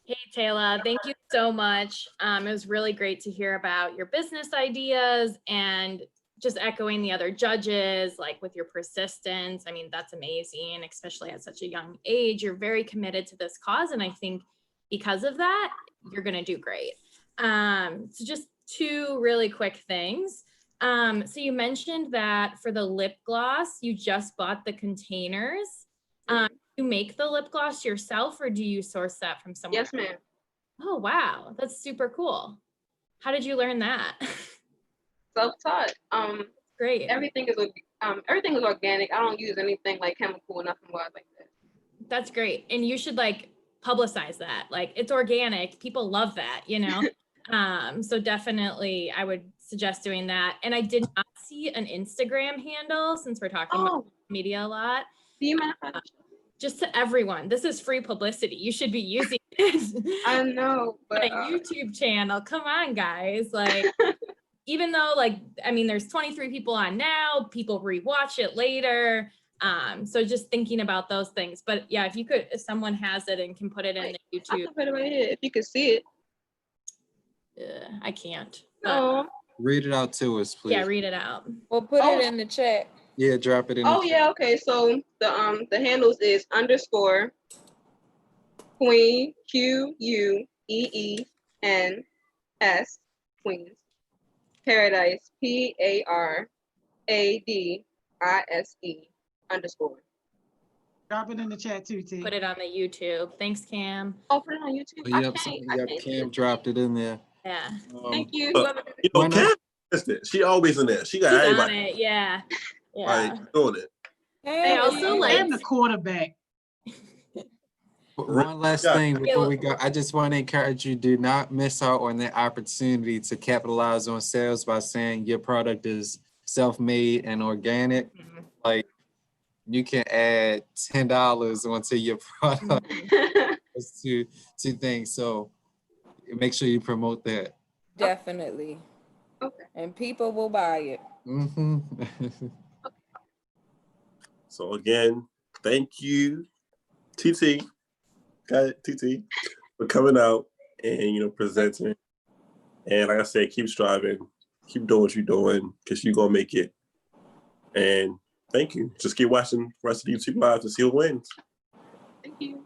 Hey, Taylor, thank you so much. It was really great to hear about your business ideas and just echoing the other judges, like with your persistence. I mean, that's amazing, especially at such a young age. You're very committed to this cause. And I think because of that, you're going to do great. So just two really quick things. So you mentioned that for the lip gloss, you just bought the containers. You make the lip gloss yourself, or do you source that from somewhere? Yes, ma'am. Oh, wow. That's super cool. How did you learn that? Self-taught. Great. Everything is organic. I don't use anything like chemical or nothing like that. That's great. And you should like publicize that. Like, it's organic. People love that, you know? So definitely I would suggest doing that. And I did not see an Instagram handle, since we're talking about media a lot. Do you mind if I just to everyone. This is free publicity. You should be using it. I know, but a YouTube channel. Come on, guys. Like, even though, like, I mean, there's 23 people on now, people rewatch it later. So just thinking about those things. But yeah, if someone has it and can put it in the YouTube. I can put it right here if you can see it. I can't. But, Oh. Read it out to us, please. yeah, read it out. We'll put it in the chat. Yeah, drop it in. Oh yeah, okay. So the handles is _ Queen QUEENS Queens Paradise PARADISE _ Drop it in the chat too, T. Put it on the YouTube. Thanks, Cam. Oh, put it on YouTube. Yep, Cam dropped it in there. Yeah. Thank you. You know, Cam, she always in there. She got She's on everybody. it. Yeah. Yeah. Like doing it. I also like And the quarterback. One last thing before we go, I just want to encourage you, do not miss out on the opportunity to capitalize on sales by saying your product is self-made and organic. Like, you can add $10 onto your product. Those two things. So make sure you promote that. Definitely. Okay. And people will buy it. Mm-hmm. So again, thank you, TT, for coming out and presenting. And like I said, keep striving, keep doing what you're doing, because you're gonna make it. And thank you. Just keep watching the rest of the YouTube live to see who wins. Thank you.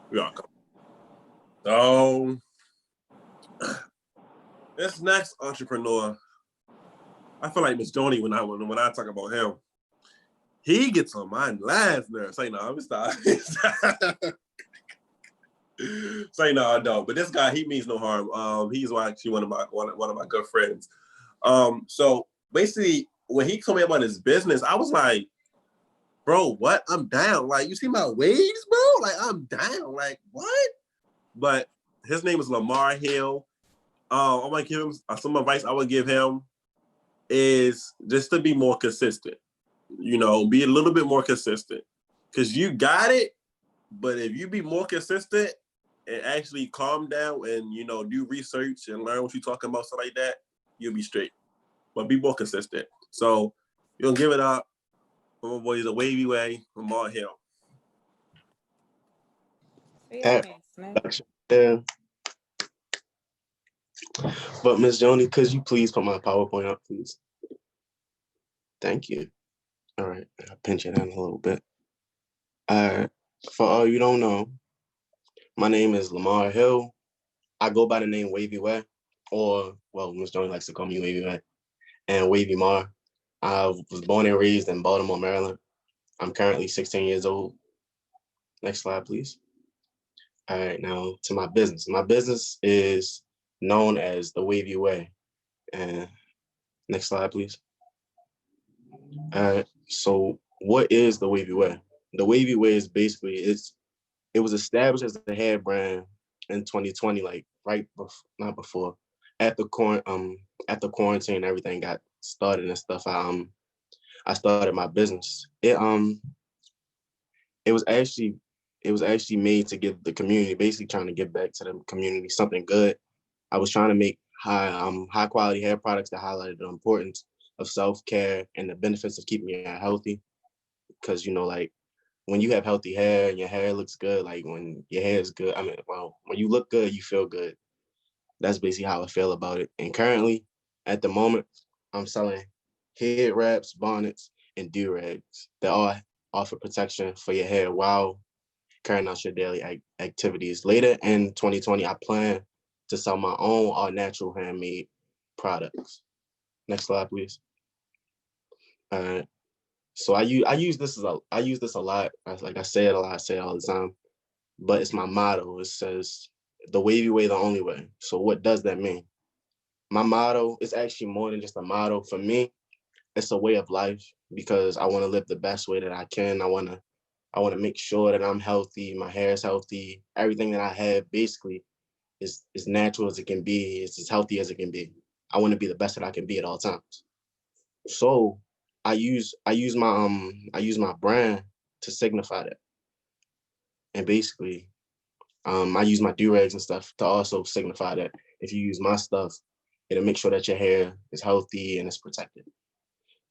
You're welcome. So this next entrepreneur, I feel like Miss Joni when I talk about him. He gets on my last nerve. Say no, I'm stop. Say no, I don't. But this guy, he means no harm. He's actually one of my good friends. So basically, when he told me about his business, I was like, bro, what? I'm down. Like, you see my waves, bro? Like, I'm down. Like, what? But his name is Lamar Hill. I might give him some advice I would give him is just to be more consistent. Be a little bit more consistent, because you got it. But if you be more consistent and actually calm down and do research and learn what you're talking about, stuff like that, you'll be straight. But be more consistent. So you'll give it up for my boy, the Wavy Way, Lamar Hill. Yeah. But Miss Joni, could you please put my PowerPoint up, please? Thank you. All right, I'll pinch it in a little bit. For all you don't know, my name is Lamar Hill. I go by the name Wavy Way, or, well, Miss Joni likes to call me Wavy Way, and Wavy Mar. I was born and raised in Baltimore, Maryland. I'm currently 16 years old. Next slide, please. All right, now to my business. My business is known as the Wavy Way. And next slide, please. So what is the Wavy Way? The Wavy Way is basically, it was established as a hair brand in 2020, like not before, after quarantine, everything got started and stuff. I started my business. It was actually made to give the community, basically trying to give back to the community something good. I was trying to make high quality hair products that highlighted the importance of self-care and the benefits of keeping your hair healthy. Because like when you have healthy hair and your hair looks good, like when your hair is good, when you look good, you feel good. That's basically how I feel about it. And currently, at the moment, I'm selling head wraps, bonnets, and do-rags that all offer protection for your hair while carrying out your daily activities. Later in 2020, I plan to sell my own all-natural handmade products. Next slide, please. So I use this a lot. Like I say it a lot. I say it all the time. But it's my motto. It says, "The Wavy Way, the only way." So what does that mean? My motto is actually more than just a motto. For me, it's a way of life, because I want to live the best way that I can. I want to make sure that I'm healthy. My hair is healthy. Everything that I have basically is as natural as it can be. It's as healthy as it can be. I want to be the best that I can be at all times. So I use my brand to signify that. And basically, I use my do-rags and stuff to also signify that if you use my stuff, it'll make sure that your hair is healthy and it's protected.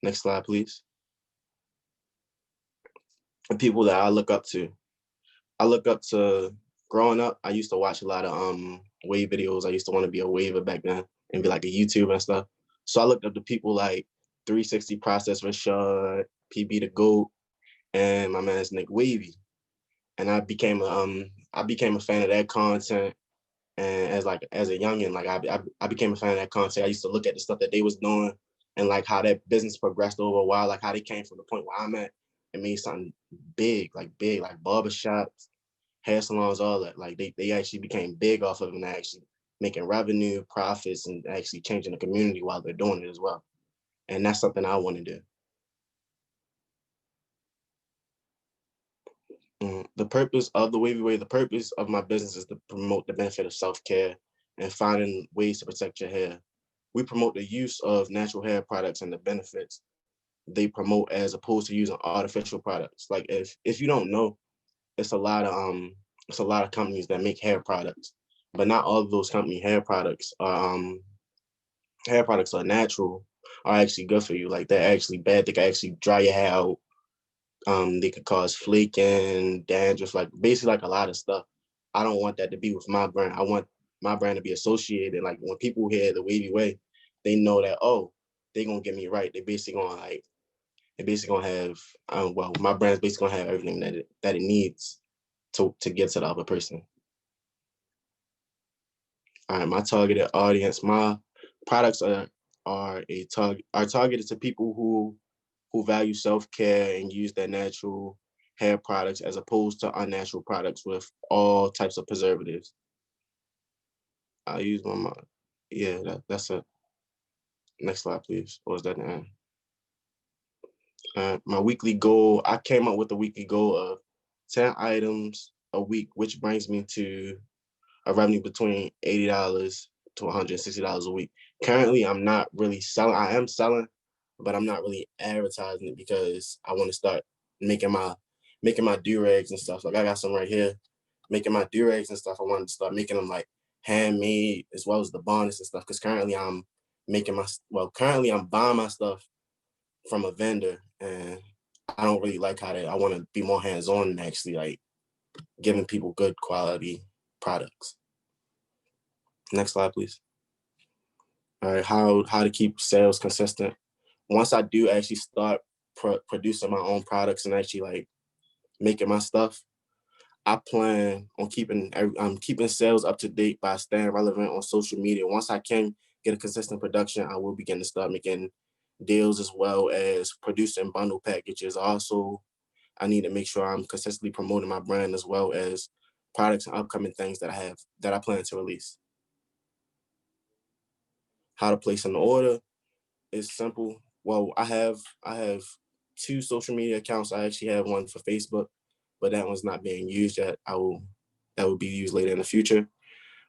Next slide, please. The people that I look up to. Growing up, I used to watch a lot of wave videos. I used to want to be a waver back then and be like a YouTuber and stuff. So I looked up to people like 360 Process Rashad, PB the GOAT, and my man's Nick Wavy. And I became a fan of that content. And as a youngin, like I became a fan of that content. I used to look at the stuff that they was doing and like how that business progressed over a while, like how they came from the point where I'm at and made something big, like barbershops, hair salons, all that. Like they actually became big off of it and actually making revenue, profits, and actually changing the community while they're doing it as well. And that's something I want to do. The purpose of the Wavy Way, the purpose of my business is to promote the benefit of self-care and finding ways to protect your hair. We promote the use of natural hair products and the benefits they promote as opposed to using artificial products. Like if you don't know, it's a lot of companies that make hair products, but not all of those company hair products are natural, are actually good for you. Like they're actually bad. They can actually dry your hair out. They could cause flaking, dandruff, like basically like a lot of stuff. I don't want that to be with my brand. I want my brand to be associated. Like when people hear the Wavy Way, they know that, oh, they're gonna get me right. They're basically gonna have my brand's basically gonna have everything that it needs to get to the other person. All right, my targeted audience, my products are targeted to people who value self-care and use their natural hair products as opposed to unnatural products with all types of preservatives. I'll use my yeah, that's it. Next slide, please. Or is that the end? My weekly goal, I came up with a weekly goal of 10 items a week, which brings me to a revenue between $80 to $160 a week. Currently, I'm not really selling. I am selling, but I'm not really advertising it because I want to start making my do-rags and stuff. Like I got some right here, making my do-rags and stuff. I wanted to start making them like handmade as well as the bonnets and stuff. Because currently I'm buying my stuff from a vendor, and I don't really like I want to be more hands-on and actually like giving people good quality products. Next slide, please. All right, how to keep sales consistent. Once I do actually start producing my own products and actually like making my stuff, I plan on keeping sales up to date by staying relevant on social media. Once I can get a consistent production, I will begin to start making deals as well as producing bundle packages. Also, I need to make sure I'm consistently promoting my brand as well as products and upcoming things that I plan to release. How to place an order is simple. Well, I have 2 social media accounts. I actually have one for Facebook, but that one's not being used yet. That will be used later in the future.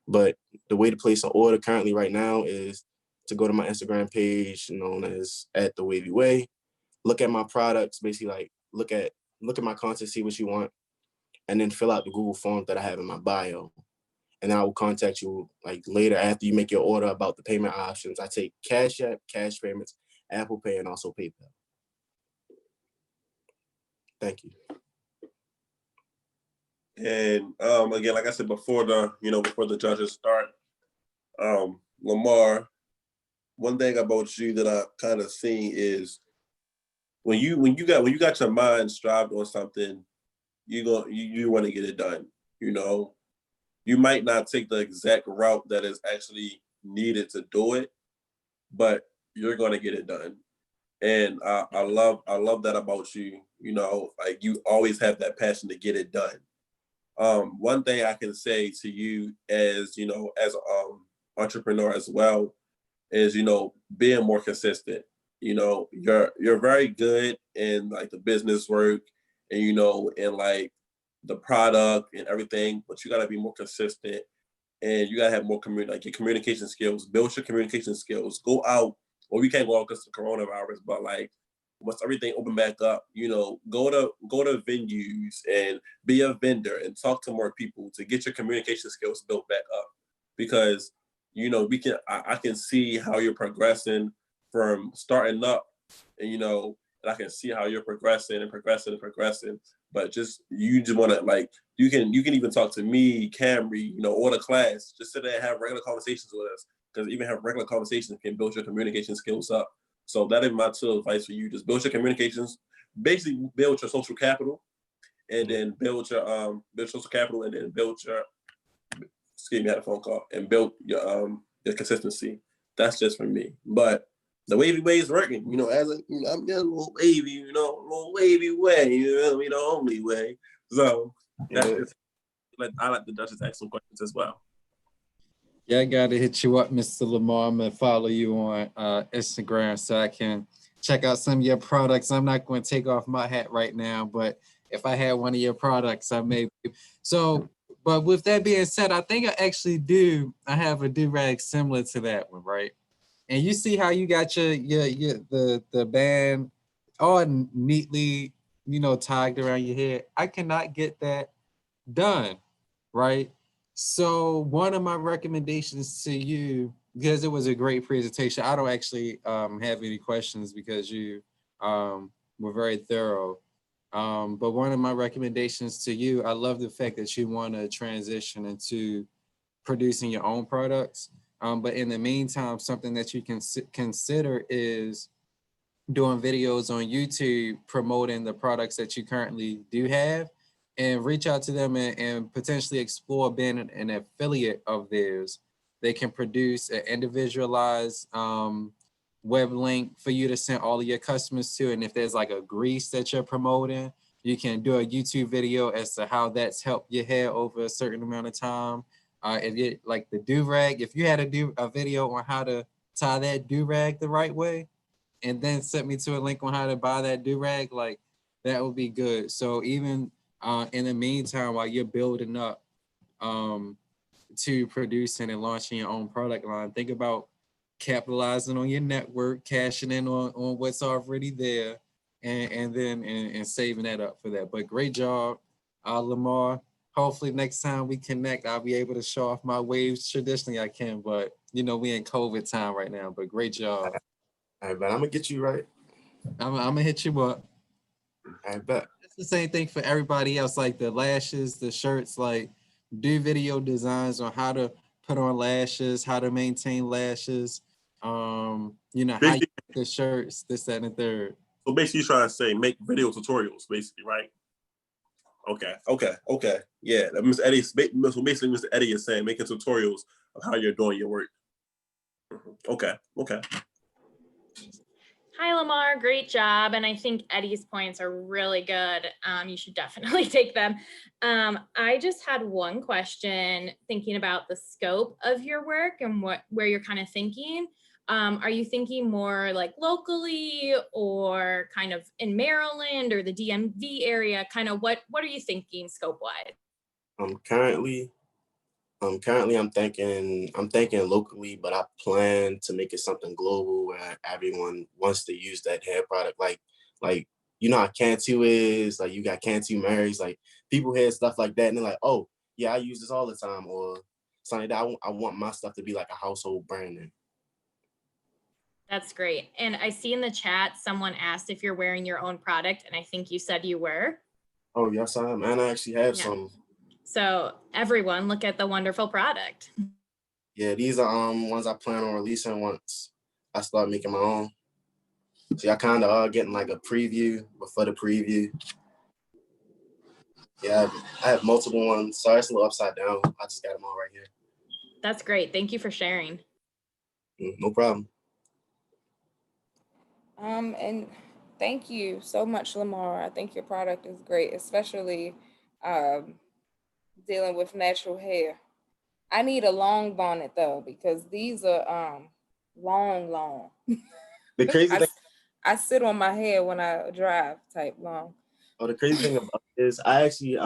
But the way to place an order currently right now is to go to my Instagram page known as @thewavyway. Look at my products, basically like look at my content, see what you want, and then fill out the Google form that I have in my bio. And I will contact you like later after you make your order about the payment options. I take Cash App, cash payments, Apple Pay, and also PayPal. Thank you. And again, like I said before the judges start, Lamar, one thing about you that I kind of seen is when you got your mind strived on something, you want to get it done. You might not take the exact route that is actually needed to do it, but you're going to get it done. And I love that about you. Like you always have that passion to get it done. One thing I can say to you as as an entrepreneur as well is being more consistent. You're very good in like the business work and in like the product and everything, but you got to be more consistent and you got to have more your communication skills. Build your communication skills. Go out. Well, we can't go out because of coronavirus, but like once everything open back up, you know, go to venues and be a vendor and talk to more people to get your communication skills built back up. Because, you know, I can see how you're progressing from starting up, and, you know, and I can see how you're progressing and progressing and progressing. But you just want to, like, you can even talk to me, Camry, you know, or the class. Just sit there and have regular conversations with us, because even have regular conversations can build your communication skills up. So that is my two advice for you. Just build your communications, basically build your social capital, and then build your social capital, and then build your, excuse me, I had a phone call, and build your consistency. That's just for me. But the wavy way is working, you know, I'm just a little wavy, you know, a little wavy way, you know, the only way. So that's just, I like the Duchess ask some questions as well. Yeah, I got to hit you up, Mr. Lamar. I'm going to follow you on Instagram so I can check out some of your products. I'm not going to take off my hat right now, but if I had one of your products, I may. So, but with that being said, I think I actually do. I have a do-rag similar to that one, right? And you see how you got the band all neatly, you know, tagged around your head. I cannot get that done, right? So one of my recommendations to you, because it was a great presentation, I don't actually have any questions because you were very thorough. But one of my recommendations to you, I love the fact that you want to transition into producing your own products. But in the meantime, something that you can consider is doing videos on YouTube promoting the products that you currently do have, and reach out to them and potentially explore being an affiliate of theirs. They can produce an individualized web link for you to send all of your customers to. And if there's like a grease that you're promoting, you can do a YouTube video as to how that's helped your hair over a certain amount of time. If you like the do-rag, if you had to do a video on how to tie that do-rag the right way, and then sent me to a link on how to buy that do-rag, like that would be good. So even in the meantime, while you're building up to producing and launching your own product line, think about capitalizing on your network, cashing in on what's already there, and saving that up for that. But great job, Lamar. Hopefully next time we connect, I'll be able to show off my waves. Traditionally I can, but you know, we in COVID time right now, but great job. All right, but I'm gonna get you right. I'm gonna hit you up. I bet. It's the same thing for everybody else, like the lashes, the shirts, like do video designs on how to put on lashes, how to maintain lashes, you know, how you make the shirts, this, that, and the third. So basically you're trying to say make video tutorials, basically, right? Okay. Yeah, Mr. Eddie, so basically Mr. Eddie is saying making tutorials of how you're doing your work. Okay. Hi, Lamar. Great job. And I think Eddie's points are really good. You should definitely take them. I just had one question thinking about the scope of your work and where you're kind of thinking. Are you thinking more like locally or kind of in Maryland or the DMV area? Kind of what are you thinking scope-wise? Currently I'm thinking locally, but I plan to make it something global where everyone wants to use that hair product. Like you know how Cantu is, like you got Cantu Marys, like people hear stuff like that and they're like, oh yeah, I use this all the time, or something like that. I want my stuff to be like a household brand name. That's great. And I see in the chat, someone asked if you're wearing your own product, and I think you said you were. Oh, yes, I am. And I actually have some. So everyone, look at the wonderful product. Yeah, these are ones I plan on releasing once I start making my own. So y'all kind of are getting like a preview before the preview. Yeah, I have multiple ones. Sorry, it's a little upside down. I just got them all right here. That's great. Thank you for sharing. No problem. And thank you so much, Lamar. I think your product is great, especially dealing with natural hair. I need a long bonnet though, because these are long. The crazy thing, I sit on my hair when I drive type long. Oh, the crazy thing about it is I actually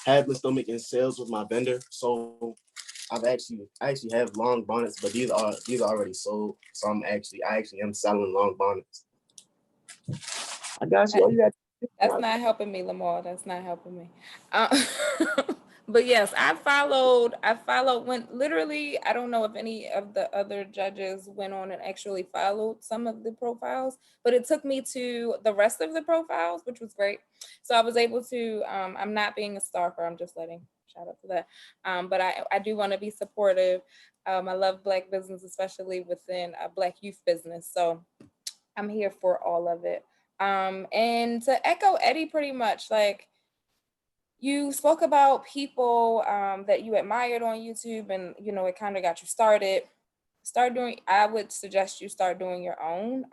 have been still making sales with my vendor. So I actually have long bonnets, but these are already sold. So I actually am selling long bonnets. I got you. All you got. That's not helping me, Lamar. That's not helping me. But yes, I followed when literally, I don't know if any of the other judges went on and actually followed some of the profiles, but it took me to the rest of the profiles, which was great. So I was able to, I'm not being a stalker, I'm just letting shout out to that. But I do want to be supportive. I love Black business, especially within a Black youth business. So I'm here for all of it. And to echo Eddie, pretty much, like, you spoke about people that you admired on YouTube, and you know, it kind of got you started. I would suggest you start doing your own.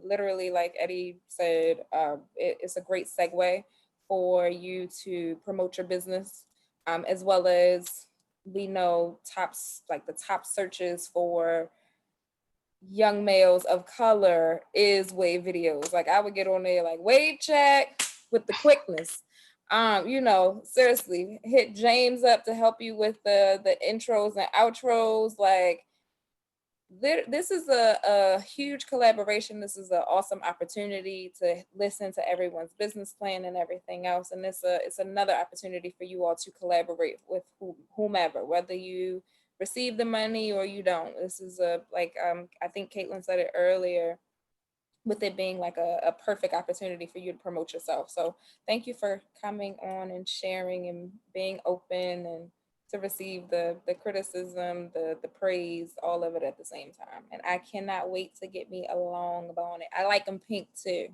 Literally, like Eddie said, it's a great segue for you to promote your business, as well as we know the top searches for young males of color is wave videos. Like, I would get on there like wave check with the quickness. You know, seriously, hit James up to help you with the intros and outros. Like, this is a huge collaboration. This is an awesome opportunity to listen to everyone's business plan and everything else. And it's another opportunity for you all to collaborate with whomever, whether you receive the money or you don't. This is I think Caitlin said it earlier, with it being like a perfect opportunity for you to promote yourself. So thank you for coming on and sharing and being open and to receive the criticism, the praise, all of it at the same time. And I cannot wait to get me a long bonnet. I like them pink too.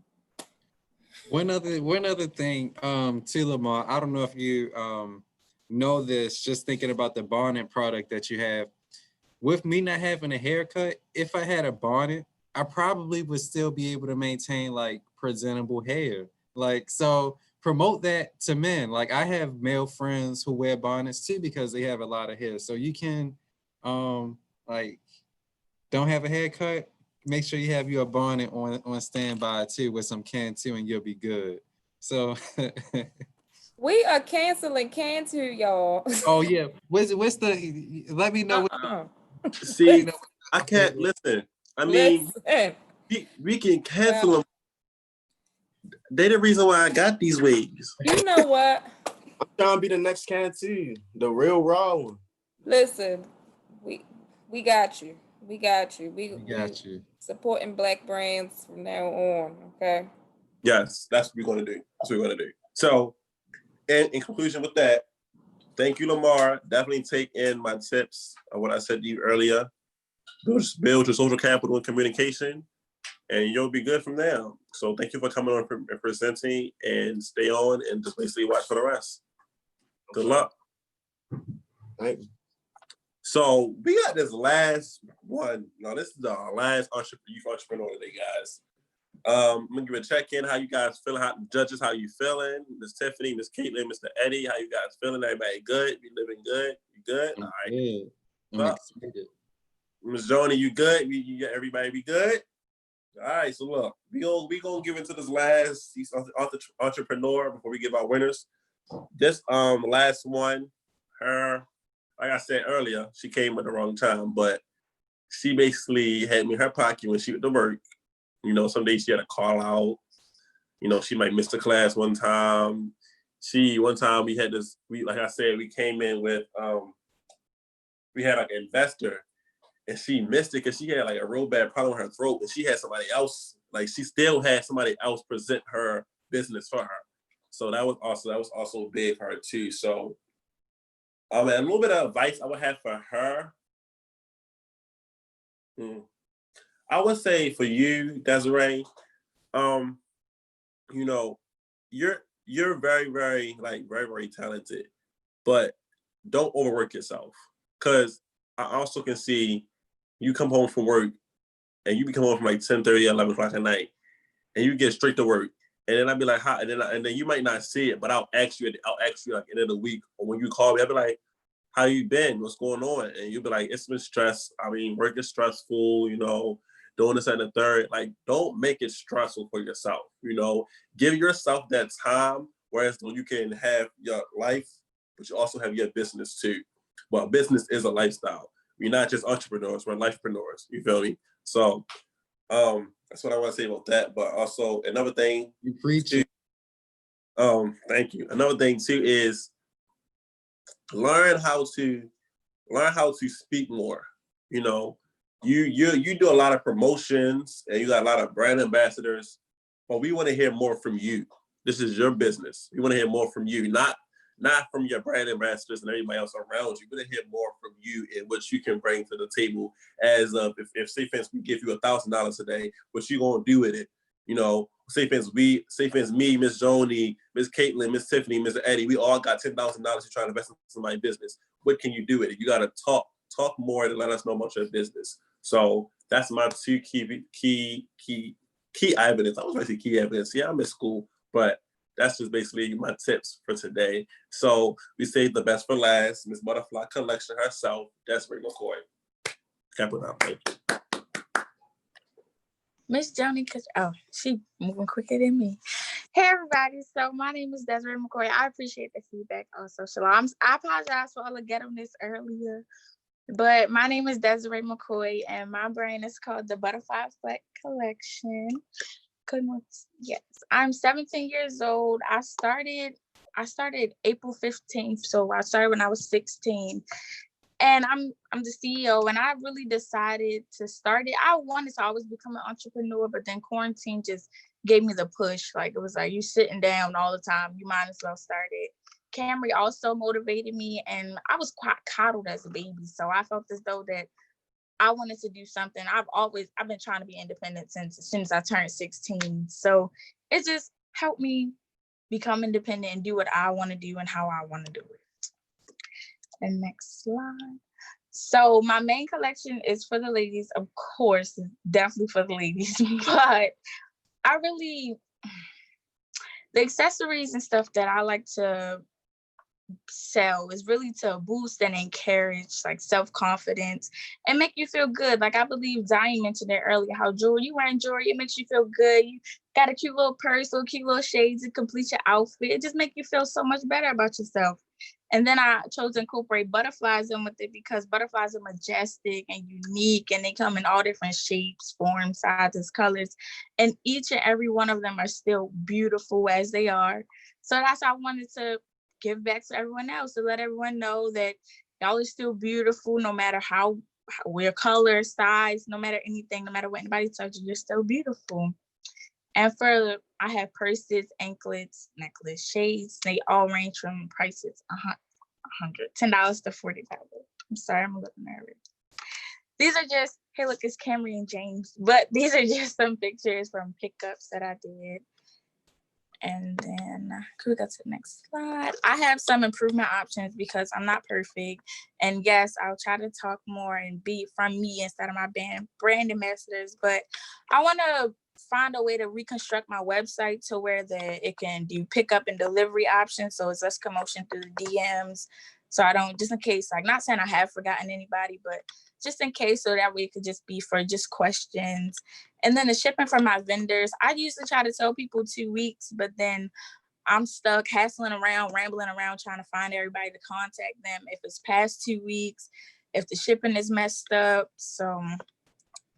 One other thing, to Lamar, I don't know if you know this, just thinking about the bonnet product that you have. With me not having a haircut, if I had a bonnet, I probably would still be able to maintain like presentable hair. Like, so promote that to men. Like, I have male friends who wear bonnets too because they have a lot of hair. So you can like, don't have a haircut, make sure you have your bonnet on standby too with some Cantu, and you'll be good. So we are canceling Cantu, y'all. Oh yeah, what's the? Let me know. See, I can't listen. I mean, listen. we can cancel them. They the reason why I got these wigs. You know what? I'm trying to be the next Cantu, the real raw one. Listen, we got you. We got you. We got you. Supporting Black brands from now on. Okay. Yes, that's what we're gonna do. That's what we're gonna do. So, in conclusion with that, thank you, Lamar. Definitely take in my tips of what I said to you earlier. Build your social capital and communication, and you'll be good from there. So thank you for coming on and presenting, and stay on and just basically watch for the rest. Good luck. Thank you. So we got this last one. Now this is our last youth entrepreneur today, guys. I'm gonna give a check-in. How you guys feeling? How judges? How you feeling? Miss Tiffany, Miss Caitlin, Mr. Eddie. How you guys feeling? Everybody good? We living good? You good? All right. I'm excited. Miss Joni, you good? Everybody be good? All right. So look, we gonna give into this last entrepreneur before we give our winners. This last one, her, like I said earlier, she came at the wrong time, but she basically had me in her pocket when she went to work. You know, some days she had to call out. You know, she might miss the class one time. One time we had this, like I said, we came in with, we had like an investor, and she missed it because she had like a real bad problem with her throat, and she had somebody else, like she still had somebody else present her business for her. So that was also big for her too. So a little bit of advice I would have for her. I would say for you, Desiree, you know, you're very, very, very talented, but don't overwork yourself. Cause I also can see you come home from work and you be coming home from like 10:30, 11 o'clock at night, and you get straight to work. And then I'd be like, how? And then you might not see it, but I'll ask you like end of the week, or when you call me, I'll be like, how you been? What's going on? And you'll be like, it's been stress. I mean, work is stressful, you know, doing this and the third. Like, don't make it stressful for yourself, you know. Give yourself that time, whereas you can have your life, but you also have your business too. But business is a lifestyle. We're not just entrepreneurs, we're lifepreneurs, you feel me? So That's what I want to say about that. But also another thing, You preach. thank you. Another thing too is learn how to speak more. You know, you do a lot of promotions and you got a lot of brand ambassadors, but we want to hear more from you. This is your business. We want to hear more from you, not from your brand ambassadors and everybody else around you. We want to hear more from you and what you can bring to the table. As of if say for instance we give you $1,000 a day, what you gonna do with it? You know, say for instance me, Miss Joni, Miss Caitlin, Miss Tiffany, Mr. Eddie, we all got $10,000 to try to invest in somebody's business. What can you do with it? You gotta talk more to let us know about your business. So that's my two key evidence. I was going to say key evidence. Yeah, I'm in school, but that's just basically my tips for today. So we saved the best for last. Miss Butterfly Collection herself, Desiree McCoy. Cap it out. Thank you. Miss Joni, she moving quicker than me. Hey everybody, so my name is Desiree McCoy. I appreciate the feedback also. Shalom. I apologize for all the ghetto-ness earlier, but my name is Desiree McCoy and my brand is called the Butterfly Effect Collection. Yes, I'm 17 years old. I started April 15th, so I started when I was 16. And I'm the CEO, and I really decided to start it. I wanted to always become an entrepreneur, but then quarantine just gave me the push. Like, it was like, you sitting down all the time, you might as well start it. Camry also motivated me, and I was quite coddled as a baby, so I felt as though that I wanted to do something. I've been trying to be independent since as soon as I turned 16. So it just helped me become independent and do what I want to do and how I want to do it. And next slide. So my main collection is for the ladies, of course, definitely for the ladies, but the accessories and stuff that I like to sell is really to boost and encourage like self-confidence and make you feel good. Like I believe Zion mentioned it earlier, how you wearing jewelry, it makes you feel good. You got a cute little purse or cute little shades to complete your outfit. It just makes you feel so much better about yourself. And then I chose to incorporate butterflies in with it because butterflies are majestic and unique, and they come in all different shapes, forms, sizes, colors, and each and every one of them are still beautiful as they are. So that's how I wanted to give back to everyone else, to let everyone know that y'all are still beautiful, no matter how your color, size, no matter anything, no matter what anybody tells you, you're still beautiful. And I have purses, anklets, necklace, shades. They all range from prices $10 to $40. I'm sorry, I'm a little nervous. These are just, hey, look, it's Camry and James, but these are just some pictures from pickups that I did. And then could we go to the next slide? I have some improvement options because I'm not perfect. And yes, I'll try to talk more and be from me instead of my brand ambassadors. But I want to find a way to reconstruct my website to where it can do pickup and delivery options. So it's less commotion through the DMs. So I don't, just in case, like not saying I have forgotten anybody, but just in case, so that way it could just be for just questions. And then the shipping from my vendors, I usually try to tell people 2 weeks, but then I'm stuck hassling around, rambling around, trying to find everybody to contact them if it's past 2 weeks, if the shipping is messed up. So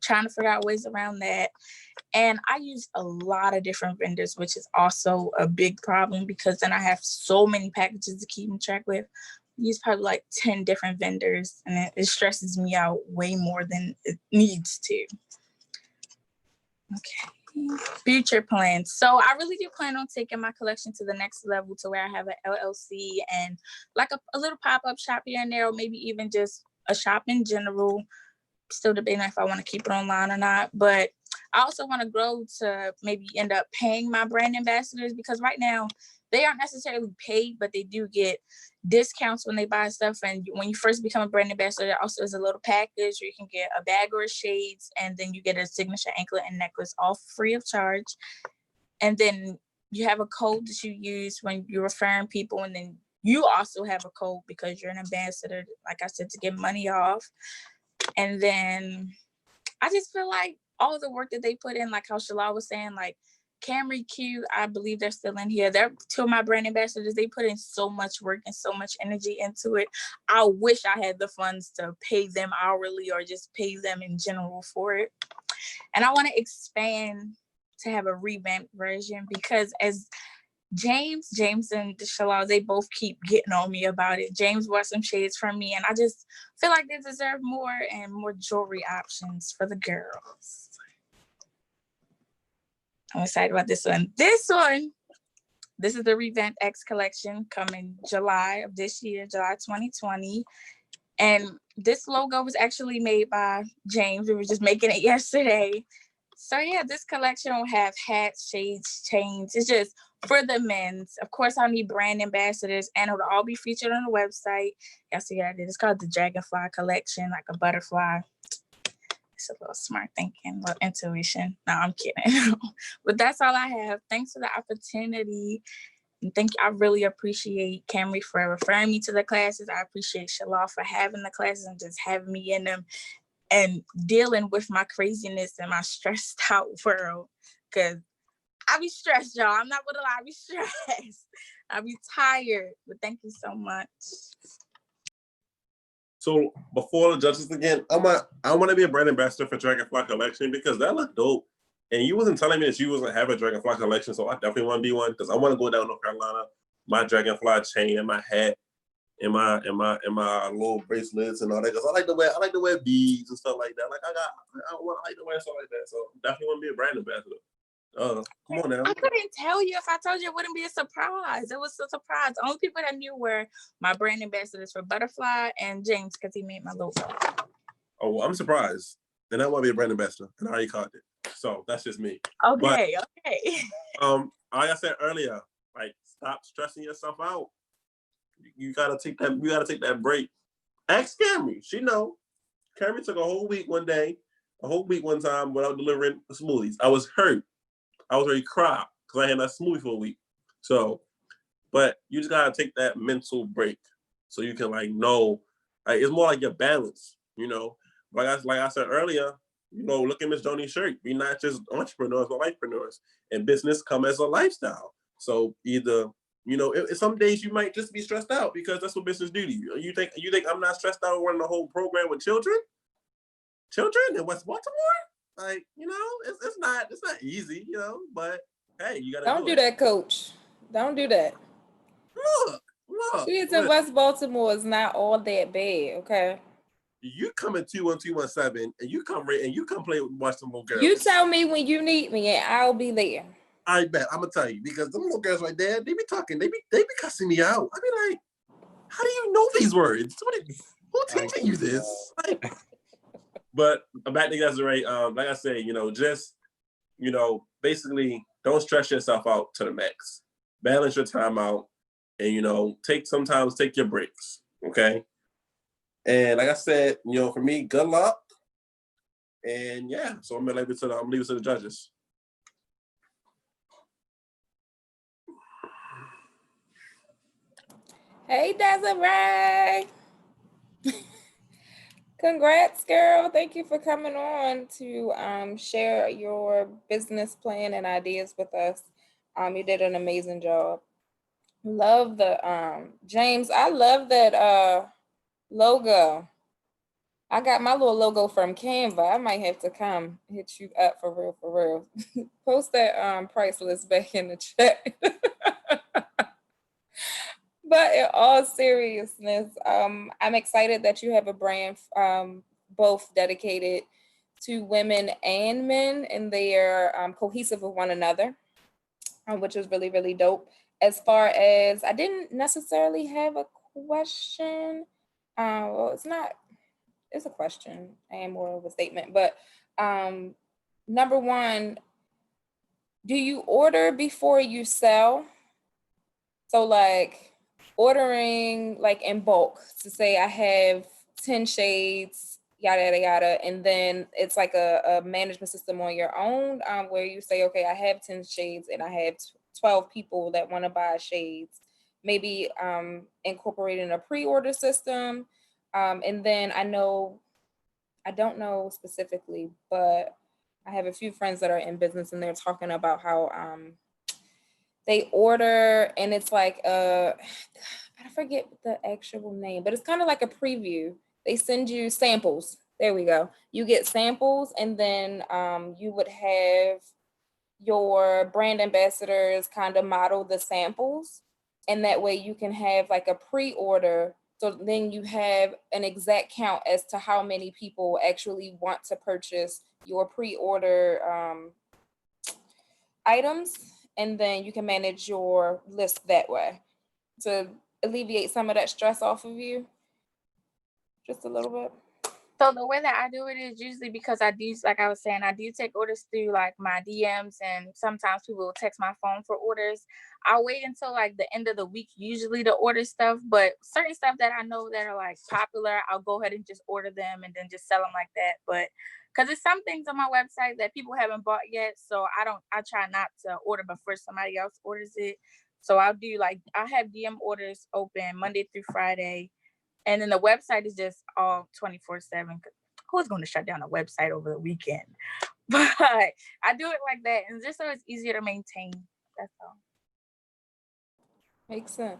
trying to figure out ways around that. And I use a lot of different vendors, which is also a big problem because then I have so many packages to keep in track with. I use probably like 10 different vendors, and it stresses me out way more than it needs to. Okay, future plans. So I really do plan on taking my collection to the next level to where I have an LLC and like a little pop-up shop here and there, or maybe even just a shop in general. Still debating if I want to keep it online or not, but I also want to grow to maybe end up paying my brand ambassadors, because right now they aren't necessarily paid, but they do get discounts when they buy stuff. And when you first become a brand ambassador, there also is a little package where you can get a bag or shades, and then you get a signature anklet and necklace, all free of charge. And then you have a code that you use when you're referring people, and then you also have a code because you're an ambassador, like I said, to get money off. And then I just feel like all the work that they put in, like how Shalal was saying, like Camry Q, I believe they're still in here. They're two of my brand ambassadors. They put in so much work and so much energy into it. I wish I had the funds to pay them hourly or just pay them in general for it. And I want to expand to have a revamped version because as James and Shalal, they both keep getting on me about it. James bought some shades from me, and I just feel like they deserve more and more jewelry options for the girls. I'm excited about this one. This is the revamped X collection coming July of this year, July 2020. And this logo was actually made by James. We were just making it yesterday. So yeah, this collection will have hats, shades, chains. It's just for the men's. Of course, I'll need brand ambassadors, and it'll all be featured on the website. Y'all see what I did? It's called the Dragonfly collection, like a butterfly. It's a little smart thinking, a little intuition. No, I'm kidding. But that's all I have. Thanks for the opportunity. And I really appreciate Camry for referring me to the classes. I appreciate Shalal for having the classes and just having me in them and dealing with my craziness and my stressed out world. Cause I be stressed, y'all. I'm not gonna lie, I be stressed. I be tired, but thank you so much. So before the judges again, I want to be a brand ambassador for Dragonfly Collection because that looked dope. And you wasn't telling me that you wasn't have a Dragonfly Collection, so I definitely want to be one because I want to go down to North Carolina, my Dragonfly chain and my hat and my little bracelets and all that. Because I like to wear beads and stuff like that. Like I like to wear stuff like that. So definitely want to be a brand ambassador. Come on now. I couldn't tell you. If I told you, it wouldn't be a surprise. It was a surprise. The only people that knew were my brand ambassadors for Butterfly and James because he made my logo. Oh, well, I'm surprised. Then I want to be a brand ambassador, and I already caught it. So that's just me. Okay. Like I said earlier, like stop stressing yourself out. You gotta take that. You gotta take that break. Ask Camry. She know. Camry took a whole week one time without delivering smoothies. I was hurt. I was already cried because I had that smoothie for a week. So, but you just gotta take that mental break so you can know. It's more like your balance, Like I said earlier, look at Miss Joni's shirt. We're not just entrepreneurs, but lifepreneurs. And business come as a lifestyle. So either, some days you might just be stressed out because that's what business do to you. You think I'm not stressed out running the whole program with children in West Baltimore? It's not easy, but hey, you gotta Don't do that, coach. Don't do that. Look. Kids in West Baltimore is not all that bad, okay? You come in 21217 and you come play with watch some little girls. You tell me when you need me and I'll be there. I bet. I'm gonna tell you because them little girls right there, they be talking, they be cussing me out. I be like, how do you know these words? Who teaching you this? But back to Desiree, like I say, just basically don't stress yourself out to the max. Balance your time out, and sometimes take your breaks. Okay. And like I said, for me, good luck. And yeah, so I'm gonna leave it to the judges. Hey, Desiree. Congrats, girl. Thank you for coming on to share your business plan and ideas with us. You did an amazing job. Love the James, I love that logo. I got my little logo from Canva. I might have to come hit you up for real. Post that price list back in the chat. But in all seriousness, I'm excited that you have a brand both dedicated to women and men, and they are cohesive with one another, which is really, really dope. As far as, I didn't necessarily have a question. Well, it's a question and more of a statement, but number one, do you order before you sell? So ordering in bulk to say I have 10 shades, yada, yada, yada. And then it's like a management system on your own where you say, okay, I have 10 shades and I have 12 people that want to buy shades. Maybe incorporating a pre-order system. And then I don't know specifically, but I have a few friends that are in business and they're talking about how they order and it's like I forget the actual name, but it's kind of like a preview. They send you samples There we go. You get samples, and then you would have your brand ambassadors kind of model the samples, and that way you can have like a pre-order. So then you have an exact count as to how many people actually want to purchase your pre-order items, and then you can manage your list that way to alleviate some of that stress off of you just a little bit. So the way that I do it is usually because I do, like I was saying, I do take orders through like my DMs, and sometimes people will text my phone for orders. I'll wait until like the end of the week usually to order stuff, but certain stuff that I know that are like popular, I'll go ahead and just order them and then just sell them like that. But because there's some things on my website that people haven't bought yet, so I try not to order before somebody else orders it. So I'll do like, I have DM orders open Monday through Friday. And then the website is just all 24/7. Who's going to shut down a website over the weekend? But I do it like that, and just so it's easier to maintain. That's all. Makes sense.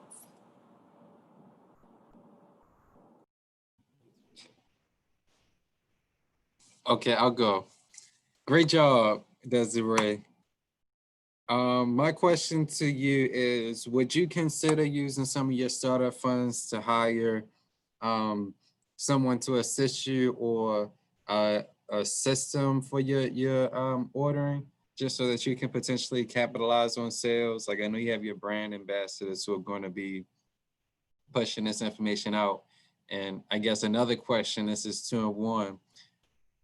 Okay, I'll go. Great job, Desiree. My question to you is, would you consider using some of your startup funds to hire someone to assist you, or a system for your ordering, just so that you can potentially capitalize on sales? Like, I know you have your brand ambassadors who are going to be pushing this information out. And I guess another question, this is 2 in 1.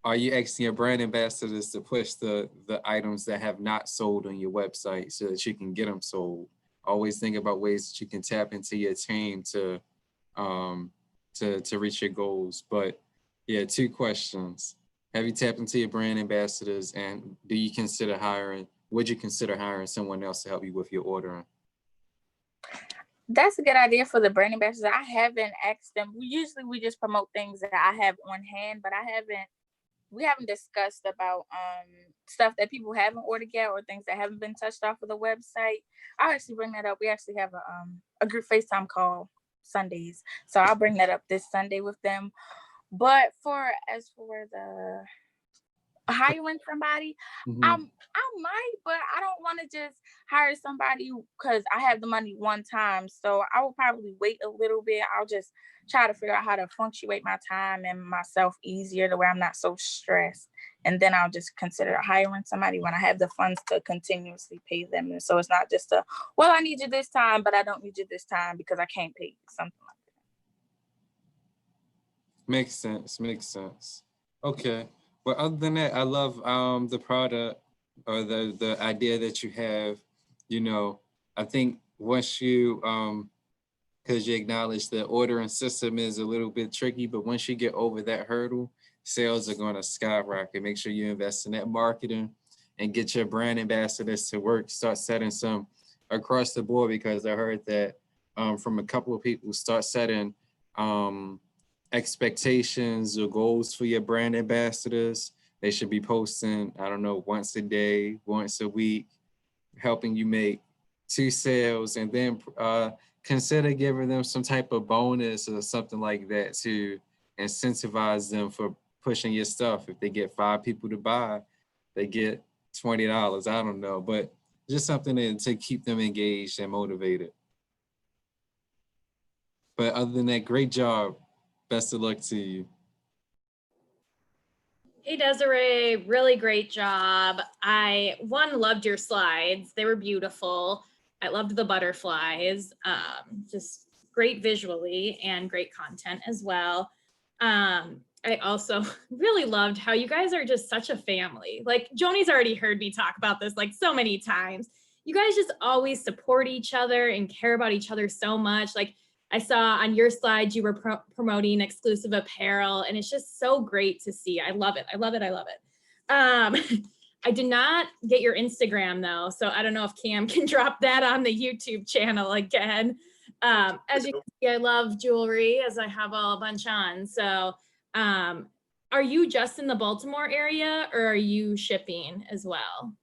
Are you asking your brand ambassadors to push the items that have not sold on your website so that you can get them sold? Always think about ways that you can tap into your team to reach your goals. But yeah, 2 questions. Have you tapped into your brand ambassadors, and would you consider hiring someone else to help you with your ordering? That's a good idea for the brand ambassadors. I haven't asked them. We just promote things that I have on hand, but we haven't discussed about stuff that people haven't ordered yet, or things that haven't been touched off of the website. I'll actually bring that up. We actually have a group FaceTime call Sundays, so I'll bring that up this Sunday with them. But as for the hiring somebody, I might, but I don't want to just hire somebody because I have the money one time. So I will probably wait a little bit. I'll just try to figure out how to punctuate my time and myself easier to where I'm not so stressed. And then I'll just consider hiring somebody when I have the funds to continuously pay them. And so it's not just I need you this time, but I don't need you this time because I can't pay you, something like that. Makes sense. Okay. Well, other than that, I love the product, or the idea that you have. I think once you, because you acknowledge the ordering system is a little bit tricky, but once you get over that hurdle, sales are going to skyrocket. Make sure you invest in that marketing and get your brand ambassadors to work. Start setting some across the board, because I heard that from a couple of people, start setting expectations or goals for your brand ambassadors. They should be posting, I don't know, once a day, once a week, helping you make 2 sales, and then consider giving them some type of bonus or something like that to incentivize them for pushing your stuff. If they get 5 people to buy, they get $20. I don't know, but just something to keep them engaged and motivated. But other than that, great job. Best of luck to you. Hey, Desiree, really great job. I loved your slides. They were beautiful. I loved the butterflies, just great visually and great content as well. I also really loved how you guys are just such a family. Like, Joni's already heard me talk about this like so many times. You guys just always support each other and care about each other so much. Like, I saw on your slides, you were promoting exclusive apparel, and it's just so great to see. I love it. I love it. I love it. I did not get your Instagram though, so I don't know if Cam can drop that on the YouTube channel again. As you can see, I love jewelry, as I have a bunch on. So are you just in the Baltimore area, or are you shipping as well?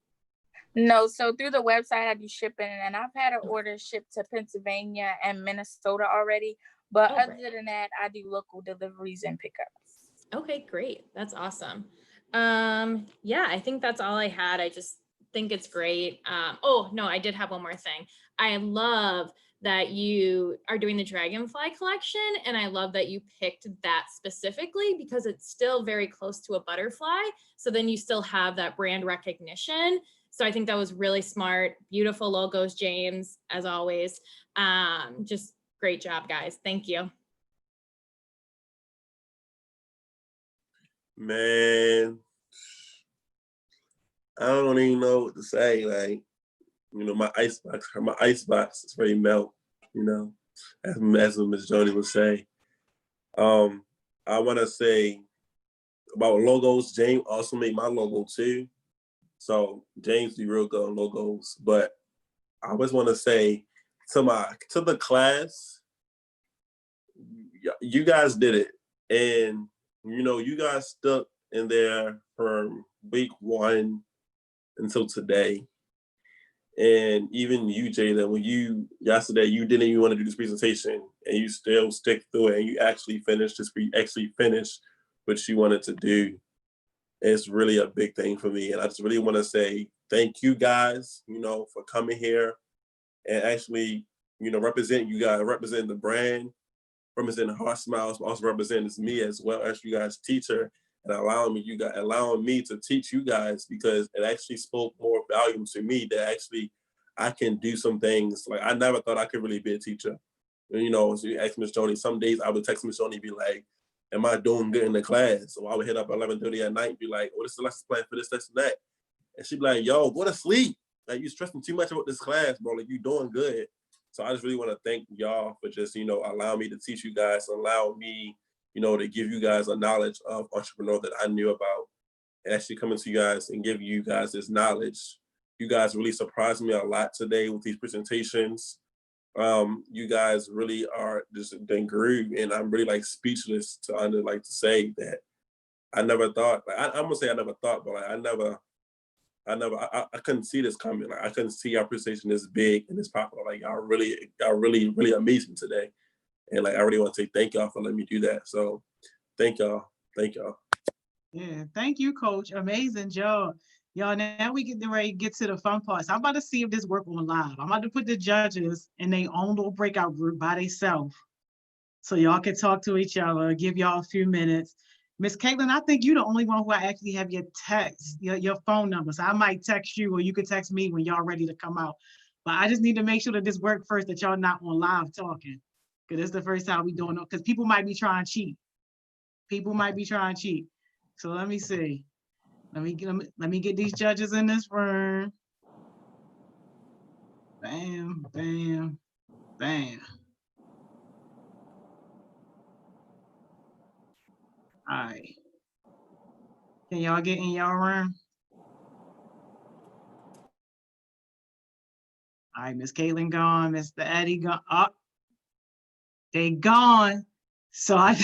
No, so through the website, I do shipping, and I've had an order shipped to Pennsylvania and Minnesota already. But other than that, I do local deliveries and pickups. Okay, great. That's awesome. Yeah, I think that's all I had. I just think it's great. Oh, no, I did have one more thing. I love that you are doing the Dragonfly collection, and I love that you picked that specifically because it's still very close to a butterfly. So then you still have that brand recognition. So I think that was really smart. Beautiful logos, James, as always. Just great job, guys. Thank you. Man, I don't even know what to say. Like, you know, my icebox is very melt, you know, as Ms. Joni would say. I want to say about logos, James also made my logo too. So James be real good on logos. But I always want to say to the class, you guys did it. And, you know, you guys stuck in there from week 1 until today. And even you, Jada, when yesterday you didn't even want to do this presentation and you still stick through it and you actually finished what you wanted to do. It's really a big thing for me. And I just really want to say thank you guys, you know, for coming here and actually, you know, represent you guys, represent the brand, represent HeartSmiles, but also represent me as well as you guys teacher and allowing me to teach you guys, because it actually spoke more volume to me that actually I can do some things. Like I never thought I could really be a teacher. And, you know, so you ask Ms. Joni, some days I would text Ms. Joni and be like, am I doing good in the class? So I would hit up at 11:30 at night and be like, oh, this is the lesson plan for this, and that. And she'd be like, yo, go to sleep. Like you stressing too much about this class, bro. Like you doing good. So I just really want to thank y'all for just, you know, allowing me to teach you guys, allow me, you know, to give you guys a knowledge of entrepreneur that I knew about, and actually coming to you guys and give you guys this knowledge. You guys really surprised me a lot today with these presentations. You guys really are just been grew, and I'm really like speechless to say that I never thought. Like I'm gonna say I never thought, but like I couldn't see this coming. Like I couldn't see our presentation this big and this popular. Like y'all really amazing today. And like I really want to say thank y'all for letting me do that. So thank y'all. Thank y'all. Yeah, thank you, Coach. Amazing job. Y'all, now we ready to get to the fun parts. I'm about to see if this work on live. I'm about to put the judges in their own little breakout group by themselves. So y'all can talk to each other, give y'all a few minutes. Miss Caitlin, I think you're the only one who I actually have your text, your phone number. So I might text you or you could text me when y'all ready to come out. But I just need to make sure that this works first, that y'all not on live talking. Because this is the first time we doing it, because people might be trying to cheat. People might be trying to cheat. So let me see. Let me get these judges in this room. Bam, bam, bam. All right. Can y'all get in y'all room? All right, Miss Caitlin gone, Mr. Eddie gone. Oh, they gone. So I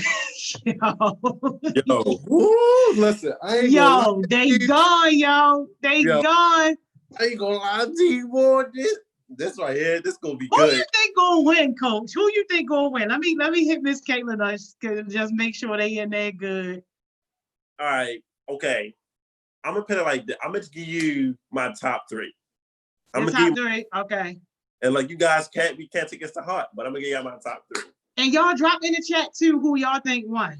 Yo, woo, listen, I ain't gonna lie. They gone, yo. They gone. I ain't gonna lie to you, boy. This right here, this gonna be Who good. you think gonna win, Coach? Who you think gonna win? Let me hit Miss Caitlin up, just make sure they in there good. All right, okay. I'm gonna put it like this. I'm gonna give you my top 3. I'm Your gonna top give 3, okay. And like you guys we can't take this to heart, but I'm gonna give you my top 3. And y'all drop in the chat too who y'all think won.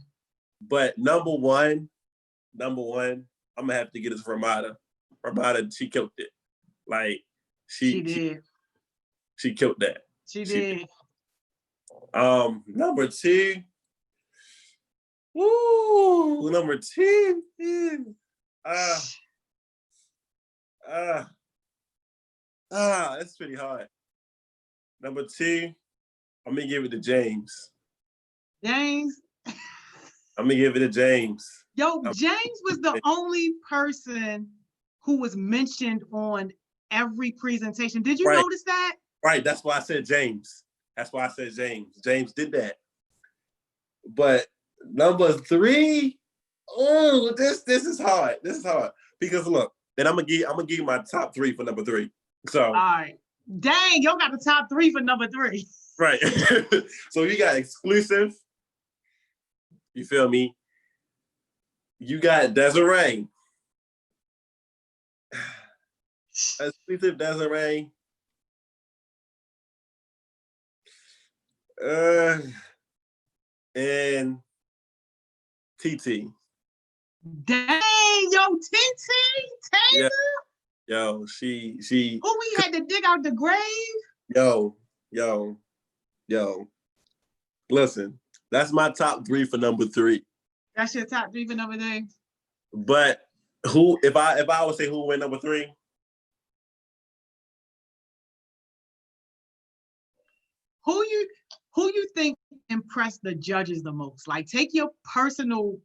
But number one, I'm gonna have to get this Ramada. Ramada, she killed it. Like she did. She killed that. She did. Number 2. Woo, number 2. That's pretty hard. Number 2, I'm gonna give it to James. James? I'm gonna give it to James. Yo, James was the only person who was mentioned on every presentation. Did you notice that? Right, that's why I said James. James did that. But number 3, oh, this is hard. Because look, then I'm gonna give you my top 3 for number 3. So all right. Dang, y'all got the top 3 for number 3. Right. So you got exclusive. You feel me? You got Desiree. Exclusive Desiree. And TT. Dang, yo, TT Taylor. Yeah. Yo, she. Who we had to dig out the grave? Yo. Listen, that's my top 3 for number 3. That's your top 3 for number 3. But who, if I would say who went number 3? Who you think impressed the judges the most? Like, take your personal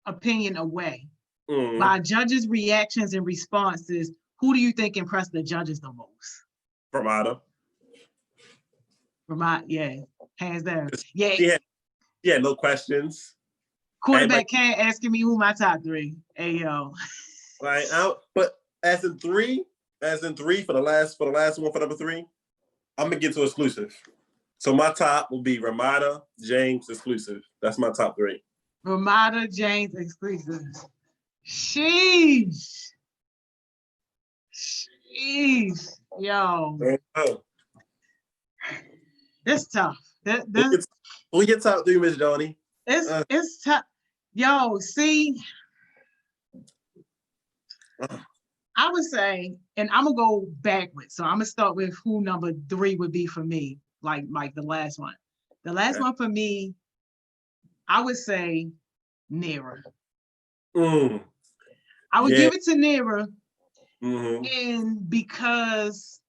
opinion away. By judges' reactions and responses, who do you think impressed the judges the most? Ramada. Yeah, hands down. Yeah. She had no questions. Quarterback can't asking me who my top 3. Hey yo. Like, but as in three for the last one for number 3, I'm gonna get to exclusive. So my top will be Ramada, James, exclusive. That's my top 3. Ramada, James, exclusive. Sheesh. Yo. It's tough. Who your top 3, Miss Joni? It's tough. Yo, see, I would say, and I'm gonna go backwards. So I'm gonna start with who number 3 would be for me, like the last one. The last one for me, I would say Nera. I would give it to Nera, and because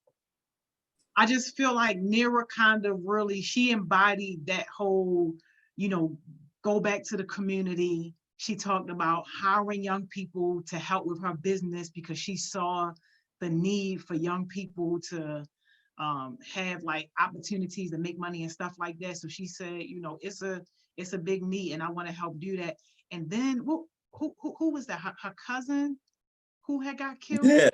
I just feel like Nera kind of really, she embodied that whole, go back to the community. She talked about hiring young people to help with her business because she saw the need for young people to have like opportunities to make money and stuff like that. So she said, it's a big need and I want to help do that. And then who was that? Her cousin who had got killed? Yeah,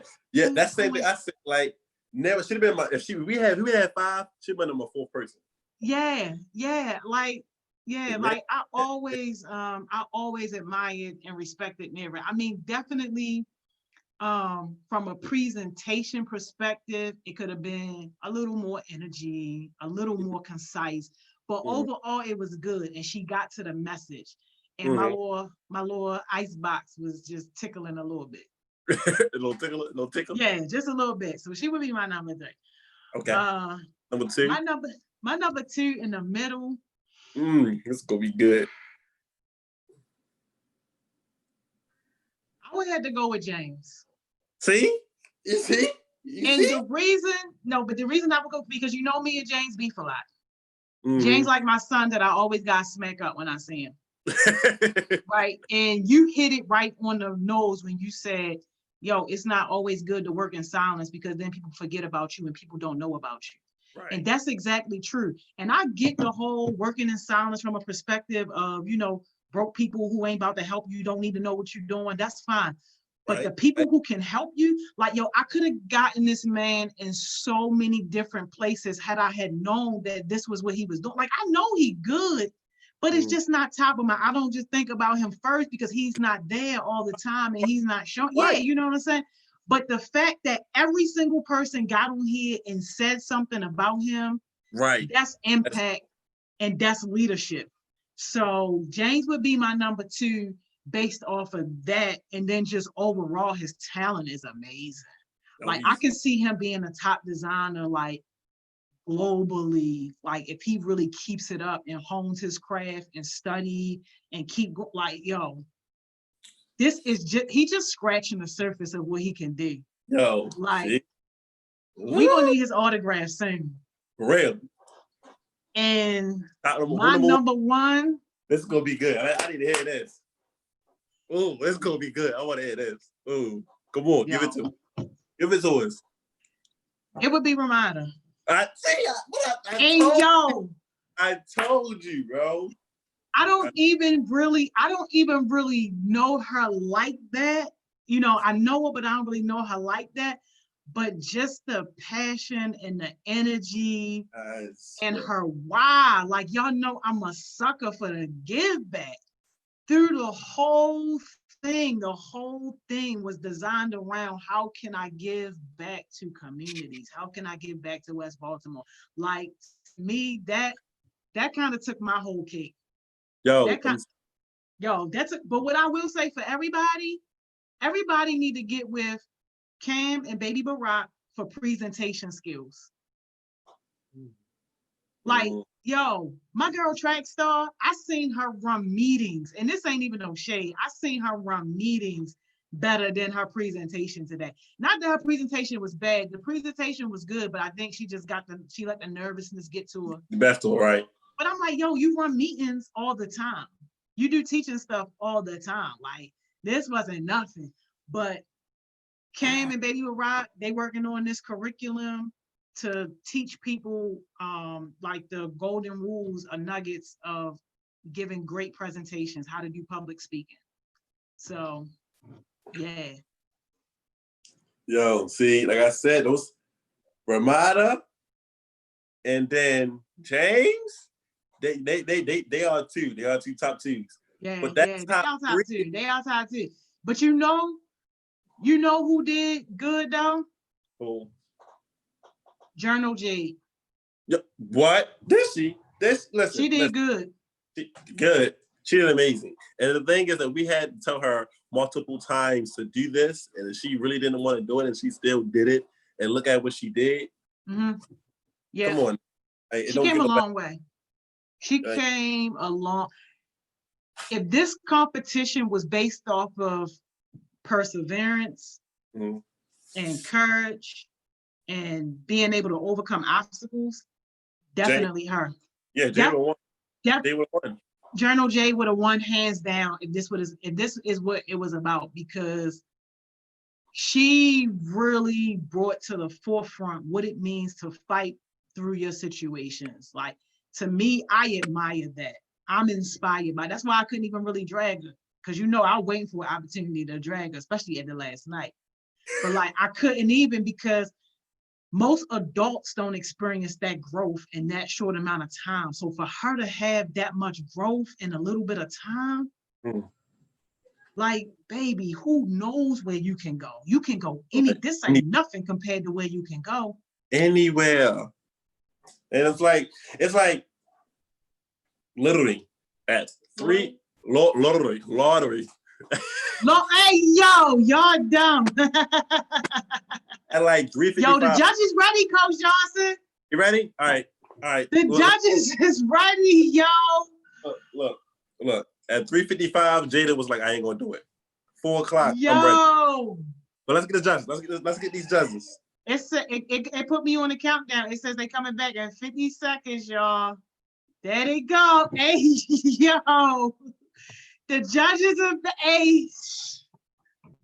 that's the same thing. I said, like, never should have been we had 5, should have been my 4th person. Yeah, like I always admired and respected Nera. I mean, definitely from a presentation perspective, it could have been a little more energy, a little more concise, but overall it was good and she got to the message. And my little ice box was just tickling a little bit. a little tickle? Yeah, just a little bit. So she would be my number 3. Okay. Number 2. My number 2 in the middle. It's gonna be good. I would have to go with James. See? You see? The reason I would go, because you know me and James beef a lot. James like my son that I always got smack up when I see him. Right. And you hit it right on the nose when you said, yo, it's not always good to work in silence because then people forget about you and people don't know about you. Right. And that's exactly true. And I get the whole working in silence from a perspective of, broke people who ain't about to help you, don't need to know what you're doing. That's fine. But the people who can help you, like, yo, I could have gotten this man in so many different places had I had known that this was what he was doing. Like, I know he good, but it's just not top of mind. I don't just think about him first because he's not there all the time and he's not showing. Yeah, you know what I'm saying? But the fact that every single person got on here and said something about him, that's impact and that's leadership. So James would be my number 2 based off of that. And then just overall, his talent is amazing. Like, I can see him being a top designer, like, globally, like if he really keeps it up and hones his craft and study and keep this is just scratching the surface of what he can do. Like, we gonna need his autograph soon. Real. And my number 1. This is gonna be good. I need to hear this. Oh, it's gonna be good. I want to hear this. Oh, come on, give it to me. Give it to us. It would be Ramada. I told you, bro. I don't even really know her like that. I know her, but I don't really know her like that. But just the passion and the energy and her why, like, y'all know I'm a sucker for the give back through the whole whole thing was designed around how can I give back to communities? How can I give back to West Baltimore? Like me, that kind of took my whole cake. Yo, But what I will say for everybody need to get with Cam and Baby Barack for presentation skills. Like, yo, my girl track star, I seen her run meetings, and this ain't even no shade. I seen her run meetings better than her presentation today. Not that her presentation was bad. The presentation was good, but I think she just she let the nervousness get to her. The best, all right. But I'm like, yo, you run meetings all the time. You do teaching stuff all the time. Like, this wasn't nothing. But Cam and Baby Rock, they working on this curriculum to teach people like the golden rules or nuggets of giving great presentations, how to do public speaking. So, yeah. Yo, see, like I said, those Ramada and then James, they are two. They are two top twos. Yeah, but they are top two. They are top two. But you know who did good though? Who? Journal Jade. Yep. What? Did she? Listen. She did good. Good. She did amazing. And the thing is that we had to tell her multiple times to do this, and she really didn't want to do it, and she still did it. And look at what she did. Mm-hmm. Yeah. Come on. She came a long way. She came a long. If this competition was based off of perseverance and courage and being able to overcome obstacles, definitely her. Yeah, Jay would have won. Jay would have won. Journal Jay would have won hands down if this is what it was about, because she really brought to the forefront what it means to fight through your situations. Like, to me, I admire that. I'm inspired by. That's why I couldn't even really drag her, because I was waiting for an opportunity to drag her, especially at the last night. But like, I couldn't even, because most adults don't experience that growth in that short amount of time. So for her to have that much growth in a little bit of time, like, baby, who knows where you can go? You can go this ain't nothing compared to where you can go. Anywhere. And it's like literally at lottery. No, hey, yo, y'all dumb. At like 3:55. Yo, the judges ready, Coach Johnson. You ready? All right. The judges is ready, yo. Look. At 3:55, Jada was like, I ain't gonna do it. 4 o'clock, yo. I'm ready. But let's get the judges. Let's get these judges. It put me on the countdown. It says they coming back at 50 seconds, y'all. There they go. Hey, yo. The judges of the age.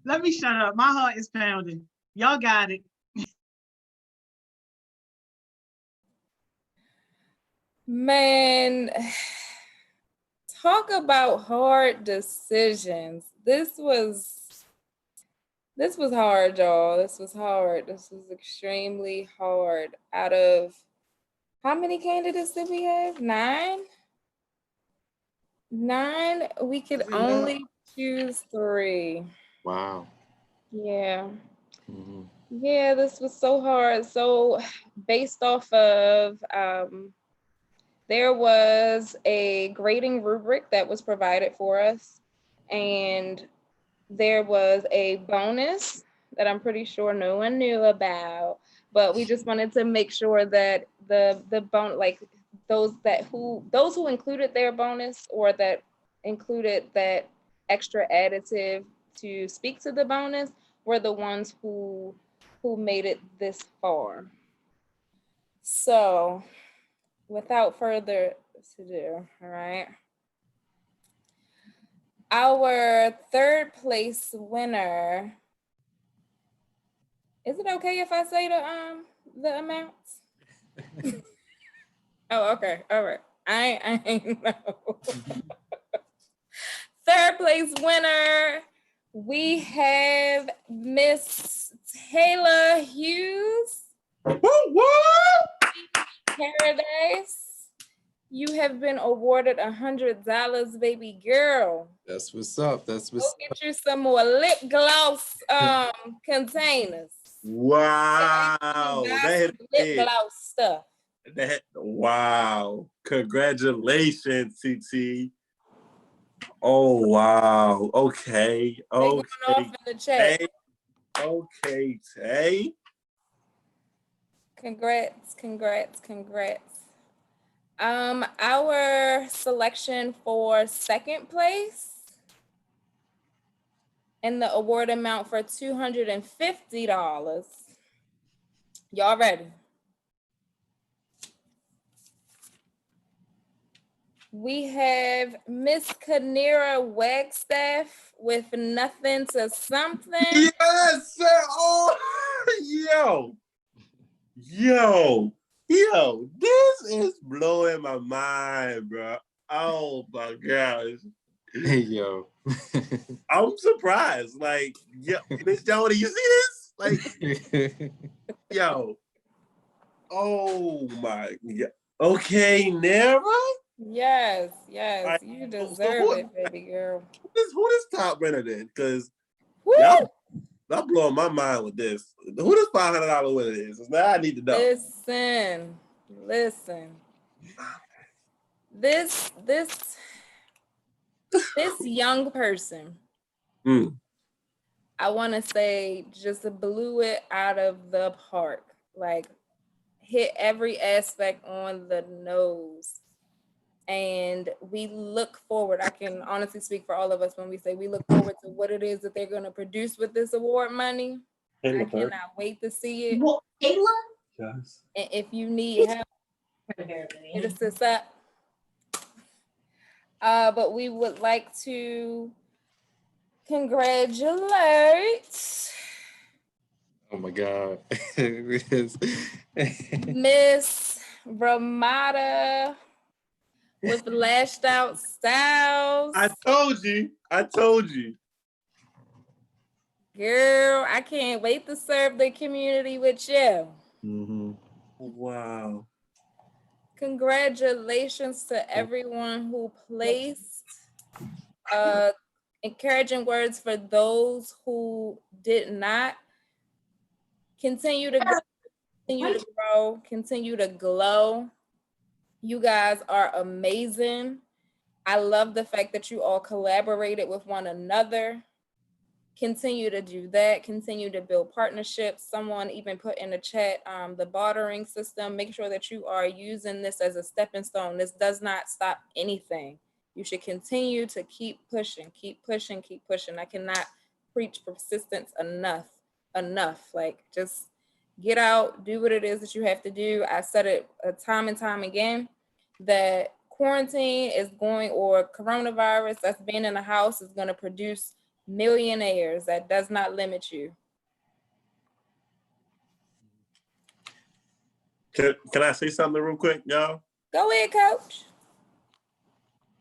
Let me shut up. My heart is pounding. Y'all got it. Man, talk about hard decisions. This was hard, y'all. This was hard. This was extremely hard. Out of how many candidates did we have? 9? 9. We could only choose 3. Wow. Yeah. Yeah, this was so hard. So based off of, there was a grading rubric that was provided for us, and there was a bonus that I'm pretty sure no one knew about, but we just wanted to make sure that the bonus, like those who included their bonus or that included that extra additive to speak to the bonus were the ones who made it this far. So without further ado, all right. Our 3rd place winner. Is it okay if I say the amounts? Oh, okay. All right. I know. 3rd place winner, we have Miss Taylor Hughes. Woo! Paradise. You have been awarded $100, baby girl. That's what's up. That's what's Go get you some more lip gloss containers. Wow. Buy That some lip hit gloss stuff. wow. Congratulations, TT. Oh wow. Okay. They going off in the chat. Okay, Tay. Congrats, congrats, congrats. Our selection for second place and the award amount for $250. Y'all ready? We have Miss Kanira Wagstaff with Nothing to Something. Yes, sir. Oh, yo, this is blowing my mind, bro. Oh my gosh. Hey, yo. I'm surprised. Like, yo, Miss Jody, you see this? Like, yo. Oh my God. Okay, Nara? Yes, yes, you deserve it, baby girl. Who this top winner then? Because y'all blowing my mind with this. Who this $500 winner is? Now I need to know. Listen. This young person, I want to say, just blew it out of the park. Like, hit every aspect on the nose. And we look forward. I can honestly speak for all of us when we say we look forward to what it is that they're going to produce with this award money. I cannot wait to see it. Well, Kayla? Yes. And if you need help, hit us up. But we would like to congratulate Oh my God. Miss Ramada with Lashed Out Styles. I told you. Girl, I can't wait to serve the community with you. Mm-hmm. Wow. Congratulations to everyone who placed. Encouraging words for those who did not. Continue to grow, continue to glow. You guys are amazing. I love the fact that you all collaborated with one another. Continue to do that. Continue to build partnerships. Someone even put in the chat the bartering system. Make sure that you are using this as a stepping stone. This does not stop anything. You should continue to keep pushing, keep pushing, keep pushing. I cannot preach persistence enough. Like, just get out, do what it is that you have to do. I said it time and time again that quarantine is going, or coronavirus, that's being in the house, is going to produce millionaires. That does not limit you. Can I say something real quick, y'all? Go ahead, coach.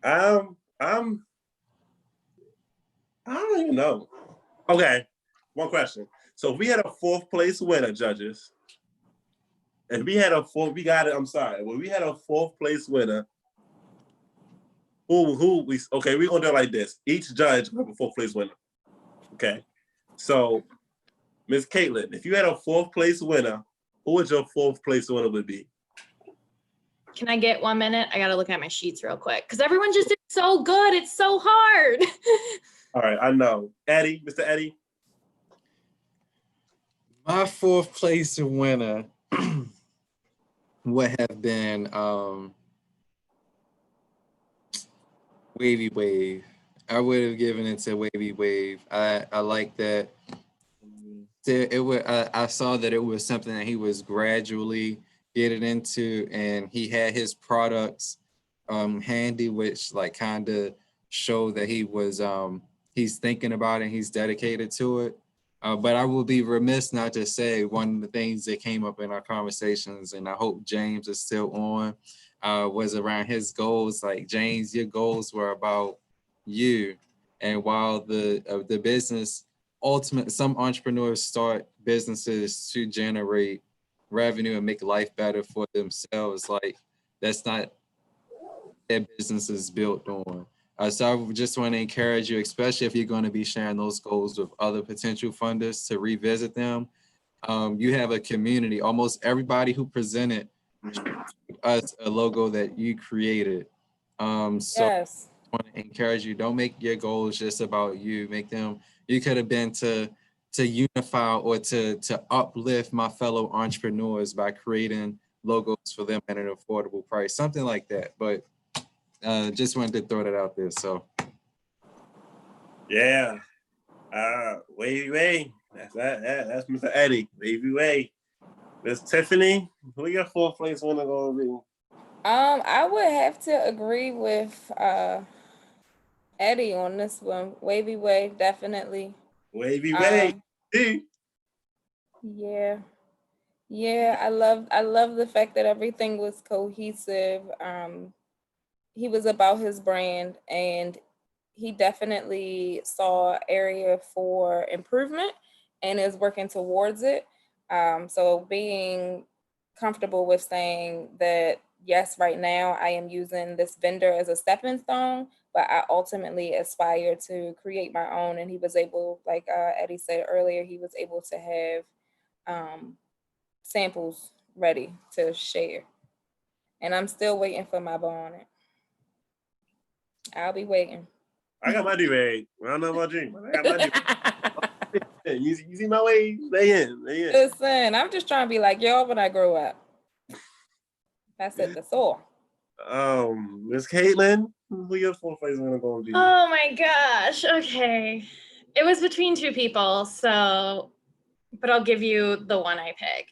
I don't even know. Okay, one question. So if we had a fourth place winner, judges, when we had a fourth place winner, we're gonna do it like this. Each judge will have a fourth place winner. Okay. So Miss Caitlin, if you had a fourth place winner, who would your fourth place winner would be? Can I get 1 minute? I got to look at my sheets real quick because everyone just did so good. It's so hard. All right, I know. Eddie, Mr. Eddie. My fourth place winner would have been Wavy Wave. I would have given it to Wavy Wave. I like that. I saw that it was something that he was gradually getting into, and he had his products handy, which like kind of showed that he was he's thinking about it, he's dedicated to it. But I will be remiss not to say one of the things that came up in our conversations, and I hope James is still on, was around his goals. Like, James, your goals were about you. And while the business, some entrepreneurs start businesses to generate revenue and make life better for themselves. Like, that's not their business is built on. So I just want to encourage you, especially if you're going to be sharing those goals with other potential funders, to revisit them. You have a community. Almost everybody who presented us a logo that you created. So Yes. I want to encourage you, don't make your goals just about you. Make them, you could have been to unify or to uplift my fellow entrepreneurs by creating logos for them at an affordable price, something like that. But just wanted to throw that out there. So Yeah. Wavy Way. That's Mr. Eddie. Wavy Way. Miss Tiffany, who your fourth place winner gonna be? I would have to agree with Eddie on this one. Wavy Way, definitely. Wavy Way. Yeah. Yeah, I love the fact that everything was cohesive. He was about his brand, and he definitely saw area for improvement and is working towards it. So being comfortable with saying that, yes, right now I am using this vendor as a stepping stone, but I ultimately aspire to create my own. And he was able, like Eddie said earlier, he was able to have samples ready to share. And I'm still waiting for my bonnet. I'll be waiting. I got my do-rag. I don't know about you, but I got my do-rag. You see my way? They in. Listen, I'm just trying to be like y'all when I grow up. That's it, that's all. Miss Caitlin, who your fourth place winner gonna be? Oh my gosh. Okay. It was between two people, so but I'll give you the one I pick.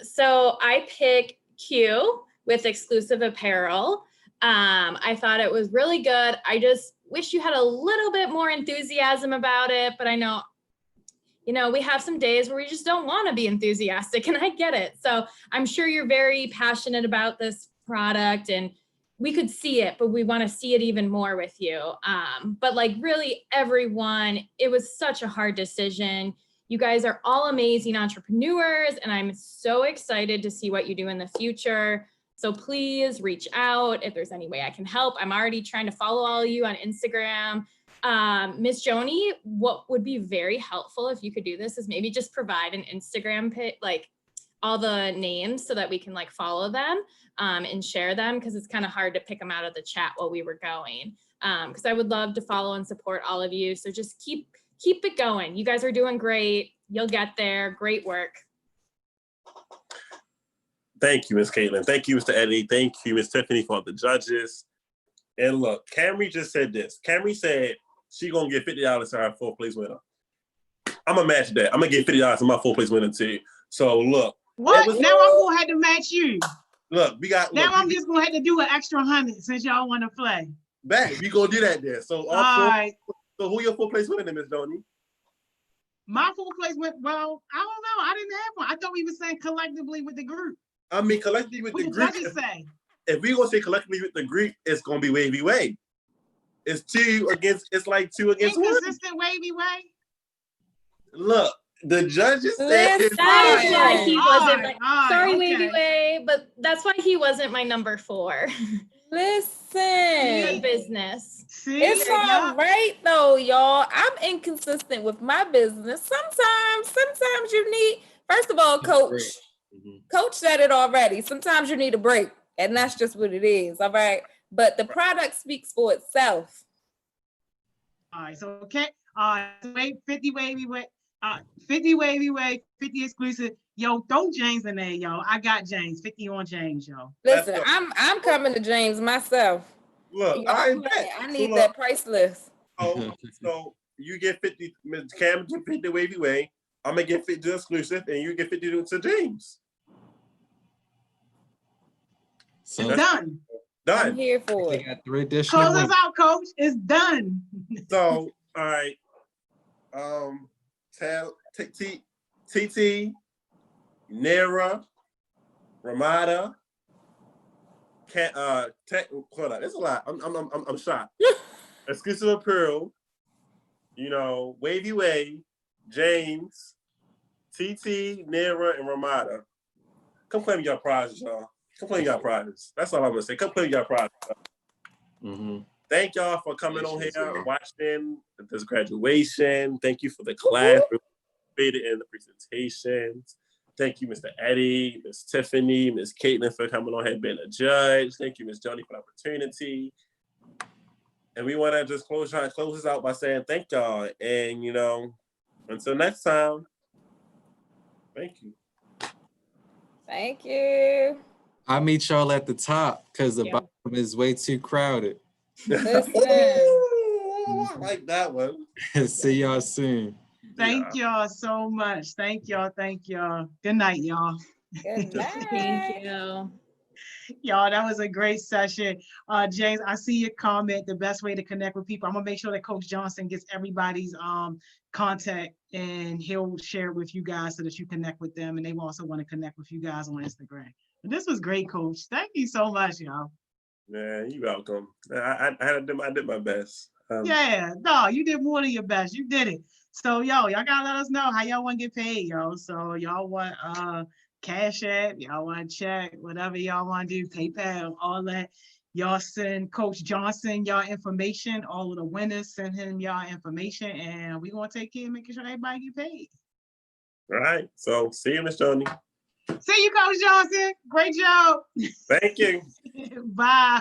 So I pick Q with exclusive apparel. I thought it was really good. I just wish you had a little bit more enthusiasm about it, but I know, we have some days where we just don't want to be enthusiastic, and I get it. So I'm sure you're very passionate about this product, and we could see it, but we want to see it even more with you. But like really everyone, it was such a hard decision. You guys are all amazing entrepreneurs, and I'm so excited to see what you do in the future. So please reach out if there's any way I can help. I'm already trying to follow all of you on Instagram. Miss Joni, what would be very helpful if you could do this is maybe just provide an Instagram pic, like all the names, so that we can like follow them and share them, because it's kind of hard to pick them out of the chat while we were going. Because I would love to follow and support all of you. So just keep it going. You guys are doing great. You'll get there. Great work. Thank you, Miss Caitlin. Thank you, Mr. Eddie. Thank you, Miss Tiffany, for the judges. And look, Camry just said this. Camry said she gonna get $50 to her fourth place winner. I'm gonna match that. I'm gonna get $50 to my fourth place winner too. So look. What? Now I'm gonna have to match you. Look, we got. Now I'm just gonna have to do an extra 100 since y'all want to play. Back, we gonna do that there. So all right. So who your fourth place winner, Miss Joni? My fourth place went, well, I don't know. I didn't have one. I thought we were saying collectively with the group. I mean, collectively with the group. If we gonna say collectively with the group, it's gonna be Wavy Way. It's like two against one. Inconsistent Wavy Way. Look, the judges said that is why he wasn't. Sorry, okay. Wavy Way, but that's why he wasn't my number 4. Listen. Good business. See? It's all right though, y'all. I'm inconsistent with my business. Sometimes you need, first of all, coach. Coach said it already. Sometimes you need a break, and that's just what it is. All right. But the product speaks for itself. All right. So okay. 50 Wavy Way. 50 Wavy Way. 50 exclusive. Yo, throw James in there, yo. I got James. 50 on James, yo. Listen, I'm coming to James myself. Look, I need that price list. Oh, so you get 50. Ms. Cam get 50 Wavy Way. I'm gonna get 50 exclusive, and you get 50 to James. So done. Done. I'm here for it. Got 3 additional. Close us out, coach. It's done. So, all right. TT, Nera, Ramada, hold on, it's a lot. I'm shocked. Exclusive Apparel, Wavy Way, James, TT, Nera, and Ramada. Come claim your prizes, y'all. Come play your prize. That's all I'm gonna say. Come play your prize. Thank y'all for coming on here, watching this graduation. Thank you for the class. In the presentations. Thank you, Mr. Eddie, Miss Tiffany, Miss Caitlin for coming on here being a judge. Thank you, Miss Joni, for the opportunity. And we want to just close this out by saying thank y'all. And until next time, thank you. Thank you. I'll meet y'all at the top because the bottom is way too crowded. Listen. I like that one. See y'all soon. Thank y'all so much. Thank y'all. Thank y'all. Good night, y'all. Good night. Thank you. Y'all, that was a great session. James, I see your comment, the best way to connect with people. I'm gonna make sure that Coach Johnson gets everybody's contact and he'll share it with you guys so that you connect with them. And they also want to connect with you guys on Instagram. But this was great, Coach. Thank you so much, y'all. Man, you're welcome. I did my best. Yeah, no, you did more than your best. You did it. So y'all gotta let us know how y'all want to get paid, y'all. So y'all want Cash App, y'all want to check, whatever y'all want to do, PayPal, all that. Y'all send Coach Johnson y'all information. All of the winners, send him y'all information, and we're gonna take care of making sure everybody get paid. All right. So see you, Miss Joni. See you, Coach Johnson. Great job. Thank you. Bye.